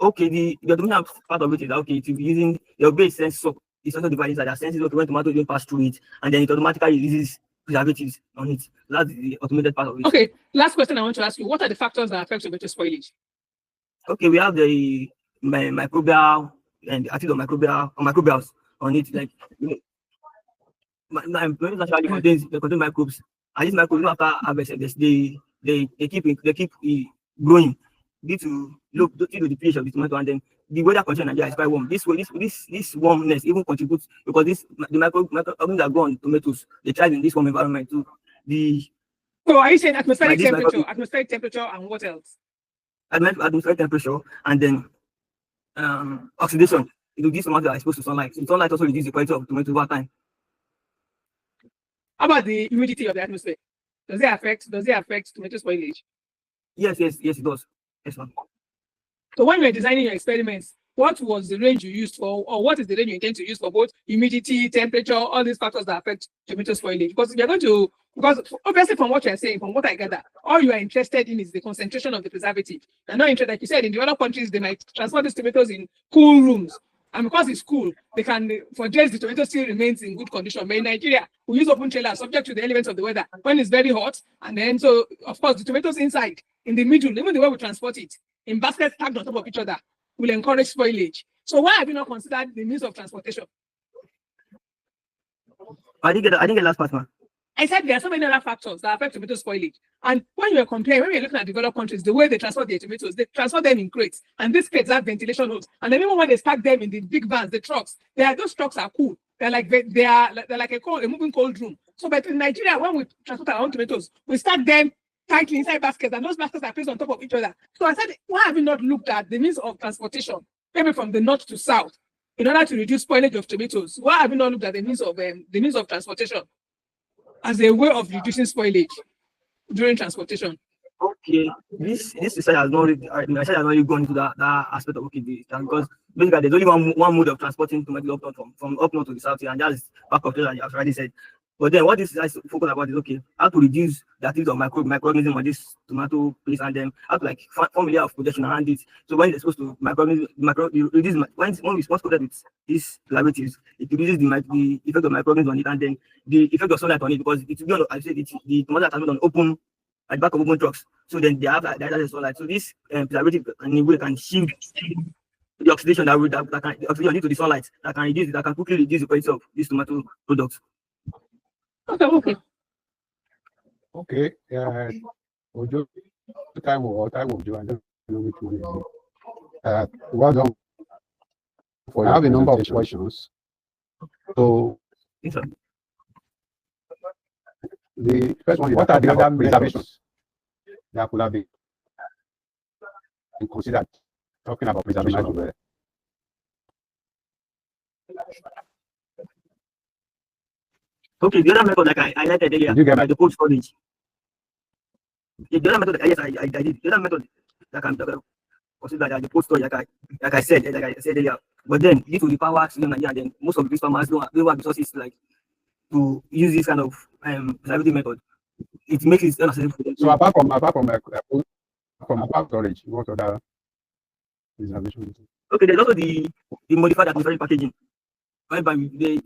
Okay, the automated part of it is okay, to be using your base sensor. It's also devices that are sensitive when tomatoes don't pass through it, and then it automatically releases preservatives on it. That's the automated part of it. Okay, last question I want to ask you: what are the factors that affect tomato spoilage? Okay, we have the microbial and the acid of microbials on it. Like tomatoes actually contain microbes, and these microbes after harvest they keep growing due to the pH of the tomato, and then the weather condition in Nigeria is quite warm. This warmness even contributes because the microbes that grow on tomatoes, they thrive in this warm environment too. So are you saying atmospheric temperature, and what else? Atmospheric temperature, and then oxidation. These tomatoes are exposed to sunlight. So sunlight also reduces the quality of tomato over time. How about the humidity of the atmosphere? Does it affect tomato spoilage? Yes, it does. Yes, ma'am. So when you were designing your experiments, what was the range you used for, or what is the range you intend to use for both humidity, temperature, all these factors that affect tomato spoilage? Because you're going to, because obviously from what you're saying, from what I gather, all you are interested in is the concentration of the preservative. You're not interested, like you said, in developed countries, they might transport these tomatoes in cool rooms. And because it's cool, they can, for days, the tomato still remains in good condition. But in Nigeria, we use open trailers subject to the elements of the weather when it's very hot. And then, so of course, the tomatoes inside, in the middle, even the way we transport it, in baskets stacked on top of each other, will encourage spoilage. So why have you not considered the means of transportation? I didn't get the last part, man. I said there are so many other factors that affect tomato spoilage. And when you're looking at developed countries, the way they transport their tomatoes, they transport them in crates. And these crates have ventilation holes. And then even when they stack them in the big vans, the trucks, those trucks are cool. They're like a moving cold room. So but in Nigeria, when we transport our own tomatoes, we stack them tightly inside baskets, and those baskets are placed on top of each other. So I said, why have you not looked at the means of transportation, maybe from the north to south, in order to reduce spoilage of tomatoes? Why have you not looked at the means of transportation as a way of reducing spoilage during transportation? Okay, this research has not really, research has not really gone into that aspect of because basically there's only one mode of transporting tomato up north from up north to the south here, and that's back of as you have already said. But then what this is focus about is how to reduce the activity of microorganism on this tomato place, and then how to form a layer of protection around it. So when it's exposed to when it's coated with these preservatives, it reduces the effect of microorganisms on it, and then the effect of sunlight on it, because it will be on, I said the tomato are on open at the back of open trucks. So then they have that sunlight. So this preservative in a way can shield the oxidation that can the oxidation due to the sunlight that can quickly reduce the quality of this tomato product. Okay. Okay. Ojo, time will Ojo. I don't know which one is it. Well done. For I have a number of questions. So the first one is, what are the other preservations that could have been considered talking about preservation? Okay, the other method, like I highlighted earlier, like the cold storage. The other method, yes, I did. The other method that I'm consider that the cold storage, like I said earlier. But then due to the power in Nigeria, then most of these farmers don't have resources to use this kind of preservative method. It makes it unaccessible for them. So apart from storage, what other preservation? Okay, there's also the modified atmospheric packaging. Whereby the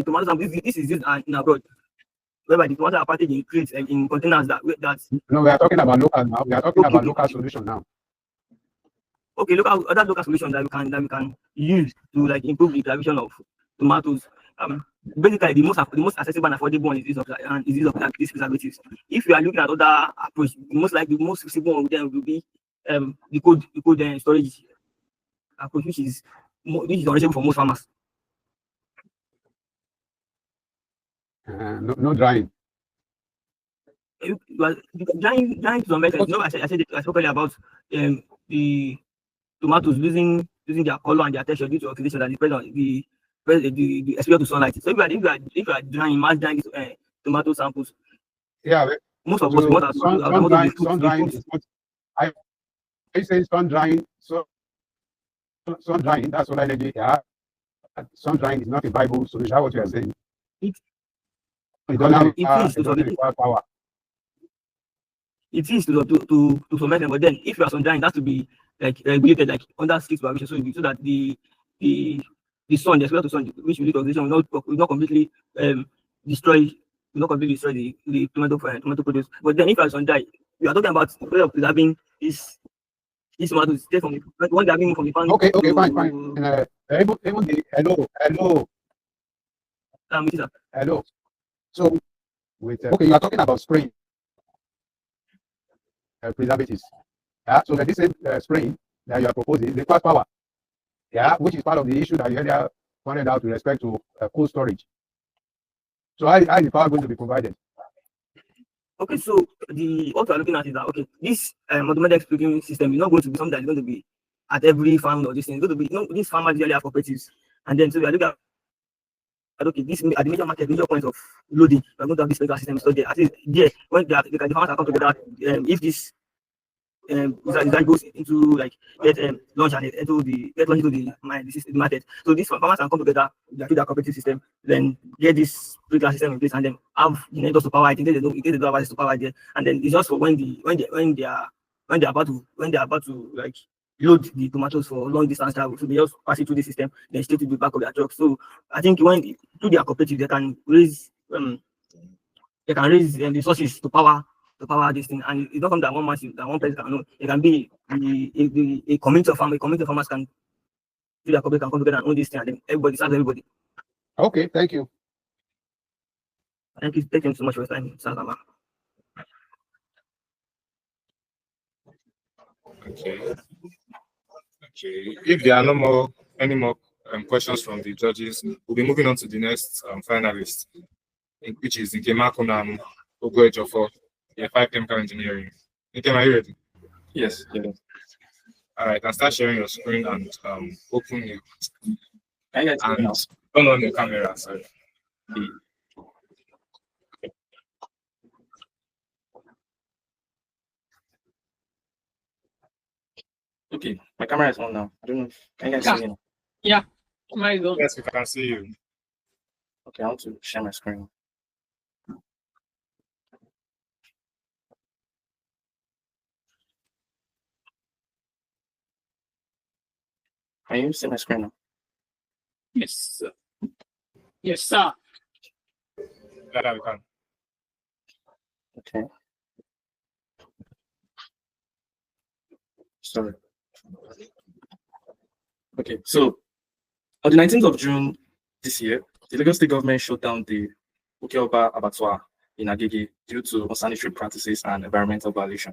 tomatoes, this is used in abroad, whereby the tomatoes are packaged in crates and in containers that. No, we are talking about local now. We are talking about local solution now. Okay, other local solutions that we can use to improve the preservation of tomatoes. Basically the most accessible and affordable one is this of these preservatives. If you are looking at other approach, the most feasible one then will be the cold storage approach, which is knowledgeable for most farmers. No drying. Drying to some extent. No, I spoke earlier about the tomatoes losing their color and their texture due to oxidation that depends on the exposure to sunlight. So if you are drying tomato samples, most of us sun drying is not. I say sun drying. So sun drying, that's what I did. Yeah, sun drying is not a viable solution. Is that what you are saying? It doesn't require power. It is to some extent, but then if you are sun drying, it has to be regulated under strict supervision, so that the sun, the exposure to sun, which will lead to oxidation, will not completely destroy the tomato produce. But then if you are sun dry, we are talking about the way of preserving these tomatoes from the one they are being from the farm. Okay, fine. Hello. So, you are talking about spraying preservatives. So that this spraying that you are proposing requires power. Which is part of the issue that you earlier pointed out with respect to cold storage. So how is the power going to be provided? Okay, so what we are looking at is that this automated spraying system is not going to be something that's going to be at every farm or this thing. It's going to be these farmers usually have cooperatives, and then so we are looking at this at the major points of loading. We are going to have this sprinkler system. So at least there, when the farmers are come together, if this that goes into get launch and into the market. So these farmers can come together through their cooperative system, then get this sprinkler system in place, and then have generators to power. I think they don't have access to power there, and then it's just for when they are about to load the tomatoes for long distance travel. So they just pass it through the system, then straight to the back of their truck. So I think through their cooperative, they can raise the resources to power this thing, and it's not something that one person can know. It can be a community of farmers. Can do their cooperative, can come together and own this thing, and then everybody serves everybody. Okay, thank you. Thank you so much for your time, Sir Lama. Okay. If there are any more questions from the judges, we'll be moving on to the next finalist, which is Nkema Kunam Ogoejofo, 5 chemical engineering. Nkema, are you ready? Yes. All right, and start sharing your screen and open it. Can you guys hear me now? Turn on your camera, sorry. Okay, my camera is on now. I don't know if can you guys Yeah. see me now? Yeah. My God. Yes, we can see you. Okay, I want to share my screen. Can you see my screen now? Yes, sir. Yes, sir. Yeah, we can. Okay. Sorry. Okay, so on the 19th of June this year, the Lagos State government shut down the Okeoba Abattoir in Agege due to unsanitary practices and environmental violation.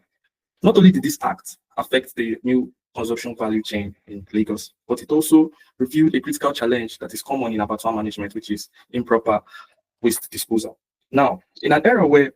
Not only did this act affect the new consumption value chain in Lagos, but it also revealed a critical challenge that is common in abattoir management, which is improper waste disposal. Now, in an era where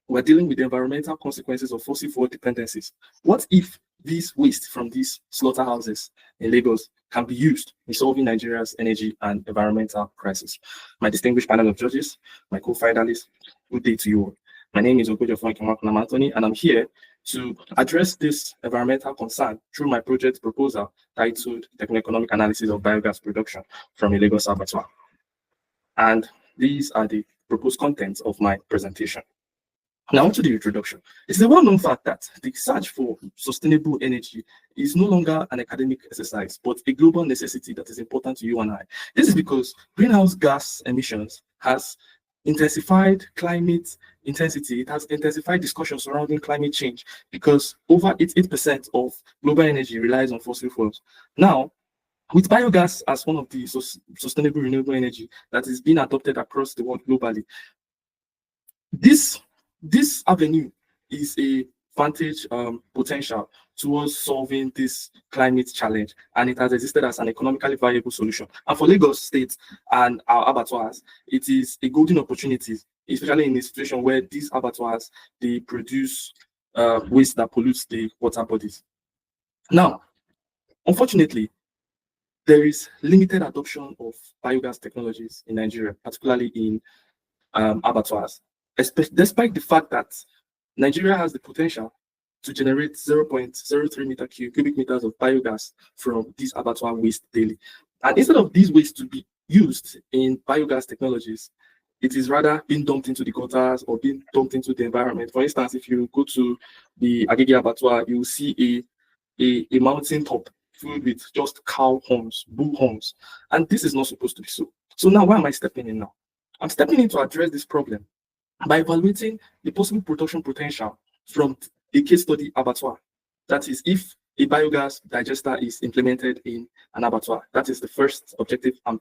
we're dealing with the environmental consequences of fossil fuel dependencies, what if these waste from these slaughterhouses in Lagos can be used in solving Nigeria's energy and environmental crisis? My distinguished panel of judges, my co-finalists, good day to you all. My name is Okojo Anthony, and I'm here to address this environmental concern through my project proposal titled Techno-Economic Analysis of Biogas Production from a Lagos Abattoir. And these are the proposed contents of my presentation. Now to the introduction. It's a well-known fact that the search for sustainable energy is no longer an academic exercise, but a global necessity that is important to you and I. This is because greenhouse gas emissions has intensified climate intensity. It has intensified discussion surrounding climate change because over 88% of global energy relies on fossil fuels. Now, with biogas as one of the sustainable renewable energy that is being adopted across the world globally, this avenue is a vantage potential towards solving this climate challenge, and it has existed as an economically viable solution. And for Lagos State and our abattoirs, it is a golden opportunity, especially in a situation where these abattoirs, they produce waste that pollutes the water bodies. Now, unfortunately, there is limited adoption of biogas technologies in Nigeria, particularly in abattoirs, despite the fact that Nigeria has the potential to generate 0.03 cubic meters of biogas from these abattoir waste daily. And instead of these waste to be used in biogas technologies, it is rather being dumped into the gutters or being dumped into the environment. For instance, if you go to the Agege Abattoir, you will see a mountain top filled with just cow horns, bull horns. And this is not supposed to be so. So now why am I stepping in now? I'm stepping in to address this problem by evaluating the possible production potential from a case study abattoir. That is, if a biogas digester is implemented in an abattoir. That is the first objective I'm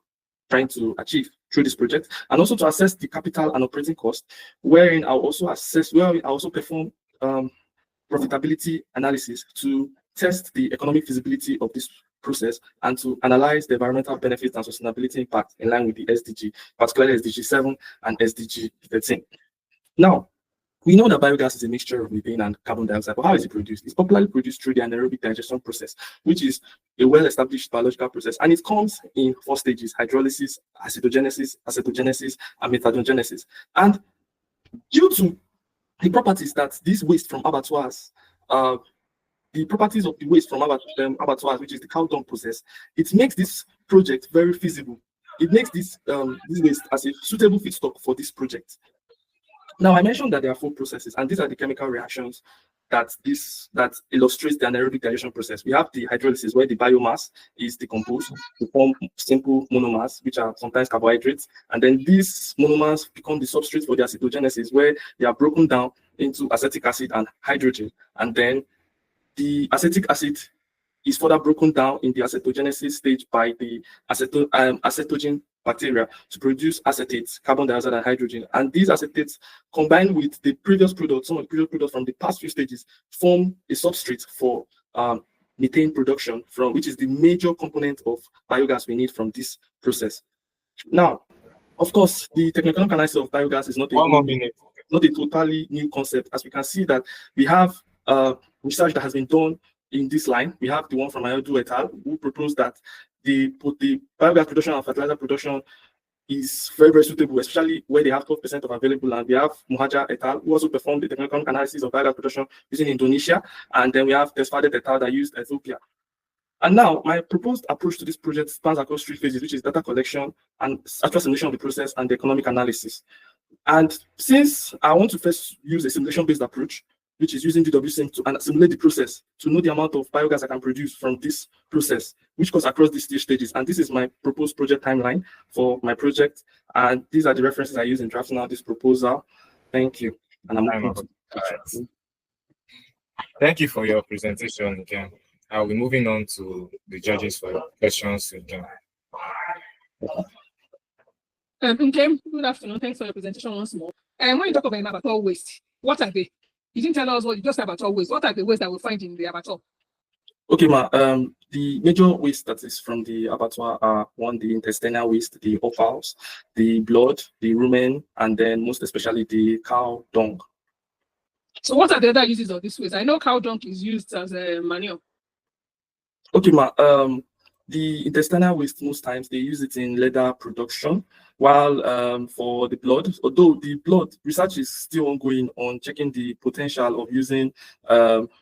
trying to achieve through this project, and also to assess the capital and operating cost, wherein I'll also perform profitability analysis to test the economic feasibility of this process and to analyze the environmental benefits and sustainability impact in line with the SDG, particularly SDG 7 and SDG 13. Now, we know that biogas is a mixture of methane and carbon dioxide, but how is it produced? It's popularly produced through the anaerobic digestion process, which is a well-established biological process, and it comes in 4 stages: hydrolysis, acidogenesis, acetogenesis, and methanogenesis. And due to the properties that this waste from abattoirs, the properties of the waste from abattoirs, which is the cow dung process, it makes this project very feasible. It makes this waste as a suitable feedstock for this project. Now, I mentioned that there are 4 processes, and these are the chemical reactions that illustrates the anaerobic digestion process. We have the hydrolysis, where the biomass is decomposed to form simple monomers, which are sometimes carbohydrates, and then these monomers become the substrate for the acetogenesis, where they are broken down into acetic acid and hydrogen, and then the acetic acid is further broken down in the acetogenesis stage by the acetogen bacteria to produce acetates, carbon dioxide, and hydrogen. And these acetates, combined with the previous products, some of the previous products from the past few stages, form a substrate for methane production, which is the major component of biogas we need from this process. Now, of course, the technical analysis of biogas is not a totally new concept, as we can see that we have research that has been done in this line. We have the one from Ayodu et al., who proposed that the biogas production and fertilizer production is very, very suitable, especially where they have 12% of available land. We have Muhaja et al., who also performed the technical analysis of biogas production using Indonesia. And then we have Tesfadet et al. That used Ethiopia. And now my proposed approach to this project spans across three phases, which is data collection and actual simulation of the process and the economic analysis. And since I want to first use a simulation-based approach, which is using DWSIM to simulate the process to know the amount of biogas I can produce from this process, which goes across these three stages. And this is my proposed project timeline for my project. And these are the references I use in drafting out this proposal. Thank you. And I'm moving to Thank you for your presentation again. I'll be moving on to the judges for questions again. Okay, good afternoon. Thanks for your presentation once more. And when you talk about abattoir waste, what are they? You didn't tell us what you just said abattoir waste. What are the waste that we find in the abattoir? Okay, the major waste that is from the abattoir are one, the intestinal waste, the offals, the blood, the rumen, and then most especially the cow dung. So what are the other uses of this waste? I know cow dung is used as a manure. Okay, the intestinal waste, most times they use it in leather production, while for the blood, although the blood research is still ongoing on checking the potential of using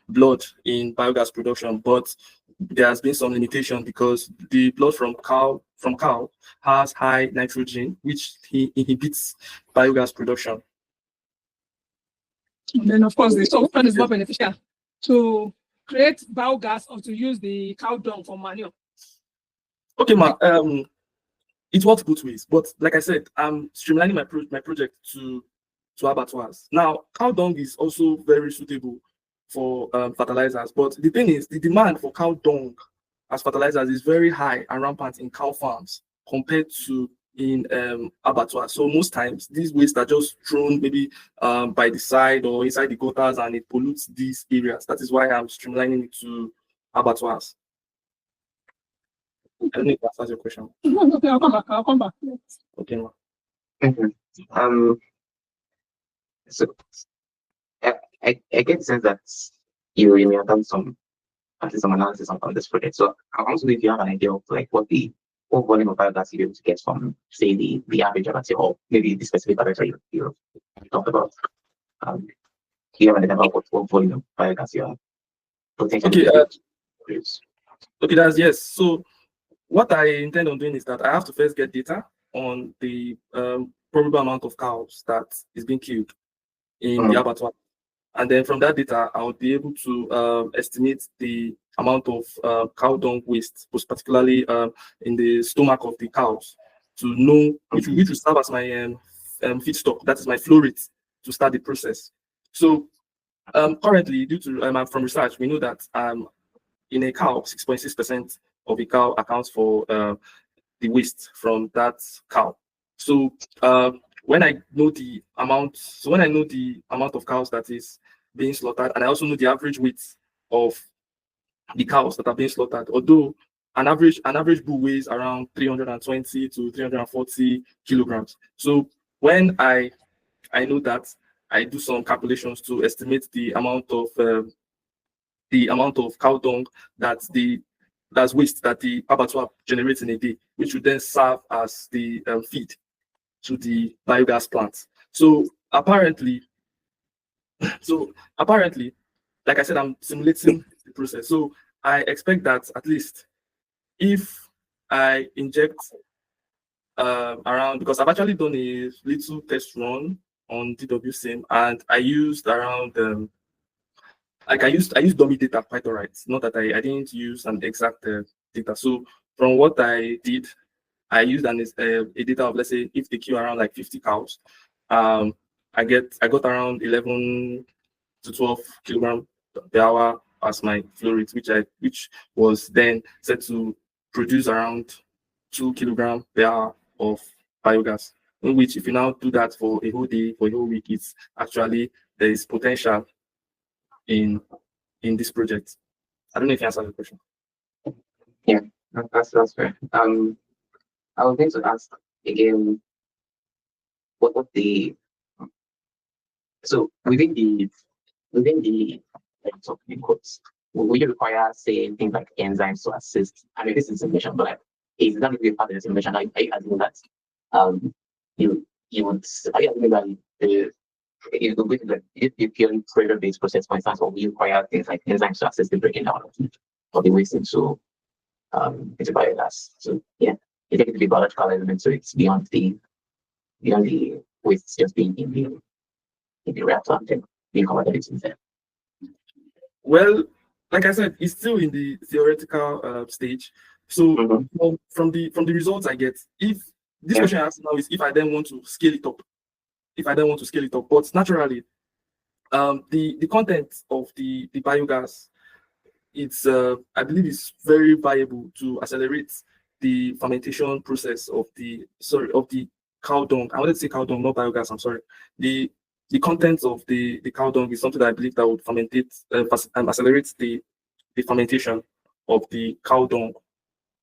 blood in biogas production, but there has been some limitation because the blood from cow has high nitrogen, which inhibits biogas production. And then of course, so which one is more beneficial, to create biogas or to use the cow dung for manure? Okay, it works both ways, but like I said, I'm streamlining my project to abattoirs. Now, cow dung is also very suitable for fertilizers, but the thing is, the demand for cow dung as fertilizers is very high and rampant in cow farms compared to in abattoirs. So most times, these wastes are just thrown maybe by the side or inside the gutters, and it pollutes these areas. That is why I'm streamlining it to abattoirs. I don't know if that answers your question. Okay, I'll come back. Okay, ma. So I get the sense that you may have done some analysis on this project. So I want to know if you have an idea of like what volume of biogas you're able to get from, say, the average abattoir, or maybe the specific abattoir you talked about. Do you have an idea about what volume of biogas you are potentially produce? Okay, that's yes. So what I intend on doing is that I have to first get data on the probable amount of cows that is being killed in the abattoir. And then from that data, I would be able to estimate the amount of cow dung waste, most particularly in the stomach of the cows, to know which will serve as my feedstock, that is my flow rate, to start the process. So currently, due to from research, we know that in a cow, 6.6% of a cow accounts for the waste from that cow. So when I know the amount, of cows that is being slaughtered, and I also know the average weight of the cows that are being slaughtered, although an average bull weighs around 320 to 340 kilograms. So when I know that, I do some calculations to estimate the amount of cow dung that's waste that the abattoir generates in a day, which would then serve as the feed to the biogas plant. So apparently, like I said, I'm simulating the process. So I expect that at least if I inject around, because I've actually done a little test run on DWSIM, and I used around I used dummy data quite all right. Not that I didn't use an exact data. So from what I did, I used a data of, let's say, if they kill around like 50 cows, I got around 11 to 12 kilogram per hour as my flow rate, which was then set to produce around 2 kilogram per hour of biogas. In which, if you now do that for a whole day, for a whole week, it's actually, there is potential in this project. I don't know if you answered the question. Yeah, that's fair. I was going to ask again, what so within the in quotes, will you require, say, things like enzymes to assist? I mean, this is simulation, but like, is that going to be a part of the simulation? Are you assuming that are you assuming that if you purely Prayer-based process, for instance, will you require things like enzymes to assist the breaking down of the waste into into biogas. So yeah, it takes the biological element, so it's beyond the waste just being in the reactor and then being converted into there. Well, like I said, it's still in the theoretical stage. So from the results I get, if this question I ask now is if I then want to scale it up, but naturally, the content of the biogas, it's I believe it's very viable to accelerate the fermentation process of the cow dung. I wanted to say cow dung, not biogas. I'm sorry. The content of the cow dung is something that I believe that would accelerate the fermentation of the cow dung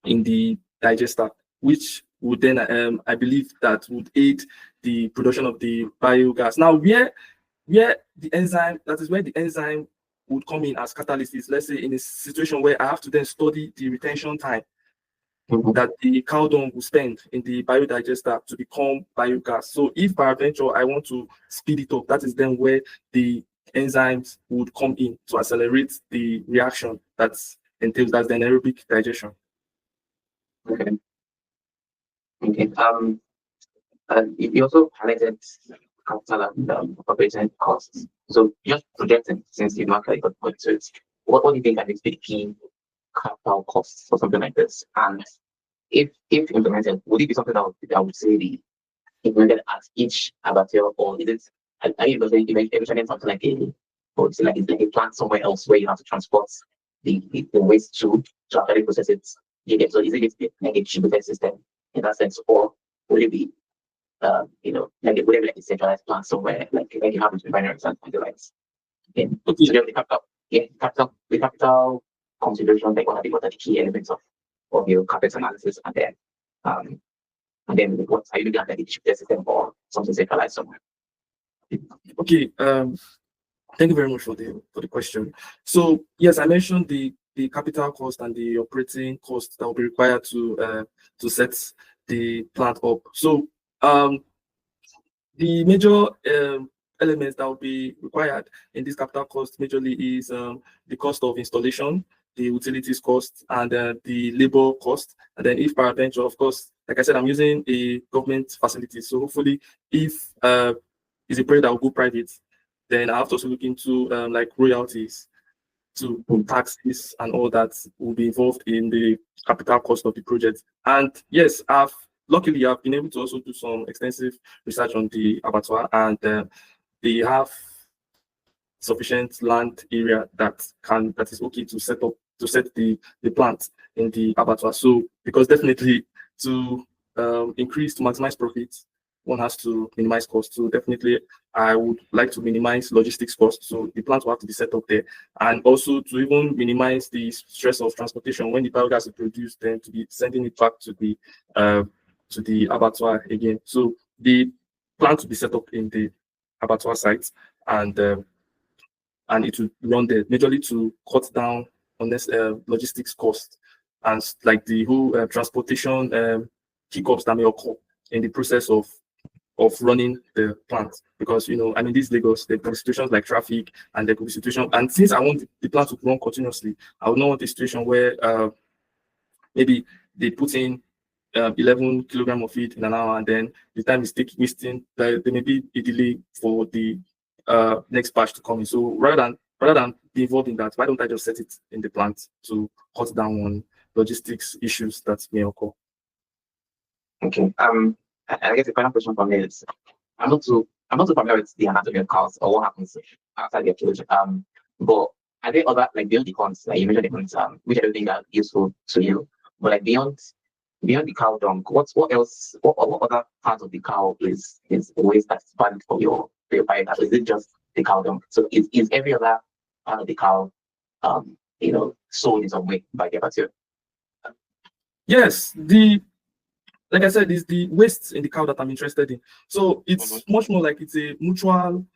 in the digester, which would then I believe that would aid the production of the biogas. Now, where the enzyme, that is where the enzyme would come in as catalyst is, let's say, in a situation where I have to then study the retention time that the cow dung will spend in the biodigester to become biogas. So if peradventure I want to speed it up, that is then where the enzymes would come in to accelerate the reaction that entails, that's the anaerobic digestion. Okay. You also highlighted capital and operating costs. So just projecting, since you've not got to it, what do you think are the key capital costs for something like this? And if implemented, would it be something that I would say be implemented at each abattoir, or is it? Are you eventually something like it's like a plant somewhere else where you have to transport the waste to actually process it? So is it like a distributed system in that sense, or would it be like it would be like a centralized plant somewhere, like you have with refineries and the likes? Okay. So the capital consideration, like what are the key elements of your capex analysis, and then what are you looking at, like a distributed system or something centralized somewhere? Okay. Thank you very much for the question. So yes, I mentioned the capital cost and the operating cost that will be required to set the plant up. So the major elements that will be required in this capital cost majorly is the cost of installation, the utilities cost, and the labor cost. And then if peradventure, of course, like I said, I'm using a government facility. So hopefully if it's a project that will go private, then I have to also look into like royalties, to taxes and all that will be involved in the capital cost of the project. And yes, luckily I've been able to also do some extensive research on the abattoir, and they have sufficient land area that is okay to set the plant in the abattoir. So because definitely to maximize profits, one has to minimize costs. So definitely I would like to minimize logistics costs. So the plant will have to be set up there. And also to even minimize the stress of transportation when the biogas is produced, then to be sending it back to the abattoir again. So the plant will be set up in the abattoir site, and it will run there majorly to cut down on this logistics cost and like the whole transportation hiccups that may occur in the process of running the plant. Because this Lagos, there could be situations like traffic, and there could be situations, and since I want the plant to run continuously, I would not want a situation where maybe they put in 11 kilograms of feed in an hour, and then the time is wasting. There may be a delay for the next batch to come in. So rather than be involved in that, why don't I just set it in the plant to cut down on logistics issues that may occur? Okay. I guess the final question for me is, I'm not too familiar with the anatomy of cows or what happens after the accumulation. But are there other, like beyond the cons, like you mentioned the cons, which I don't think are useful to you, but like beyond the cow dung, what other part of the cow is waste that's valid for your biogas? So is it just the cow dung? So is every other part of the cow sold in some way by the abattoir? Yes, like I said, it's the waste in the cow that I'm interested in. So it's much more like it's a mutual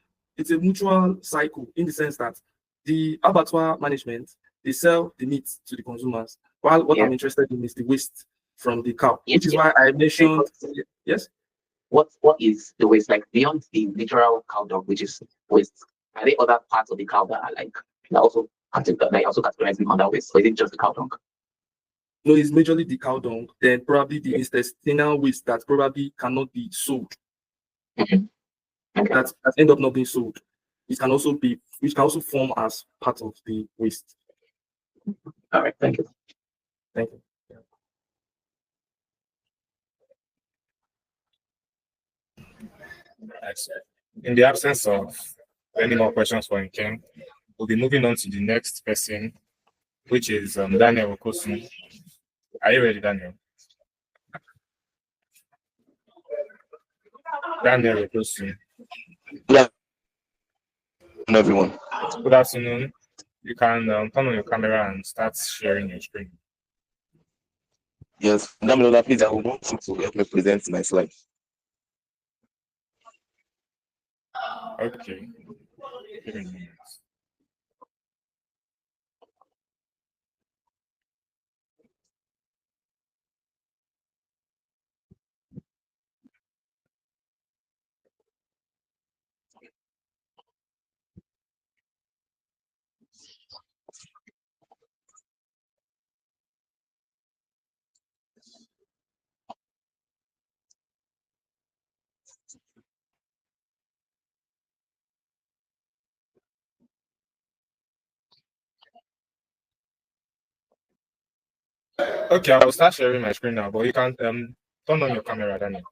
cycle, in the sense that the abattoir management, they sell the meat to the consumers, while what I'm interested in is the waste from the cow, which is why I mentioned. Yes. What is the waste, like beyond the literal cow dung, which is waste? Are there other parts of the cow that are also categorizing under waste, or is it just the cow dung? No, it's majorly the cow dung, then probably the intestinal waste that probably cannot be sold. That end up not being sold. It can also be, which can also form as part of the waste. All right, thank you. Thank you. Excellent. In the absence of any more questions for Nkem, we'll be moving on to the next person, which is Daniel Okosun. Are you ready, Daniel? Daniel Okosun. Yeah. Everyone. Good afternoon. You can turn on your camera and start sharing your screen. Yes, Damilola, please, I would want you to help me present my slide. Okay. Give me a minute. Okay, I will start sharing my screen now, but you can turn on your camera, Daniel.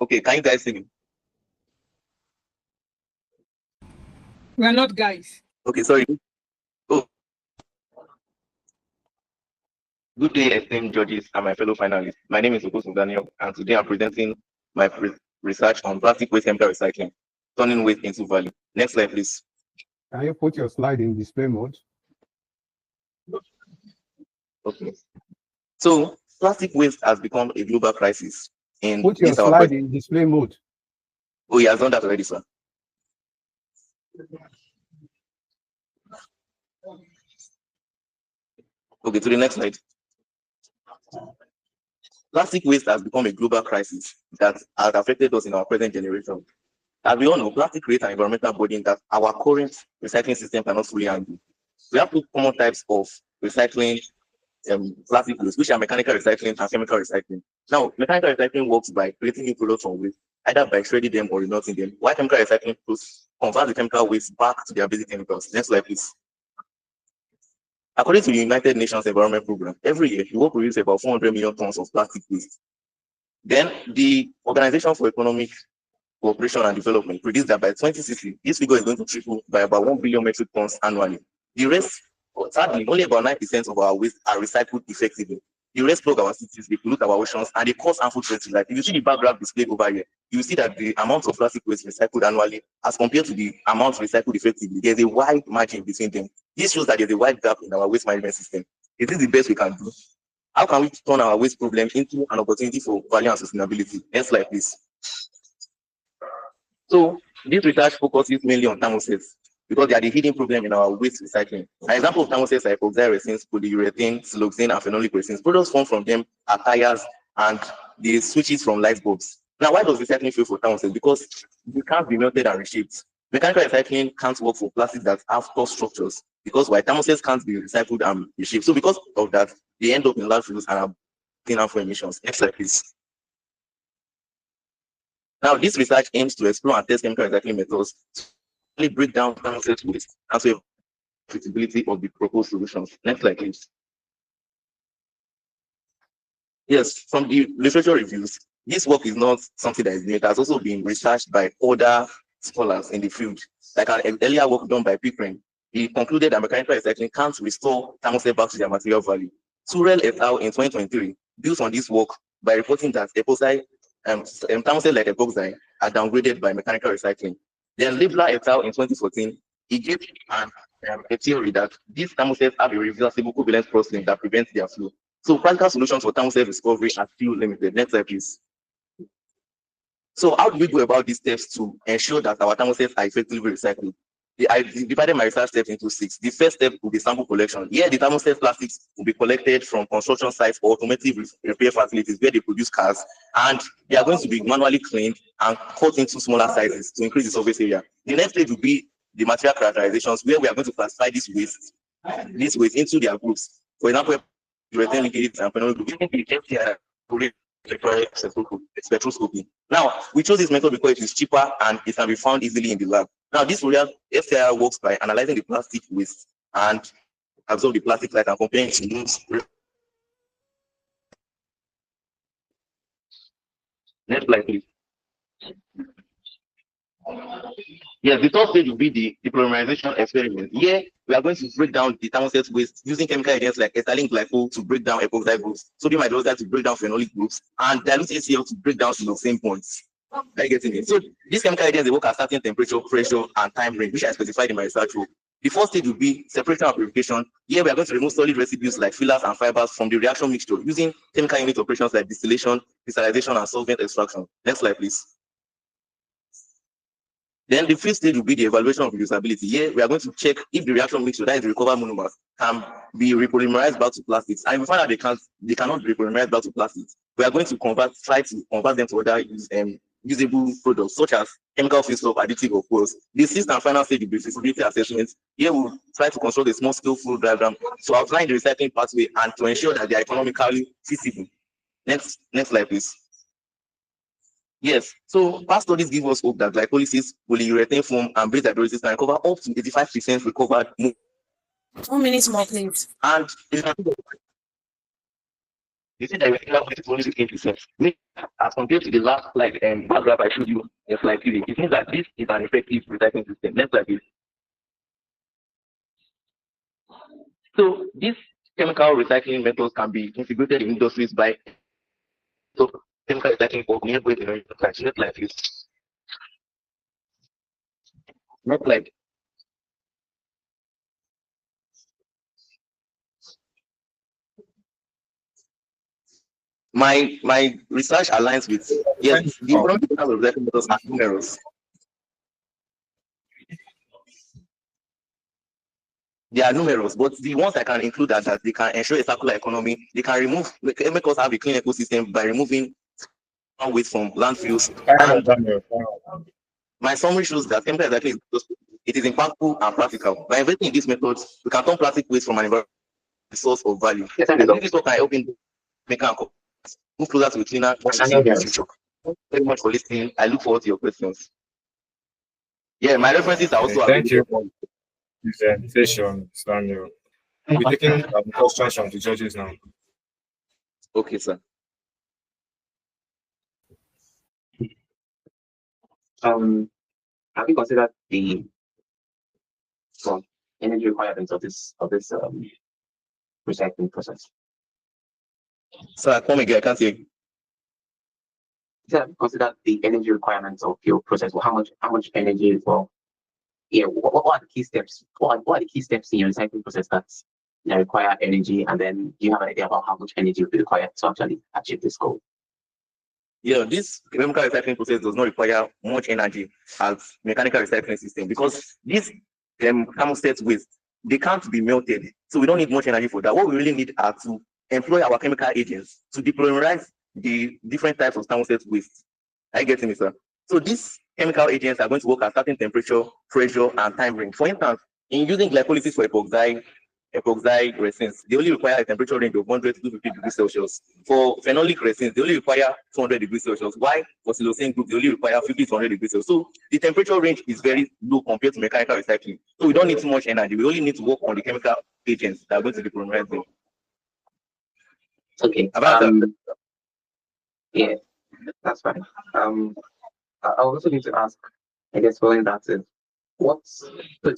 Okay, can you guys see me? We are not guys. Okay, sorry. Oh. Good day, esteemed judges and my fellow finalists. My name is Okosun Daniel, and today I'm presenting my research on plastic waste chemical recycling, turning waste into value. Next slide, please. Can you put your slide in display mode? Okay. So, plastic waste has become a global crisis. Put your slide in display mode. Oh, he has done that already, sir. Okay, to the next slide. Plastic waste has become a global crisis that has affected us in our present generation. As we all know, plastic creates an environmental burden that our current recycling system cannot fully handle. We have two common types of recycling plastic waste, which are mechanical recycling and chemical recycling. Now, mechanical recycling works by creating new products from waste, either by shredding them or remelting them, while chemical recycling converts the chemical waste back to their basic chemicals. Next slide, please. According to the United Nations Environment Program, every year the world produces about 400 million tons of plastic waste. Then the Organization for Economic Cooperation and Development predicts that by 2060, this figure is going to triple by about 1 billion metric tons annually. The rest, sadly, only about 9% of our waste are recycled effectively. The rest plug our cities, they pollute our oceans, and they cause harmful threats to life. If you see the bar graph displayed over here, you will see that the amount of plastic waste recycled annually as compared to the amount recycled effectively, there's a wide margin between them. This shows that there's a wide gap in our waste management system. Is this the best we can do? How can we turn our waste problem into an opportunity for value and sustainability? Next slide, please. So this research focuses mainly on thermosets because they are the hidden problem in our waste recycling. An example of thermosets are epoxy resins, polyurethane, siloxane, and phenolic resins. Products formed from them are tires and the switches from light bulbs. Now, why does recycling fail for thermosets? Because they can't be melted and reshaped. Mechanical recycling can't work for plastics that have tough structures because while thermosets can't be recycled and reshaped. So because of that, they end up in landfills and are harmful emissions. Next slide, please. Now, this research aims to explore and test chemical recycling methods to break down thermoset waste and to feasibility of the proposed solutions. Next slide, please. Yes, from the literature reviews, this work is not something that is new. It has also been researched by other scholars in the field. Like an earlier work done by Pickering, he concluded that mechanical recycling can't restore thermoset back to their material value. Surel et al. In 2023 built on this work by reporting that epoxy thermoset like epoxy are downgraded by mechanical recycling. Then Libler et al. In 2014, he gave a theory that these thermosets have a reversible covalent crossing that prevents their flow. So practical solutions for thermoset discovery are still limited. Next slide, please. So how do we go about these steps to ensure that our thermostats are effectively recycled? I divided my research steps into 6. The first step will be sample collection. Here, the thermostat plastics will be collected from construction sites or automotive repair facilities where they produce cars, and they are going to be manually cleaned and cut into smaller sizes to increase the surface area. The next stage will be the material characterizations, where we are going to classify this waste into their groups. For example, urethane liquids and phenol group, spectroscopy. Now, we chose this method because it is cheaper and it can be found easily in the lab. Now, this FCIR works by analyzing the plastic waste and absorb the plastic light and comparing it to notes. Next slide, please. Yes, the third stage will be the depolymerization experiment. Here, we are going to break down the thermostat waste using chemical agents like ethylene glycol to break down epoxide groups, sodium hydroxide to break down phenolic groups, and dilute HCl to break down siloxane points. Are you getting it? So these chemical agents, they work at certain temperature, pressure, and time range, which I specified in my research work. The first stage will be separation and purification. Here, we are going to remove solid residues like fillers and fibers from the reaction mixture using chemical unit operations like distillation, crystallization, and solvent extraction. Next slide, please. Then the fifth stage will be the evaluation of reusability. Here, we are going to check if the reaction mixture, that is the recovered monomers, can be repolymerized back to plastics. And if we find out they cannot be repolymerized back to plastics, we are going to try to convert them to other usable products, such as chemical feedstock, additive, or fuels. The sixth and final stage will be feasibility assessment. Here, we'll try to construct a small-scale flow diagram to outline the recycling pathway and to ensure that they are economically feasible. Next slide, please. Yes, so past studies give us hope that glycolysis, polyurethane foam, and base hydrolysis can recover up to 85% recovered. 2 minutes more, please. And you see that we have only 16%. As compared to the last slide graph I showed you in slide 3, it means that this is an effective recycling system. Next slide, please. So these chemical recycling methods can be integrated in industries by chemical recycling for nearby next slide, please. Next slide. My research aligns with yes, the economic recycling methods are numerous. They are numerous, but the ones I can include are that they can ensure a circular economy. They can make us have a clean ecosystem by removing waste from landfills. My summary shows that chemical recycling it is impactful and practical. By investing in these methods, we can turn plastic waste from an environmental source of value. Yes, and this is what I open move closer to a cleaner future. Very much for listening. I look forward to your questions. Yeah, my references are also thank you for the presentation, Samuel. We're taking questions from the judges now. Okay, sir. Have you considered the energy requirements of this recycling process? Sir, come again. I can't hear you. Have you considered the energy requirements of your process? Well, how much energy? Well, yeah. What are the key steps? What are the key steps in your recycling process that require energy? And then do you have an idea about how much energy will be required to actually achieve this goal? Yeah, this chemical recycling process does not require much energy as mechanical recycling system because these thermostat waste, they can't be melted. So we don't need much energy for that. What we really need are to employ our chemical agents to depolymerize the different types of thermostat waste. Are you getting me, sir? So these chemical agents are going to work at certain temperature, pressure, and time range. For instance, in using glycolysis for epoxide resins, they only require a temperature range of 100 to 250 degrees Celsius. For phenolic resins, they only require 200 degrees Celsius. While for siloxane group, they only require 50 to 100 degrees Celsius. So the temperature range is very low compared to mechanical recycling. So we don't need too much energy. We only need to work on the chemical agents that are going to depolymerize them. Okay. Yeah, that's fine. I also need to ask, I guess, following that is,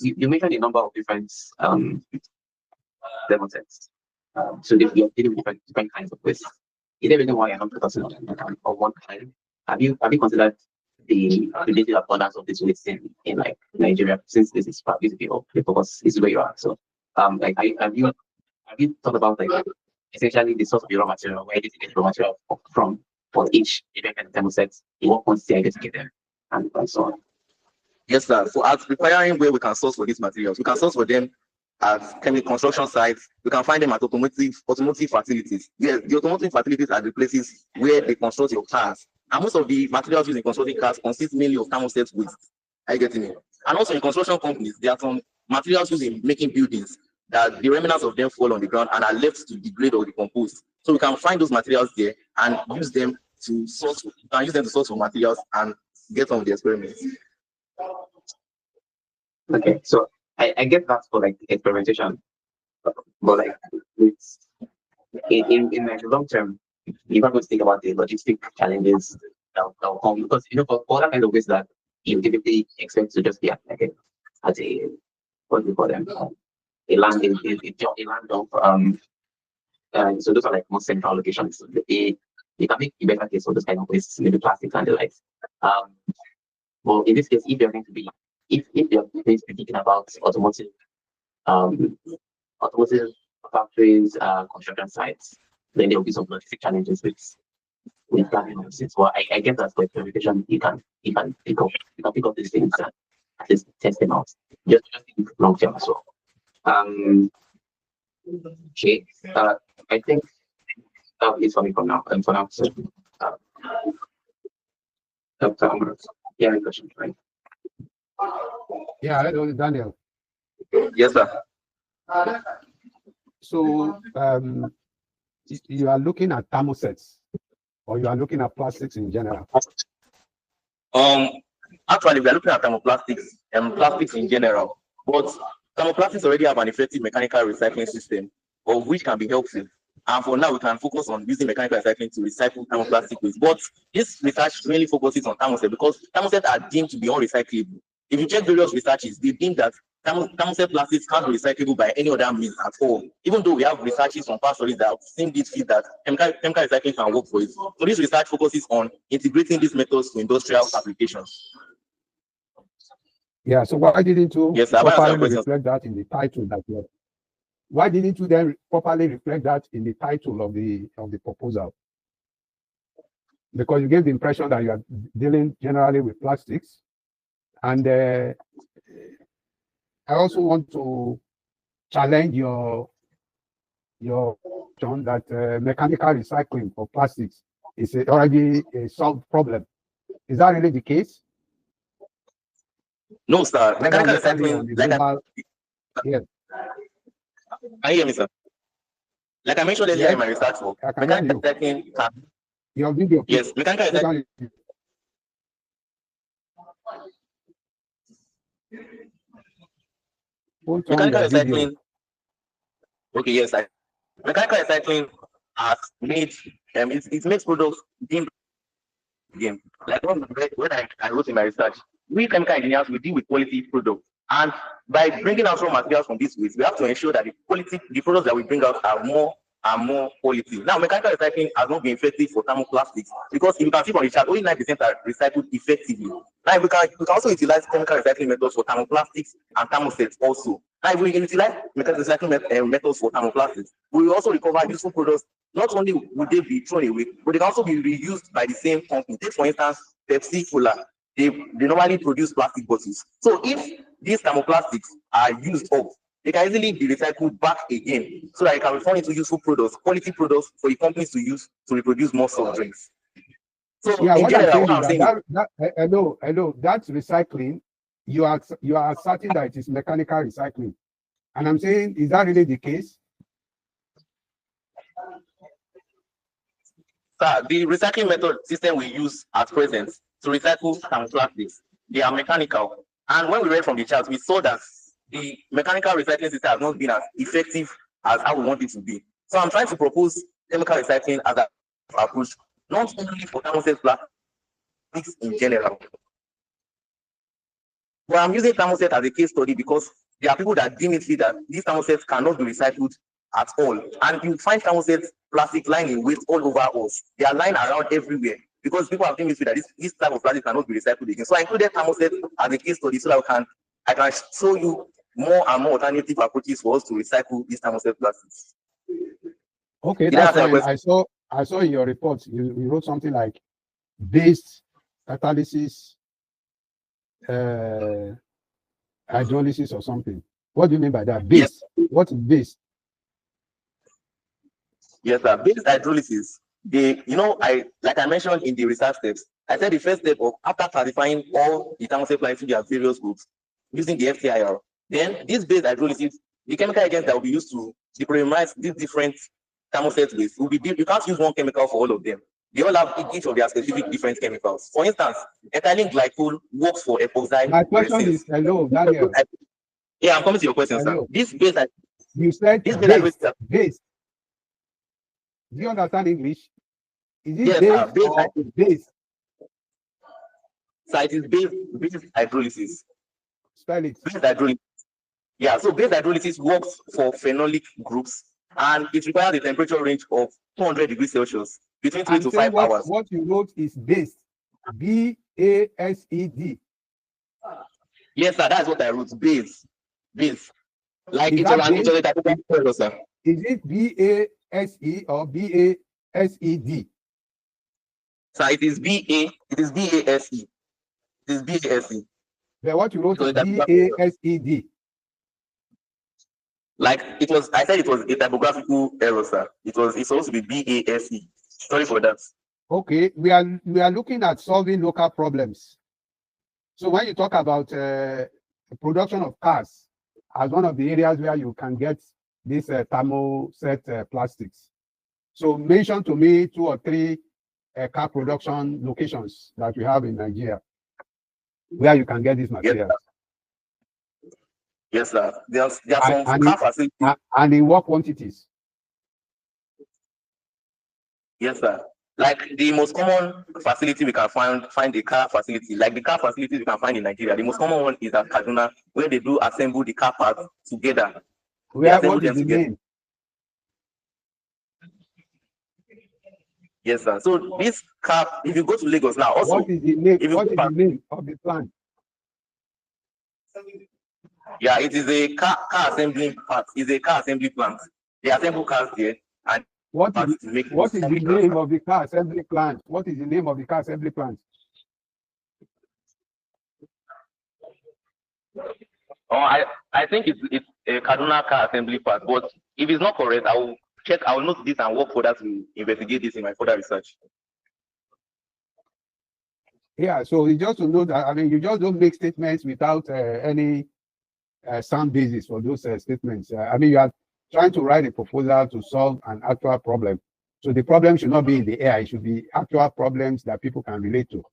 you mentioned a number of different thermostats. So you're dealing with different kinds of waste. Is there a reason why you're not focusing on one kind? Have you considered the related abundance of this waste in like Nigeria, since this is probably the focus is where you are? So have you thought about like essentially the source of your raw material, where did you get raw material from? for each different thermosets, in what quantity are you going to get them, and so on. Yes, sir. So as preparing where we can source for these materials, we can source for them at chemical construction sites. We can find them at automotive facilities. Yes, the automotive facilities are the places where they construct your cars. And most of the materials used in constructing cars consist mainly of thermoset waste. Are you getting me? And also in construction companies, there are some materials used in making buildings that the remnants of them fall on the ground and are left to degrade or decompose. So we can find those materials there and use them to source. We can use them to source for materials and get on with the experiments. Okay, so I get that for like experimentation, but like it's in like the long term, you can't think about the logistic challenges that'll come, because for all that kind of ways that you typically expect to just be at like a what do you call them, a land dump. So those are like more central locations. You can make a better case for those kind of waste, maybe plastics and the likes. Well, in this case, if you're going to be thinking about automotive factories, construction sites, then there will be some logistic challenges with planning of this. Well, I get that for experimentation, you can pick up these things and at least test them out. Just think long term as well. Okay. I think that is for me for now. And for now, so yeah, any questions, right? Yeah, hello, Daniel. Yes, sir. So you are looking at thermosets, or you are looking at plastics in general? Actually, we are looking at thermoplastics and plastics in general, but thermoplastics already have an effective mechanical recycling system, of which can be helpful. And for now, we can focus on using mechanical recycling to recycle thermoplastic waste. But this research mainly focuses on thermosets because thermosets are deemed to be unrecyclable. If you check various researches, they deem that thermoset plastics can't be recyclable by any other means at all. Even though we have researches from past studies that have seen this feed that chemical recycling can work for it. So this research focuses on integrating these methods to industrial applications. Yeah. So why didn't you properly reflect that in the title that you have? Why didn't you then properly reflect that in the title of the proposal? Because you gave the impression that you are dealing generally with plastics, and I also want to challenge your notion that mechanical recycling for plastics is already a solved problem. Is that really the case? No, sir. Mechanical recycling, yes. Can you hear me, sir? Like I mentioned earlier in my research work, mechanical recycling your video. Yes, mechanical recycling. Mechanical recycling. Okay, yes, mechanical recycling has made it makes products deemed again. Like when I wrote in my research, we chemical engineers, we deal with quality products. And by bringing out raw materials from this waste, we have to ensure that the products that we bring out are more quality. Now, mechanical recycling has not been effective for thermoplastics because if you can see from the chart, only 9% are recycled effectively. Now, we can also utilize chemical recycling methods for thermoplastics and thermosets also. Now, if we utilize mechanical recycling methods for thermoplastics, we will also recover useful products. Not only would they be thrown away, but they can also be reused by the same company. Take, for instance, Pepsi Cola. They normally produce plastic bottles. So if these thermoplastics are used up, they can easily be recycled back again so that it can be turned into useful products, quality products for the companies to use to reproduce more soft drinks. So yeah, in general, hello, that's recycling. You are asserting that it is mechanical recycling. And I'm saying, is that really the case? Sir, the recycling method system we use at present to recycle thermoplastics, they are mechanical. And when we read from the chart, we saw that the mechanical recycling system has not been as effective as how we want it to be. So I'm trying to propose chemical recycling as an approach, not only for thermoset plastics in general. But I'm using thermoset as a case study because there are people that deem it that these thermosets cannot be recycled at all. And you find thermoset plastic lying in waste all over us. They are lying around everywhere because people have deemed it that this type of plastic cannot be recycled again. So I included thermoset as a case study so that I can show you more and more alternative approaches for us to recycle these thermoset plastics. Okay, that's fine. I saw in your report, you wrote something like based catalysis, hydrolysis or something. What do you mean by that? Base. Yes. What is base? Yes, sir. Based hydrolysis. Like I mentioned in the research steps, I said the first step of after classifying all the thermoset plants into their various groups using the FTIR, then this based hydrolysis, the chemical agents that will be used to depolymerize these different thermoset waste will be you can't use one chemical for all of them. They all have each of their specific different chemicals. For instance, ethylene glycol works for epoxide. My question is, hello, Daniel. Yeah, I'm coming to your question, hello. Sir. This base, you said this base. Do you understand English? Is it yes, base or base? So it is base hydrolysis. Spell it. Base hydrolysis. Yeah, so base hydrolysis works for phenolic groups, and it requires a temperature range of 200 degrees Celsius between 3 to 5 hours. What you wrote is based. B-A-S-E-D. Yes, sir, that's what I wrote. Base. Like is sir. Is it B-A-S-E or B-A-S-E-D? So it is B-A-S-E. It is B-A-S-E. Then what you wrote is B-A-S-E-D. Like I said it was a typographical error, sir. It's supposed to be B-A-S-E. Sorry for that. Okay, we are looking at solving local problems. So when you talk about production of cars as one of the areas where you can get these thermoset plastics, so mention to me 2 or 3 car production locations that we have in Nigeria where you can get these materials. Yes, sir. There are some car facilities. And in what quantities? Yes, sir. Like the most common facility we can find a car facility, like the car facilities we can find in Nigeria. The most common one is at Kaduna, where they do assemble the car parts together. What is the name? Yes, sir. So this car, if you go to Lagos now, also what is the name? What is the name of the plant? Yeah, it is a car assembly part. It's a car assembly plant. They assemble cars there. And what is the name of the car assembly plant? What is the name of the car assembly plant? Oh, I think it's a Kaduna car assembly plant. But if it's not correct, I will check. I will note this and work further to investigate this in my further research. Yeah, so you just to know that, I mean, you just don't make statements without any sound basis for those statements. I mean, you are trying to write a proposal to solve an actual problem. So the problem should not be in the air. It should be actual problems that people can relate to.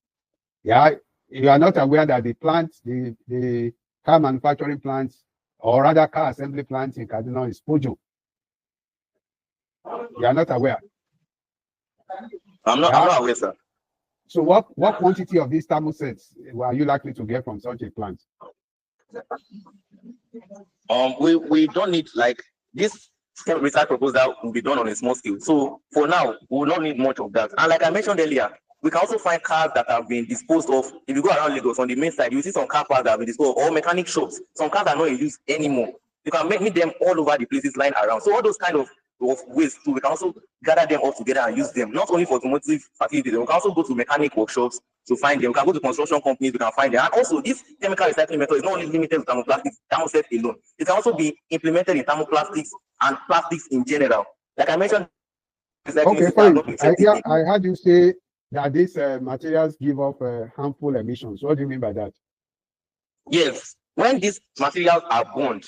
Yeah, you are not aware that the plants, the car manufacturing plants, or rather car assembly plants in Kaduna is Pojo. You are not aware. I'm not aware, sir. So what quantity of these thermosets are you likely to get from such a plant? We don't need, like, this research proposal will be done on a small scale. So for now, we will not need much of that. And like I mentioned earlier, we can also find cars that have been disposed of. If you go around Lagos on the main side, you see some car parts that have been disposed of, or mechanic shops. Some cars are not in use anymore. You can meet them all over the places lying around. So all those kind of waste too, we can also gather them all together and use them, not only for automotive facilities. We can also go to mechanic workshops to find them. We can go to construction companies, we can find them. And also, this chemical recycling method is not only limited to thermoplastics, thermoset alone. It can also be implemented in thermoplastics and plastics in general. Like I mentioned, okay, fine. I heard you say that these materials give off harmful emissions. What do you mean by that? Yes, when these materials are burned,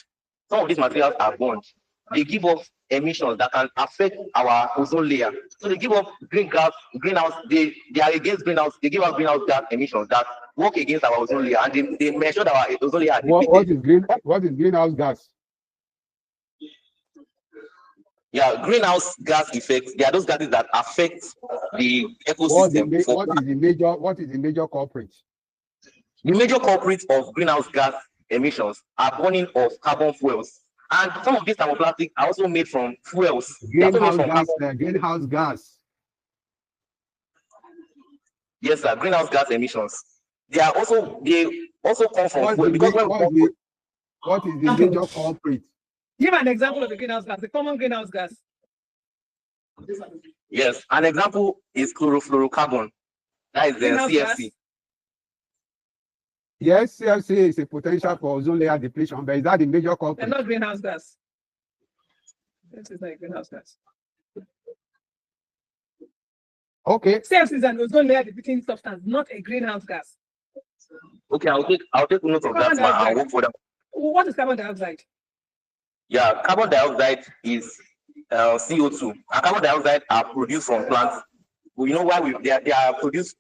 some of these materials are burned, they give off emissions that can affect our ozone layer. So they give off greenhouse. They are against greenhouse. They give off greenhouse gas emissions that work against our ozone layer, and they measure that our ozone layer. What is greenhouse gas? Yeah, greenhouse gas effects. They are those gases that affect the ecosystem. What is the major culprit? The major culprits of greenhouse gas emissions are burning of carbon fuels. And some of these thermoplastics are also made from fuels. Greenhouse gas. Yes, sir. Greenhouse gas emissions. They also come from fuel. What is the major culprit? Give an example of the greenhouse gas, the common greenhouse gas. Yes, an example is chlorofluorocarbon. That is the Greenhouse gas. CFC. Yes, CFC is a potential for ozone layer depletion, but is that the major They're culprit? not greenhouse gas. This is like greenhouse gas. Okay. CFC is an ozone layer depleting substance, not a greenhouse gas. Okay, I'll take note of that. Carbon I'll dioxide. work for that. What is carbon dioxide? Yeah, carbon dioxide is CO2. And carbon dioxide are produced from plants. You know why they are produced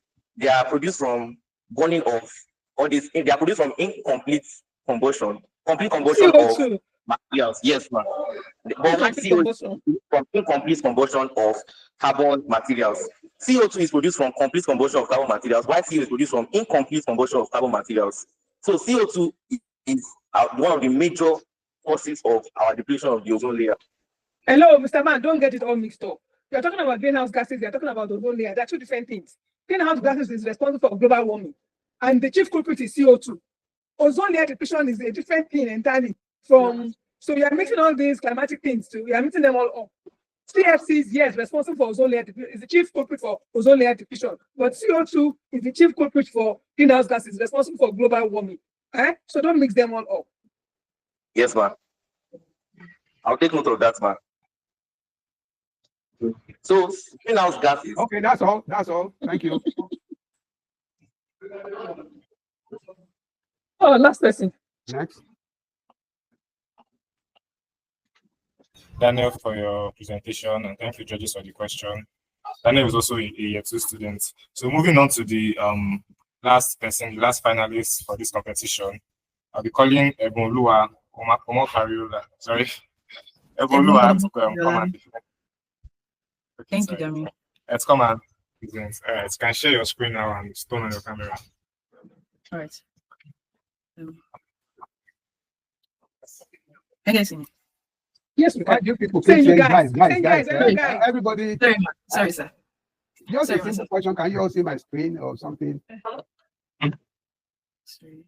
from burning of all this. They are produced from incomplete combustion. Complete combustion CO2. of materials. Yes, ma'am. But why Incomplete CO2 combustion. from incomplete combustion of carbon materials? CO2 is produced from complete combustion of carbon materials, while CO is produced from incomplete combustion of carbon materials. So CO2 is one of the major causes of our depletion of the ozone layer. Hello, Mr. Man, don't get it all mixed up. You're talking about greenhouse gases, you're talking about ozone layer. They're two different things. Greenhouse gases is responsible for global warming, and the chief culprit is CO2. Ozone layer depletion is a different thing entirely from, so you're mixing all these climatic things too. You're mixing them all up. CFCs, yes, responsible for ozone layer depletion, is the chief culprit for ozone layer depletion, but CO2 is the chief culprit for greenhouse gases, responsible for global warming. So don't mix them all up. Yes, ma'am. I'll take note of that, ma'am. So greenhouse gases. Okay, that's all. That's all. Thank you. Oh, last person. Next. Daniel, for your presentation, and thank you, judges, for the question. Daniel is also a year 2 student. So moving on to the last person, the last finalist for this competition, I'll be calling Ebonluwa Omokariola. Sorry, Ebonluwa to come and Thank you, Dami. Let's come and present. You can share your screen now and turn on your camera. All right. Can you guys see me? Yes, we Why can. do people Say keep you saying guys. guys? Guys. Everybody, Sorry, sir. just Sorry, a simple question. Can you all see my screen or something? Sorry.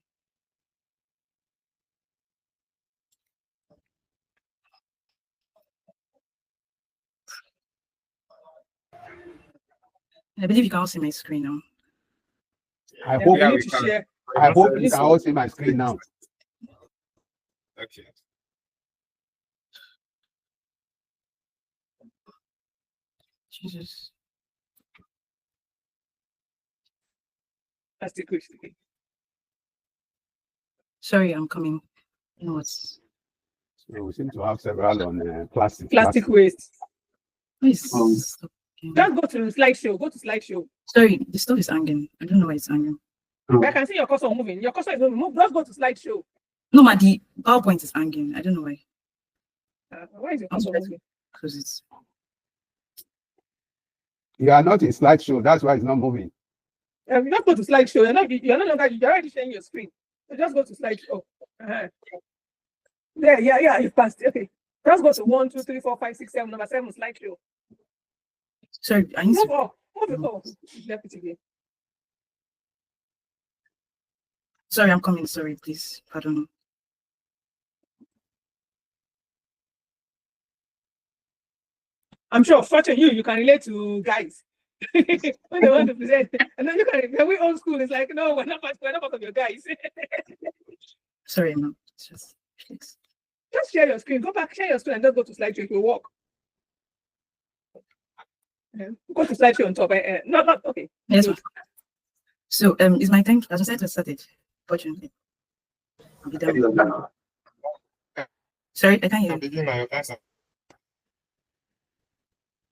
I believe you can all see my screen now. I hope Yeah, we we need to can. share. I hope you can all see my screen now. Okay. Jesus. That's the question. Sorry, I'm coming. No, it's So we seem to have several on plastic. Plastic waste. please. Just go to the slideshow. Go to slideshow. Sorry, the stuff is hanging. I don't know why it's hanging. I can see your cursor moving. Your cursor is moving. Move. Just go to slideshow. No, ma, the PowerPoint is hanging. I don't know why. Why is your cursor moving? Because it's You are not in slideshow. That's why it's not moving. Just go to slideshow. You're no longer. You're already sharing your screen. So just go to slideshow. There. Yeah. You passed. Okay. Just go to 1, 2, 3, 4, 5, 6, 7. Number 7 slideshow. sorry. I need Move to. up. Move it up. Left it again. Sorry, I'm coming. Sorry, please. Pardon. I'm sure, fortunately, you can relate to guys when they want to present. And then you can. We old school. It's like, no, we're not part of your guys. Sorry, no. It's just fix. Just share your screen. Go back, share your screen, and just go to slideshow. It will work. Go to slideshow on top. Not okay. Yes, ma'am. So, is my time, as I said, started. Fortunately, I'll be done. Sorry, I can't hear you.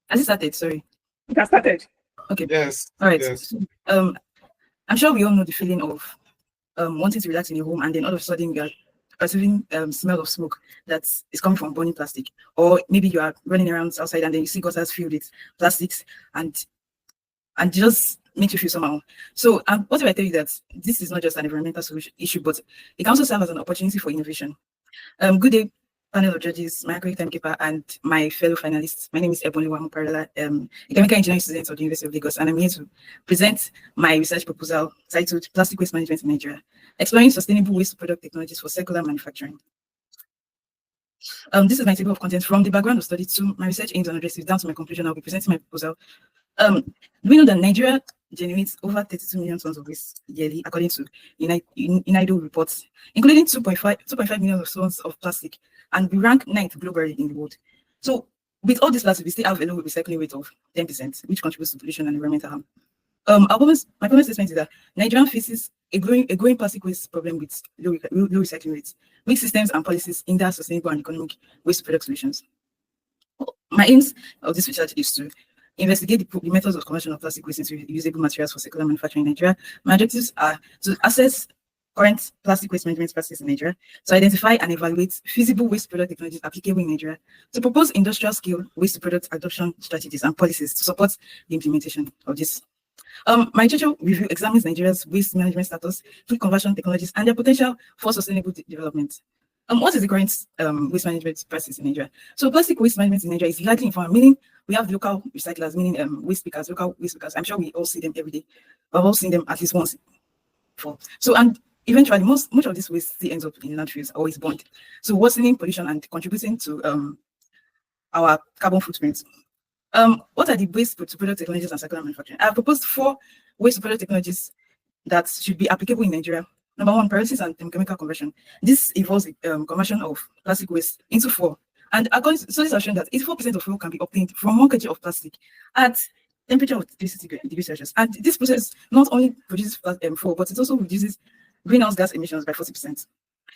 Has it started? Sorry. It has started. Okay. Yes. All right. Yes. I'm sure we all know the feeling of wanting to relax in your home, and then all of a sudden you are perceiving smell of smoke that is coming from burning plastic, or maybe you are running around outside and then you see gutters filled with plastics, and it just makes you feel somehow. So what if I tell you that this is not just an environmental issue, but it can also serve as an opportunity for innovation? Good day, panel of judges, my academic timekeeper, and my fellow finalists. My name is Ebonluwa Omokariola, a chemical engineering student of the University of Lagos, and I'm here to present my research proposal titled Plastic Waste Management in Nigeria, Exploring Sustainable Waste Product Technologies for Circular Manufacturing. This is my table of contents. From the background of study to my research aims and objectives down to my conclusion, I'll be presenting my proposal. We know that Nigeria generates over 32 million tons of waste yearly, according to Inaugural reports, including 2.5 million tons of plastic, and we rank 9th globally in the world. So, with all this plastic, we still have a low recycling rate of 10%, which contributes to pollution and environmental harm. My promise statement is that Nigeria faces a growing plastic waste problem with low recycling rates. Weak systems and policies hinder sustainable and economic waste product solutions. My aims of this research is to investigate the methods of conversion of plastic waste into usable materials for circular manufacturing in Nigeria. My objectives are to assess current plastic waste management practices in Nigeria, to identify and evaluate feasible waste product technologies applicable in Nigeria, to propose industrial scale waste product adoption strategies and policies to support the implementation of this. My literature review examines Nigeria's waste management status, food conversion technologies, and their potential for sustainable development. What is the current waste management practice in Nigeria? So plastic waste management in Nigeria is largely informal, meaning we have local recyclers, meaning waste pickers, local waste pickers. I'm sure we all see them every day. We've all seen them at least once before. So, and eventually, much of this waste still ends up in landfills or is burned. So worsening pollution and contributing to our carbon footprint. What are the waste to product technologies and circular manufacturing? I have proposed 4 waste to product technologies that should be applicable in Nigeria. Number 1, pyrolysis and chemical conversion. This involves the conversion of plastic waste into fuel. And according to studies have shown that 84% of fuel can be obtained from 1 kg of plastic at temperature of 360 degrees Celsius. And this process not only produces fuel, but it also reduces greenhouse gas emissions by 40%.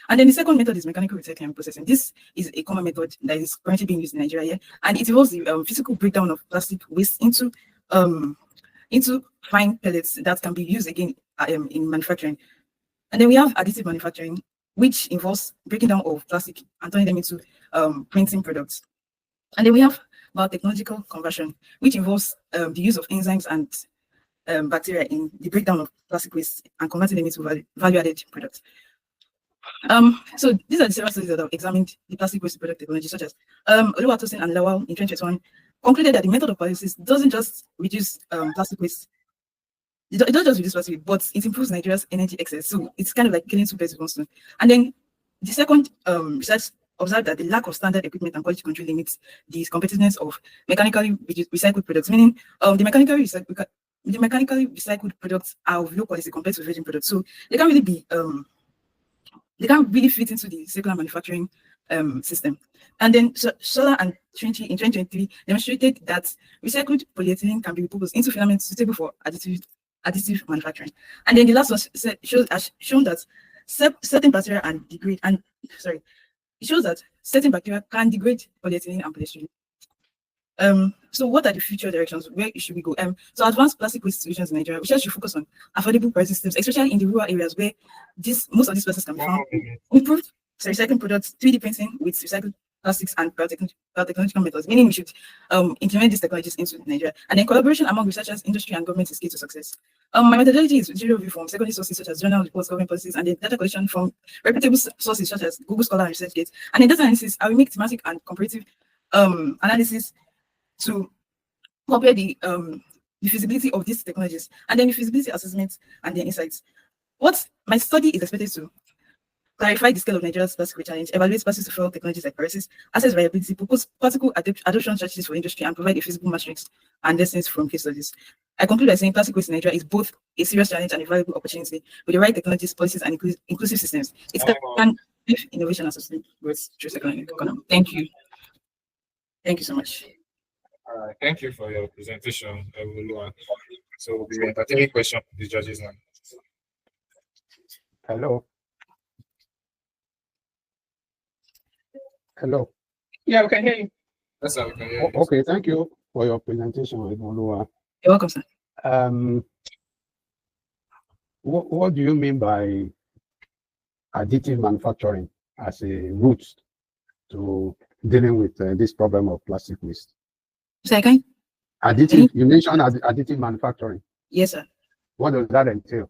And then the second method is mechanical recycling and processing. This is a common method that is currently being used in Nigeria, and it involves the physical breakdown of plastic waste into fine pellets that can be used again in manufacturing. And then we have additive manufacturing, which involves breaking down of plastic and turning them into printing products. And then we have biotechnological conversion, which involves the use of enzymes and bacteria in the breakdown of plastic waste and converting them into value-added products. So these are the several studies that have examined the plastic waste product technology, such as Oluwatosin and Lawal in 2021 concluded that the method of pyrolysis doesn't just reduce plastic waste. It doesn't just reduce plastic, but it improves Nigeria's energy excess. So it's kind of like killing 2 birds with 1 stone. And then the second research observed that the lack of standard equipment and quality control limits the competitiveness of mechanically recycled products, meaning the mechanically recycled products are of low quality compared to virgin products. So they can't really be they can't really fit into the circular manufacturing system. And then Solar and Trinity in 2023 demonstrated that recycled polyethylene can be repurposed into filaments suitable for additive manufacturing. And then the last one has shown that certain bacteria it shows that certain bacteria can degrade polyethylene and polystyrene. So what are the future directions? Where should we go? So advanced plastic waste solutions in Nigeria, research should focus on affordable price systems, especially in the rural areas where most of these plastics can be found. Improved recycling products, 3D printing with recycled plastics and biotechnological methods, meaning we should implement these technologies into Nigeria. And then collaboration among researchers, industry, and government is key to success. My methodology is material review from secondary sources such as journal reports, government policies, and then data collection from reputable sources such as Google Scholar and ResearchGate. And in data analysis, I will make thematic and comparative analysis to compare the feasibility of these technologies, and then the feasibility assessment and their insights. What my study is expected to clarify the scale of Nigeria's plastic waste challenge, evaluate plastic to fuel technologies like pyrolysis, assess viability, propose practical adoption strategies for industry, and provide a feasible matrix and lessons from case studies. I conclude by saying plastic waste in Nigeria is both a serious challenge and a valuable opportunity. With the right technologies, policies, and inclusive systems, it can give innovation and sustainable growth through circular economy. Thank you. Thank you so much. Thank you for your presentation, Oluwa. So we'll be entertaining questions from the judges now. Hello. Hello. Yeah, we can hear you. That's how we can hear you. Okay, thank you for your presentation, Oluwa. You're welcome, sir. What do you mean by additive manufacturing as a route to dealing with this problem of plastic waste? Second? Additive, you mentioned additive manufacturing. Yes, sir. What does that entail?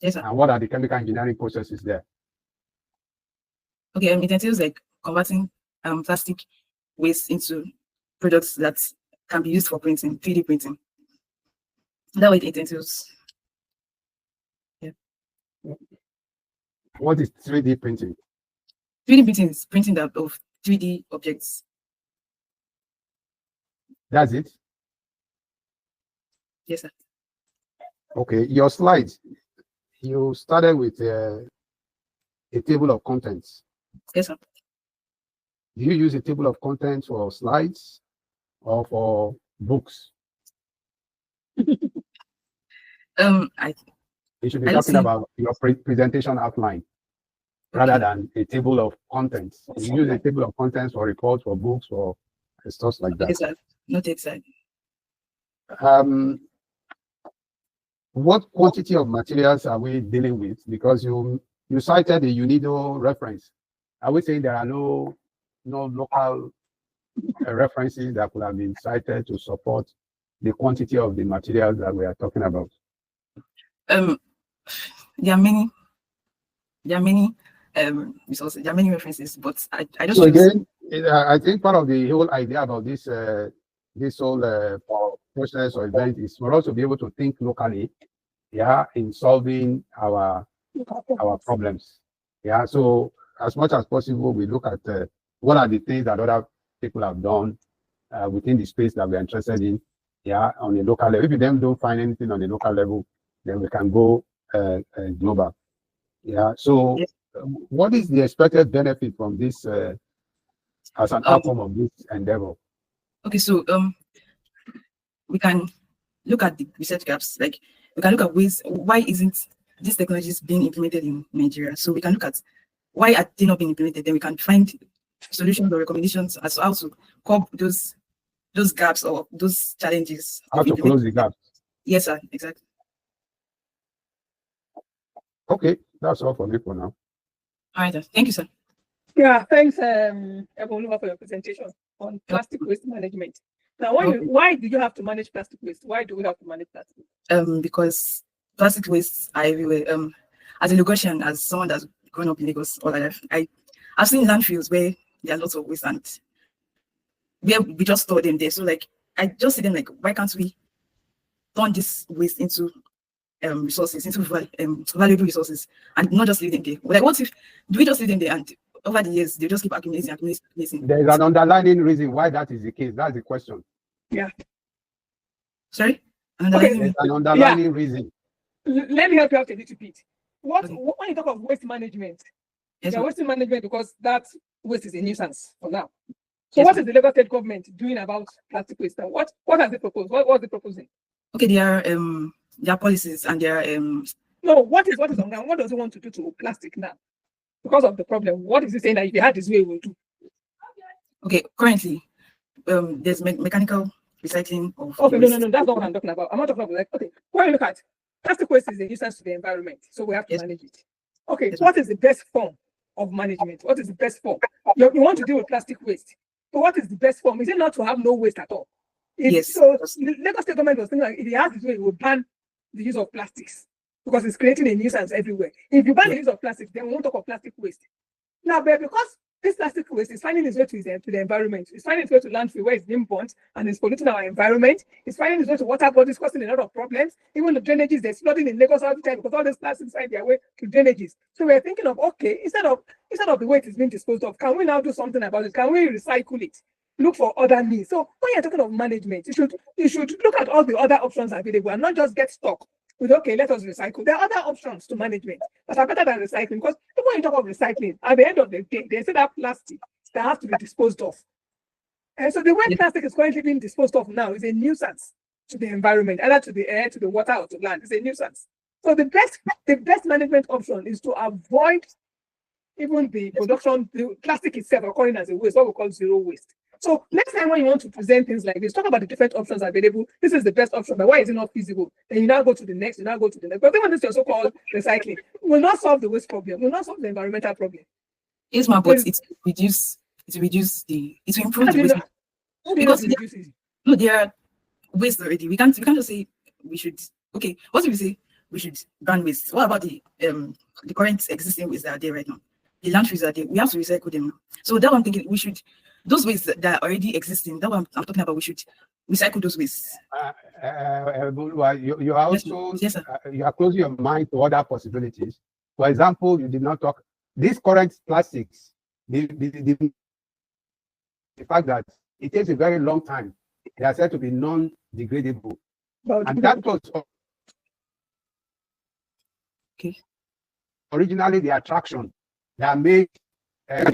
Yes, sir. And what are the chemical engineering processes there? Okay, it entails like converting plastic waste into products that can be used for printing, 3D printing. That way it entails. Yeah. What is 3D printing? 3D printing is printing of 3D objects. That's it. Yes, sir. Okay, your slides. You started with a table of contents. Yes, sir. Do you use a table of contents for slides or for books? You should be talking about your presentation outline rather than a table of contents. You use a table of contents for reports, for books, for stuff like that. Yes, sir. Not exactly. What quantity of materials are we dealing with? Because you cited the UNIDO reference. Are we saying there are no local references that could have been cited to support the quantity of the materials that we are talking about? There are many resources, there are many references, but I just so again, I think part of the whole idea about this whole process or event is for us to be able to think locally, in solving our problems. So as much as possible, we look at what are the things that other people have done within the space that we are interested in, on a local level. If we then don't find anything on the local level, then we can go global. So what is the expected benefit from this as an outcome of this endeavor? Okay, so we can look at the research gaps. Like we can look at ways why isn't this technology being implemented in Nigeria. So we can look at why are they not being implemented. Then we can find solutions or recommendations as to how to curb those gaps or those challenges. How to close the gaps. Yes, sir. Exactly. Okay, that's all for me for now. All right, thank you, sir. Yeah, thanks, Ebonluwa, for your presentation on plastic waste management. Now, why do you have to manage plastic waste? Why do we have to manage plastic waste? Because plastic wastes are everywhere. As a Lagosian, as someone that's grown up in Lagos all my life, I've seen landfills where there are lots of waste and where we just store them there. So like, I just see them like, why can't we turn this waste into resources, into valuable resources, and not just leave them there? Like, what if do we just leave them there and over the years they just keep accumulating? There is an underlying reason why that is the case. That's the question. Yeah. Sorry? Okay. There's an underlying reason. Let me help you out a little bit. When you talk of waste management, waste management because that waste is a nuisance for now. So what is the Lagos State government doing about plastic waste? What has it proposed? What is it proposing? Okay, there are policies and there are no, what is on ground? What does it want to do to plastic now? Because of the problem, what is it saying that if they had this way, we'll do? Okay, currently, there's mechanical recycling of. Okay, no, that's not what I'm talking about. I'm not talking about okay. When you look at plastic waste is a nuisance to the environment, so we have to manage it. Okay, what is the best form of management? What is the best form? You want to deal with plastic waste, but what is the best form? Is it not to have no waste at all? So the Lagos State government was thinking like if it has this way, it will ban the use of plastics because it's creating a nuisance everywhere. If you ban the use of plastics, then we won't talk of plastic waste. Now, but because this plastic waste is finding its way to the environment, it's finding its way to landfill where it's being burnt and it's polluting our environment, it's finding its way to water bodies, causing a lot of problems. Even the drainages, there's flooding in Lagos all the time because all these plastics find their way to drainages. So we're thinking of okay, instead of the way it is being disposed of, can we now do something about it? Can we recycle it? Look for other means. So when you're talking of management, you should look at all the other options available and not just get stuck with okay, let us recycle. There are other options to management that are better than recycling because when you talk of recycling, at the end of the day, they say that plastic that has to be disposed of. And so the way plastic is currently being disposed of now is a nuisance to the environment, either to the air, to the water, or to land. It's a nuisance. So the best management option is to avoid even the production, the plastic itself occurring as a waste, what we call zero waste. So next time when you want to present things like this, talk about the different options available. This is the best option, but why is it not feasible? Then you now go to the next, But even this is so-called recycling will not solve the waste problem, will not solve the environmental problem. Yes, ma'am, but it will improve the waste. Because there are waste already. We can't just say we should what if we say we should ban waste? What about the current existing waste that are there right now? The landfills are there. We have to recycle them. So that one I'm thinking we should those wastes that are already existing, that one I'm talking about, we should recycle those wastes. You are also you are closing your mind to other possibilities. For example, you did not talk these current plastics, the the fact that it takes a very long time. They are said to be non-degradable. And that was originally the attraction that made I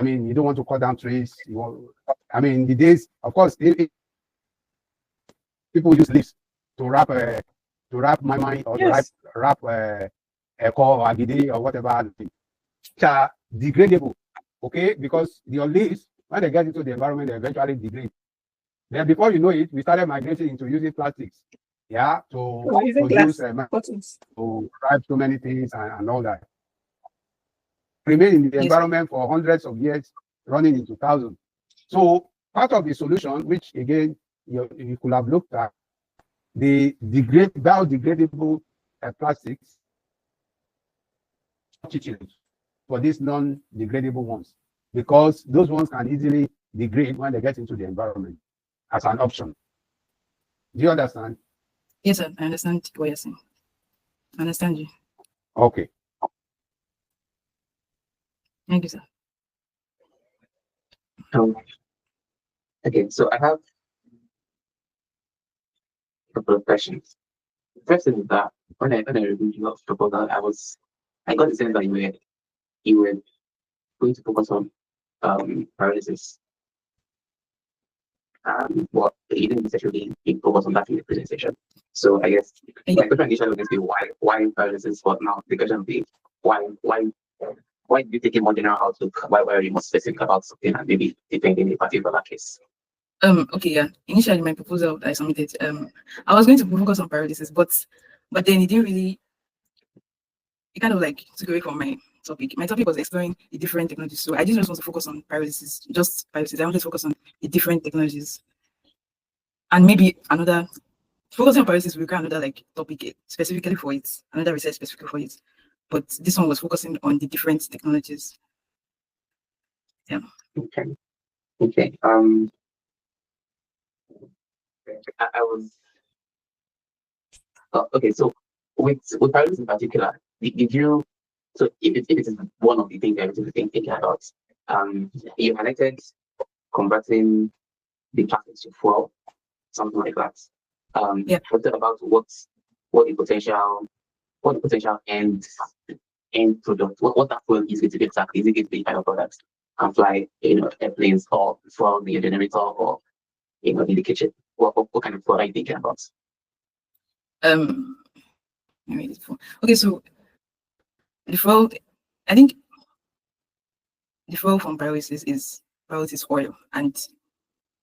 mean, you don't want to cut down trees. You want, I mean, the days, of course, people use leaves to wrap my mind or Yes. to wrap a core or agidi or whatever. Which are degradable, okay? Because your leaves, when they get into the environment, they eventually degrade. Then before you know it, we started migrating into using plastics, yeah, to produce to wrap so many things and all that. Remain in the environment for hundreds of years, running into thousands. So part of the solution, which again you could have looked at, the biodegradable plastics for these non-degradable ones, because those ones can easily degrade when they get into the environment as an option. Do you understand? Yes, sir. I understand what you're saying. I understand you. Okay. Thank you, sir. Okay, so I have a couple of questions. The first thing is that when I reviewed your proposal, I got the sense that you were going to focus on paralysis. Well, you didn't necessarily focus on that in the presentation. So I guess my question initially was going to be why paralysis, but now the question will be why did you take a more general outlook? Why are you more specific about something and maybe depending on a particular case? Okay, yeah. Initially, my proposal that I submitted, I was going to focus on paralysis, but then it didn't really. It kind of like took away from my topic. My topic was exploring the different technologies, so I didn't just want to focus on paralysis, just paralysis. I wanted to focus on the different technologies, and maybe focusing on paralysis will require another like topic specifically for it, another research specifically for it. But this one was focusing on the different technologies. Yeah. Okay. I was okay. So with paralysis in particular, did you? So if it is one of the things that you're thinking about, you highlighted converting the plastics to fuel, something like that. Yeah. What about what the potential end product, what that fuel is going to be exactly? Is it going to be kind of products can fly, airplanes or fuel the generator or in the kitchen? What kind of fuel are you thinking about? Okay, so the fuel, I think the fuel from pyrolysis is pyrolysis oil, and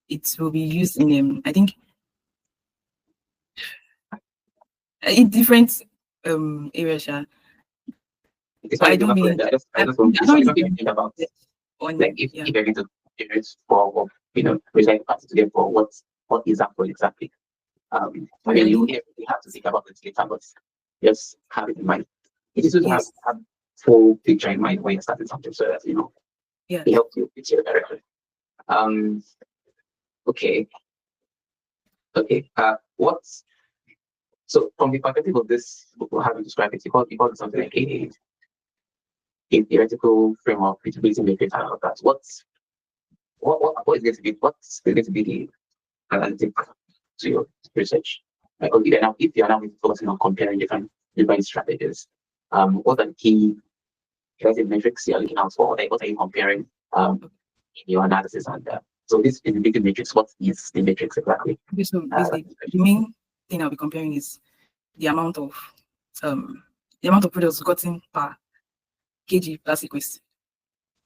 it will be used in I think in different areas. So I don't mean I just want to think about like if you're going to generate for recycle plastic today for what is that for exactly? I mean, you have to think about it later, but just have it in mind. It is to have full picture in mind when you're starting something, so that it helps you with your direction. Okay. So from the perspective of this, how you describe it, you call it something like a theoretical framework, feasibility matrix, and all of that. What is going to be the analytic to your research? Like, okay, now if you are now focusing on comparing different strategies, what are the key metrics you're looking out for? Like, what are you comparing in your analysis? And so this is the big matrix. What is the matrix exactly? Okay, so basically, the main thing I'll be comparing is the amount of products gotten per kg plastic waste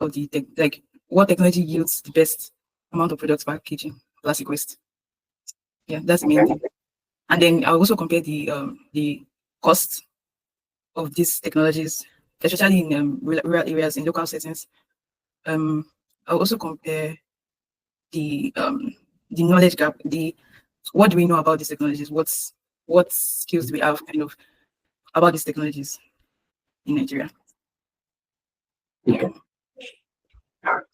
of the like what technology yields the best amount of products per kg plastic waste. Yeah, that's the main thing. And then I'll also compare the cost of these technologies, especially in rural areas, in local settings. I'll also compare the knowledge gap, what do we know about these technologies, what skills do we have kind of about these technologies in Nigeria. Yeah. All right.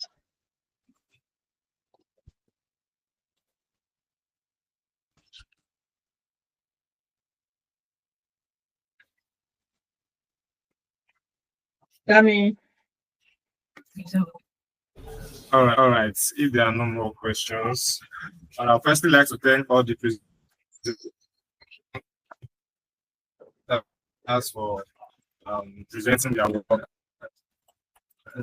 All right. If there are no more questions, I'd firstly like to thank all the presenters for presenting their work.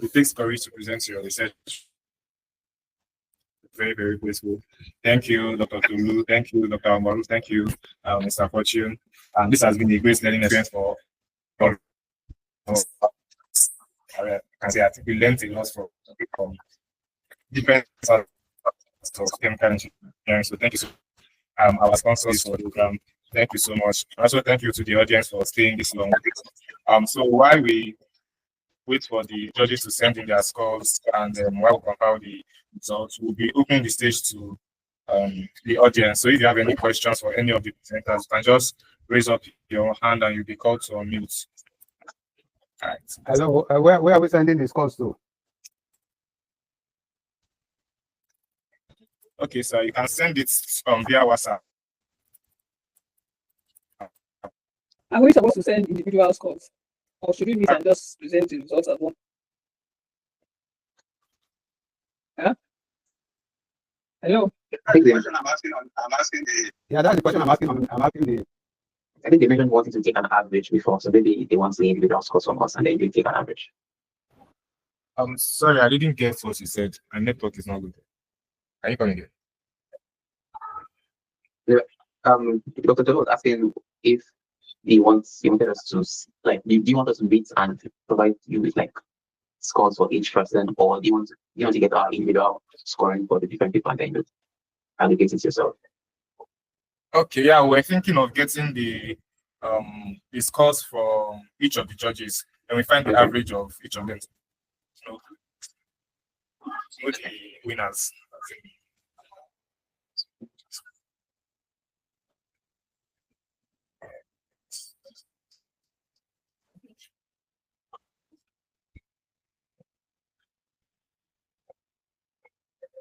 It takes courage to present your research. Very, very grateful. Thank you, Dr. Tulu. Thank you, Dr. Amaru. Thank you, Mr. Fortune. And this has been a great learning experience for us. I can say I think we learned a lot from different sorts of chemical engineering. So thank you so our sponsors for the program. Thank you so much. Also, thank you to the audience for staying this long. So while we wait for the judges to send in their scores and while we compile the results, we'll be opening the stage to the audience. So if you have any questions for any of the presenters, you can just raise up your hand and you'll be called to unmute. All right. Hello, where are we sending the scores to? Okay, so you can send it via WhatsApp. Are we supposed to send individual scores? Or should we meet and just present the results at once? Huh? Hello? I think the question I'm asking the. Yeah, that's the question I'm asking. I'm asking the. I think they mentioned wanting to take an average before, so maybe they want the individual scores from us and then they take an average. Sorry, I didn't get what you said. My network is not good. Are you coming here? Dr. Tolo was asking if he wanted us to do you want us to meet and provide you with like scores for each person, or do you want to get our individual scoring for the different people and then you aggregate it yourself? Okay, yeah, we're thinking of getting the scores for each of the judges, and we find the average of each of them. So the winners.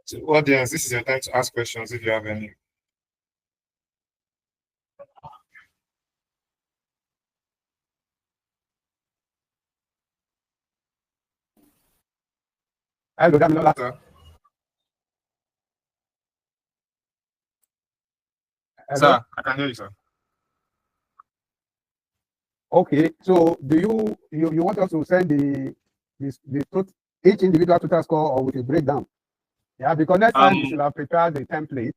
So, audience, this is your time to ask questions if you have any. Hello, Damilola. Sir, I can hear you, sir. Okay, so do you want us to send each individual total score or with a breakdown? Yeah, because next time you should have prepared the template.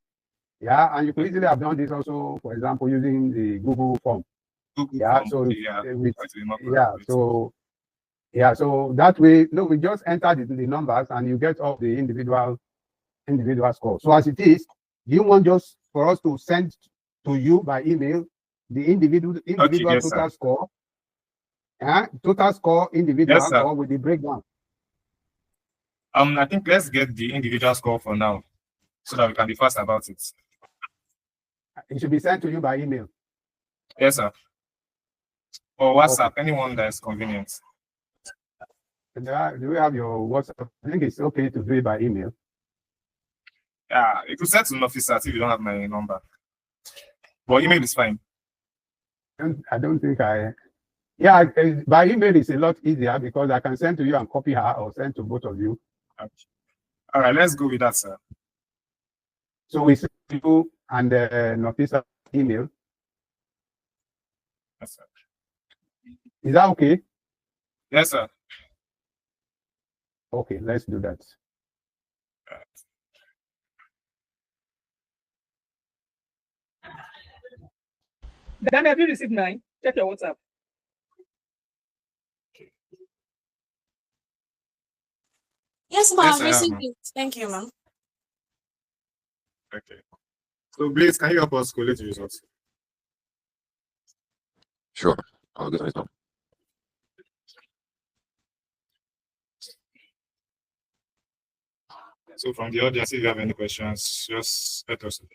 Yeah, and you could easily have done this also, for example, using the Google form. So that way, we just enter the numbers and you get all the individual scores. So as it is, do you want just for us to send to you by email the individual total score? Total score individual or with the breakdown? I think let's get the individual score for now so that we can be fast about it. It should be sent to you by email. Yes, sir. Or WhatsApp, anyone that is convenient. Do we have your WhatsApp? I think it's okay to do it by email. Yeah, you could send to an officer if you don't have my number. But email is fine. I don't think Yeah, by email is a lot easier because I can send to you and copy her or send to both of you. Okay. All right, let's go with that, sir. So we send you and Nofisa email. Yes, sir. Is that okay? Yes, sir. Okay, let's do that. Dan, have you received mine? Check your WhatsApp. Yes, ma'am. Yes, I've received it. Thank you, ma'am. Okay. So, Blaze, can you help us collate the results? Sure. I'll do it now. So, from the audience, if you have any questions, just let us know.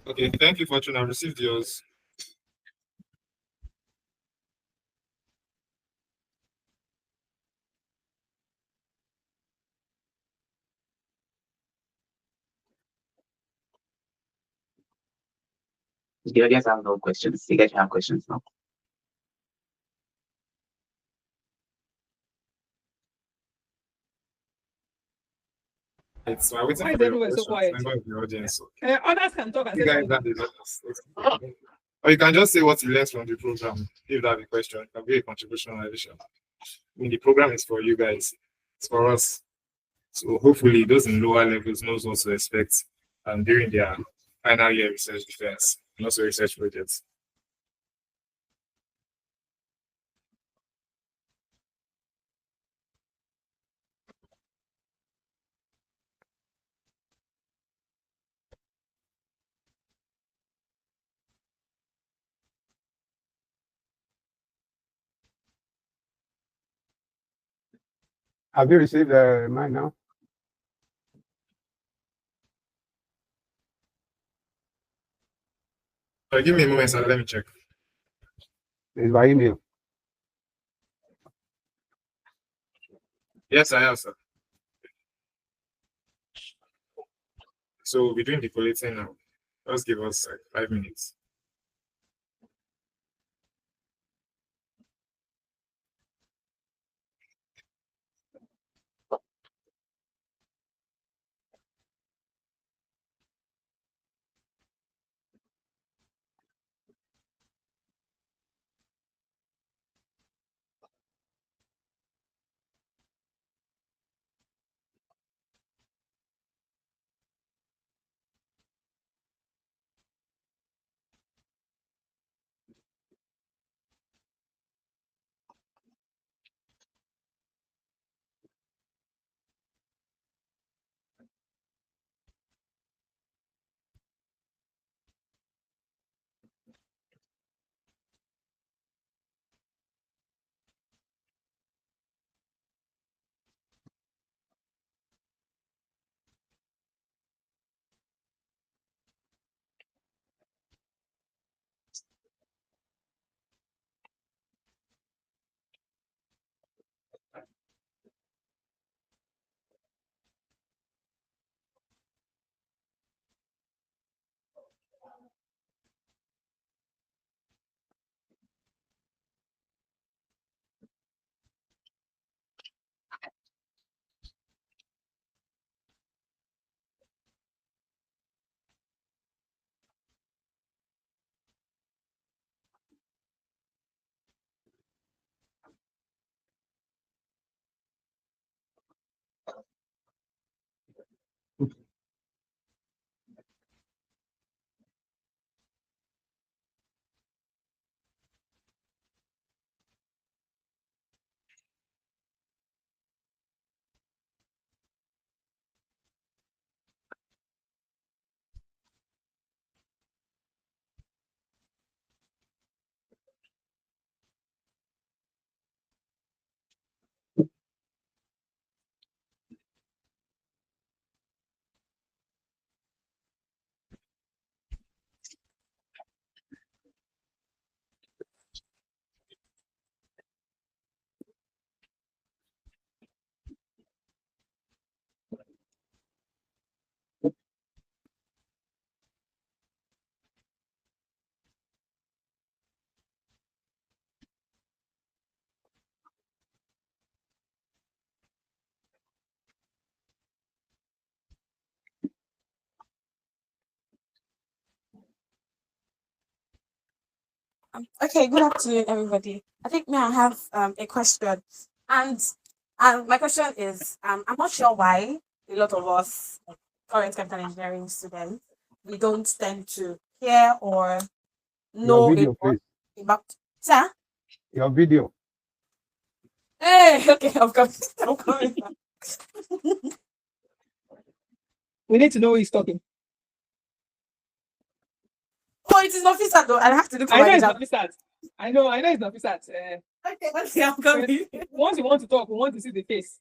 Okay, thank you, Fortune. I've received yours. The audience have no questions. You guys have questions now. It's waiting Why for is your everyone so questions. quiet? Member of the audience. Others can talk and You say guys something. have the or you can just say what you learned from the program. If that be a question, it can be a contribution or addition. I mean, the program is for you guys. It's for us. So hopefully those in lower levels knows what to expect during their final year research defense and also research projects. Have you received mine now? Give me a moment, sir. Let me check. It's by email. Yes, I have, sir. So we'll be doing the collating now. Just give us 5 minutes. Okay, good afternoon, everybody. I think may I have a question, and my question is I'm not sure why a lot of us current chemical engineering students we don't tend to hear or Your know a video, lot please. about. Sir? Your video. Hey, okay, I'm coming. I'm coming. We need to know who is talking. Oh, it is not officer though. I have to look for I know my it's job. not Fisat. I know it's not Fisat. Okay, I'm coming. Once you want to talk, we want to see the face.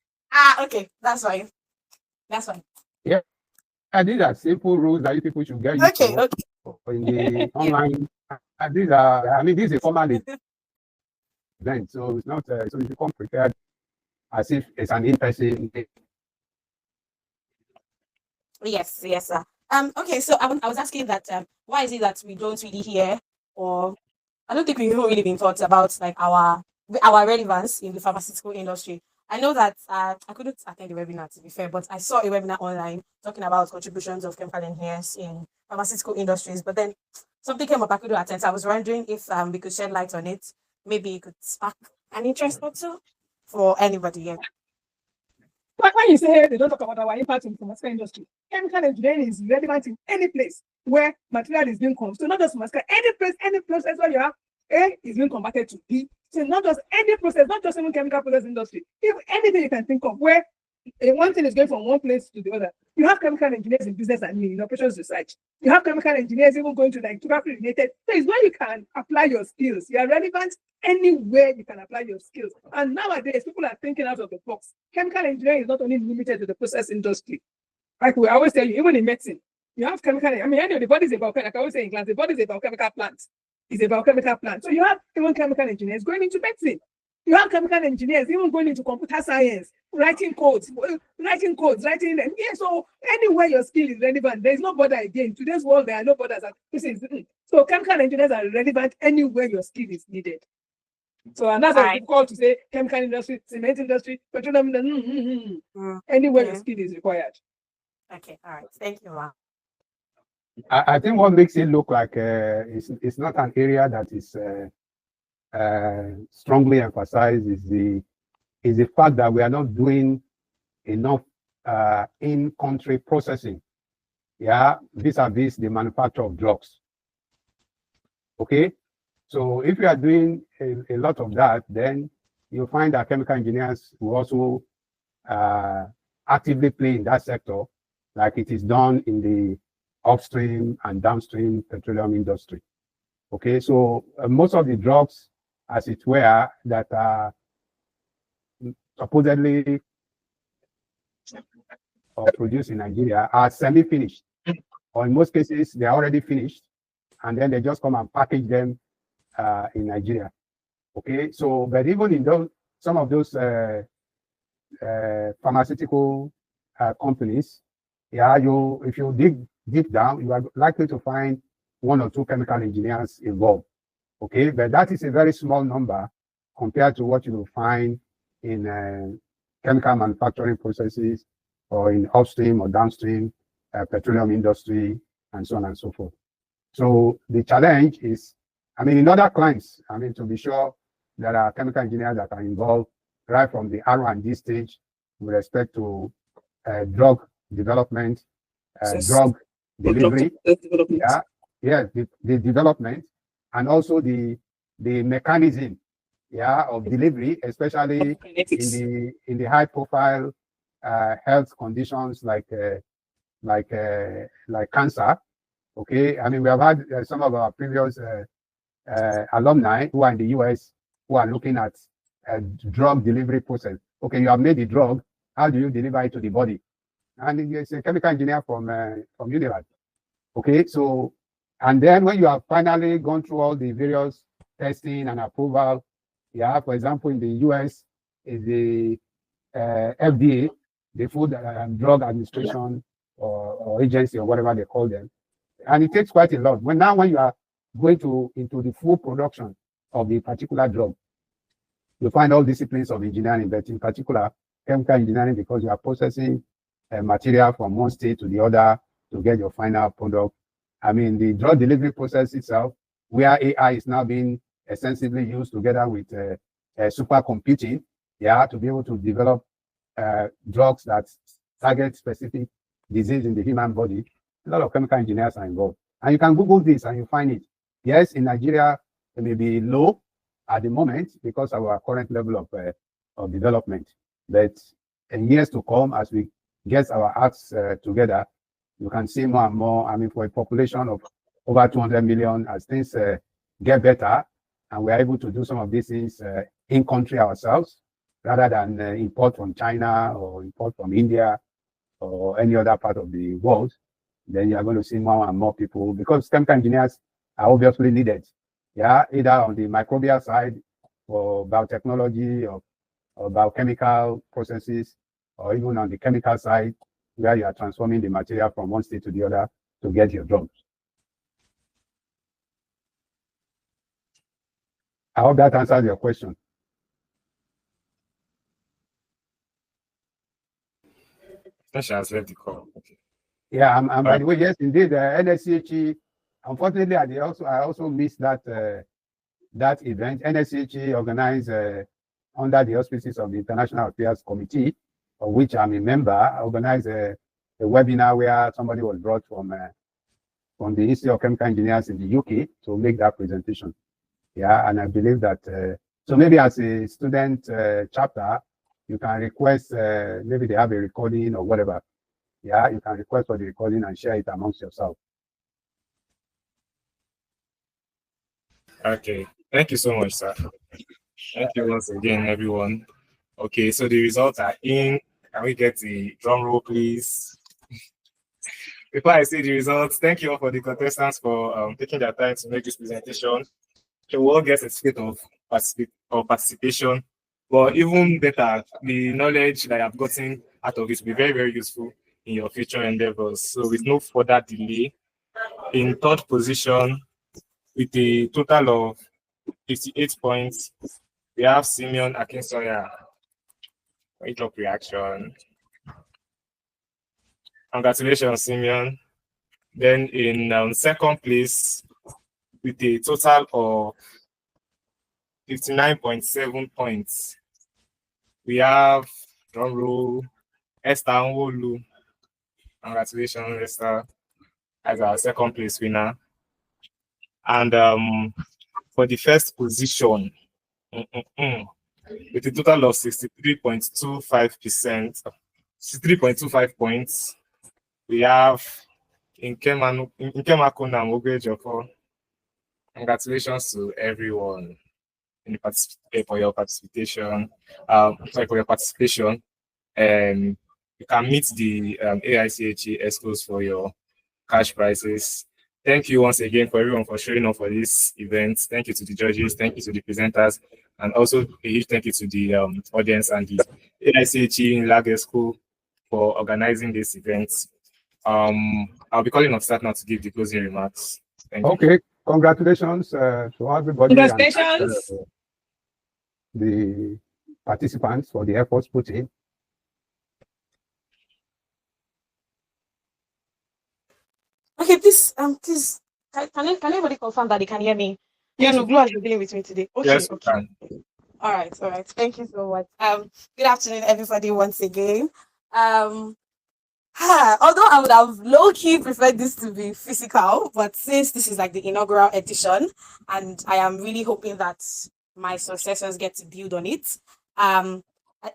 Okay, that's fine. That's fine. Yeah. And these are simple rules that you people should get used Okay, to. okay. in the online. These are, I mean, this is a formal event, so it's not, so you become prepared as if it's an in-person. Yes, yes, sir. Okay, so I was asking that why is it that we don't really hear, or I don't think we've even really been taught about like our relevance in the pharmaceutical industry. I know that I couldn't attend the webinar, to be fair, but I saw a webinar online talking about contributions of chemical engineers in pharmaceutical industries. But then something came up I couldn't attend. So I was wondering if we could shed light on it. Maybe it could spark an interest or two for anybody here. When you say they don't talk about our impact in the pharmaceutical industry, chemical engineering is relevant in any place where material is being consumed. So not just pharmaceutical, any place, any process where you have A is being converted to B. So not just any process, not just even chemical process industry. If anything you can think of where one thing is going from one place to the other, you have chemical engineers in business and in operations research. You have chemical engineers even going to like geography related. So it's where you can apply your skills. You are relevant anywhere you can apply your skills. And nowadays, people are thinking out of the box. Chemical engineering is not only limited to the process industry. Like we always tell you, even in medicine, you have chemical. I mean, anyway, the body is about, like I always say in class, the body is about chemical plants. It's about chemical plants. So you have even chemical engineers going into medicine. You have chemical engineers even going into computer science, writing codes, writing them. Yeah, so anywhere your skill is relevant, there is no border again. In today's world, there are no borders. So chemical engineers are relevant anywhere your skill is needed. So, and that's why it's called to say chemical industry, cement industry, petroleum, anywhere your skill is required. Okay, all right. Thank you, ma'am. I think what makes it look like it's not an area that is strongly emphasized is the fact that we are not doing enough in-country processing. Yeah, vis-a-vis the manufacture of drugs. Okay, so if you are doing a lot of that, then you'll find that chemical engineers will also actively play in that sector, like it is done in the upstream and downstream petroleum industry. Okay, so most of the drugs, as it were, that are supposedly or produced in Nigeria are semi-finished, or in most cases they are already finished, and then they just come and package them in Nigeria. Okay, so but even in those, some of those pharmaceutical companies, yeah, if you dig deep down, you are likely to find one or two chemical engineers involved. Okay, but that is a very small number compared to what you will find in chemical manufacturing processes or in upstream or downstream petroleum industry and so on and so forth. So the challenge is, I mean, in other clients, I mean, to be sure, there are chemical engineers that are involved right from the R&D stage with respect to drug development, drug delivery, the development, and also the mechanism, of delivery, especially in the high profile health conditions like cancer. Okay, I mean, we have had some of our previous alumni who are in the US who are looking at drug delivery process. Okay, you have made the drug. How do you deliver it to the body? And it's a chemical engineer from UNILAG. Okay, so, and then when you have finally gone through all the various testing and approval, for example, in the US is the FDA, the Food and Drug Administration or agency or whatever they call them, and it takes quite a lot. When you are going into the full production of the particular drug, you find all disciplines of engineering, but in particular chemical engineering, because you are processing material from one state to the other to get your final product. I mean, the drug delivery process itself, where AI is now being extensively used together with supercomputing, to be able to develop drugs that target specific disease in the human body. A lot of chemical engineers are involved. And you can Google this and you find it. Yes, in Nigeria, it may be low at the moment because of our current level of development. But in years to come, as we get our acts together, you can see more and more. I mean, for a population of over 200 million, as things get better, and we're able to do some of these things in country ourselves, rather than import from China or import from India or any other part of the world, then you are going to see more and more people, because chemical engineers are obviously needed. Yeah, either on the microbial side or biotechnology or biochemical processes, or even on the chemical side, where you are transforming the material from one state to the other to get your drugs. I hope that answers your question. Tasha has left the call. Okay. Yeah, and by the way, yes, indeed, NSCHE, unfortunately, I also missed that that event. NSCHE organized under the auspices of the International Affairs Committee, of which I'm a member, organized a webinar where somebody was brought from the Institute of Chemical Engineers in the UK to make that presentation. Yeah, and I believe that, so maybe as a student chapter, you can request, maybe they have a recording or whatever. Yeah, you can request for the recording and share it amongst yourself. Okay, thank you so much, sir. Thank you once again, everyone. Okay, so the results are in. Can we get the drum roll, please? Before I say the results, thank you all for the contestants for taking their time to make this presentation. So we all get a state of participation. But even better, the knowledge that I've gotten out of it will be very, very useful in your future endeavors. So with no further delay, in third position, with a total of 58 points, we have Simeon Akinsoya. Drop reaction. Congratulations, Simeon. Then in second place, with a total of 59.7 points, we have drum roll, Esther Nwolu. Congratulations, Esther, as our second place winner. And for the first position, with a total of 63.25%, 63.25 points, we have Nkemakuna Mogwejoko. Congratulations to everyone for your participation. For your participation. You can meet the AIChE escorts for your cash prizes. Thank you once again for everyone for showing up for this event. Thank you to the judges, thank you to the presenters, and also a huge thank you to the audience and the AIChE UNILAG School for organizing this event. I'll be calling on start now to give the closing remarks. Thank you. Congratulations to everybody. Congratulations. And, the participants for the efforts put in. Okay, please, can anybody confirm that they can hear me? Yes, Blue has been dealing with me today. Okay, yes, okay. All right. Thank you so much. Good afternoon, everybody, once again. Although I would have low-key preferred this to be physical, but since this is like the inaugural edition, and I am really hoping that my successors get to build on it.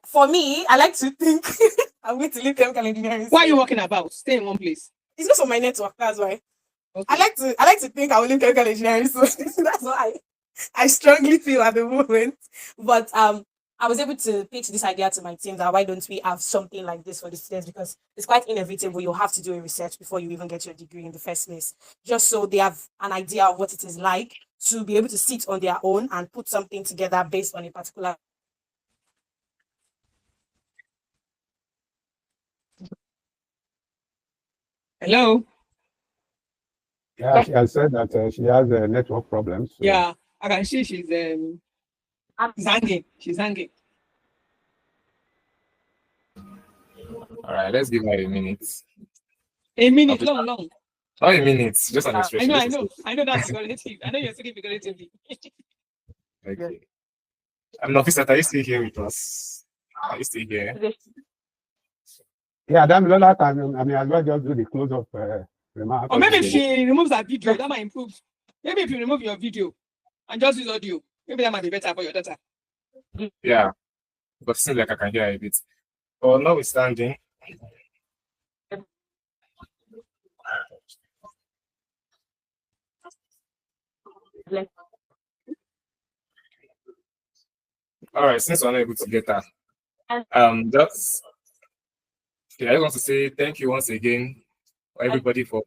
For me, I like to think I'm going to leave chemical engineering. What are you walking about? Stay in one place. It's just on my network, that's why. Okay. I like to think I will leave chemical engineering, so that's what I strongly feel at the moment. But I was able to pitch this idea to my team that why don't we have something like this for the students, because it's quite inevitable. You'll have to do a research before you even get your degree in the first place, just so they have an idea of what it is like to be able to sit on their own and put something together based on a particular. Hello. Yeah, she has said that she has network problems. So. Yeah, I can see she's hanging. She's hanging. All right, let's give her a minute. A minute, long. Not a minute, just an expression. I know that's figurative. I know you're speaking figuratively. Okay. I'm not officer. Are you still here with us? Are you still here? Yeah, then Lola can, as well just do the close of remarks. Or maybe if she removes her video, that might improve. Maybe if you remove your video and just use audio, maybe that might be better for your data. Yeah, but it seems like I can hear a bit. But notwithstanding, all right, since we're not able to get that, I just want to say thank you once again everybody for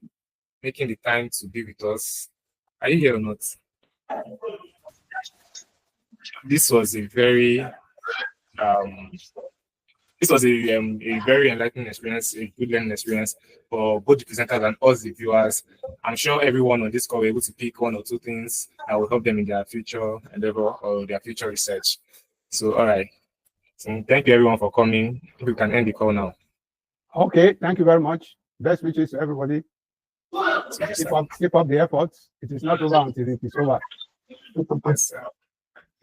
making the time to be with us. Are you here or not? This was a very very enlightening experience, a good learning experience for both the presenters and us, the viewers. I'm sure everyone on this call will be able to pick one or two things that will help them in their future endeavor or their future research. So, all right. So thank you everyone for coming. We can end the call now. Okay, thank you very much. Best wishes to everybody. Keep up the efforts. It is not over until it is over.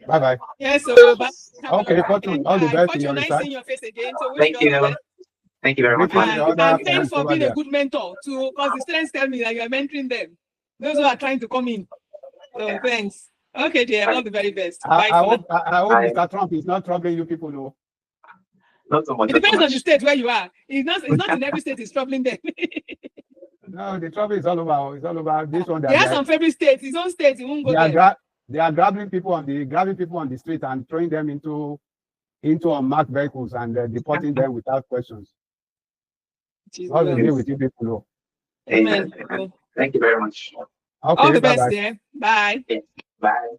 Bye bye. Yes, so bye. Okay, Fortune, all the best in your Nice research. seeing your face again. So Thank you. Thank you very much. And thanks for being a good mentor too, because the students tell me that you are mentoring them. Those who are trying to come in. So thanks. Okay, dear, all the very best. Bye. I hope Mr. Trump is not troubling you people, though. Not so much. It depends on the state where you are. It's not in every state it's troubling them. No, the trouble is all over. It's all over this one. He has some favorite states. His own state, he won't go there. They are grabbing people on the street and throwing them into unmarked vehicles and deporting them without questions. All the deal with you people, though. Amen. Thank you very much. Okay, all the best there. Bye. Bye.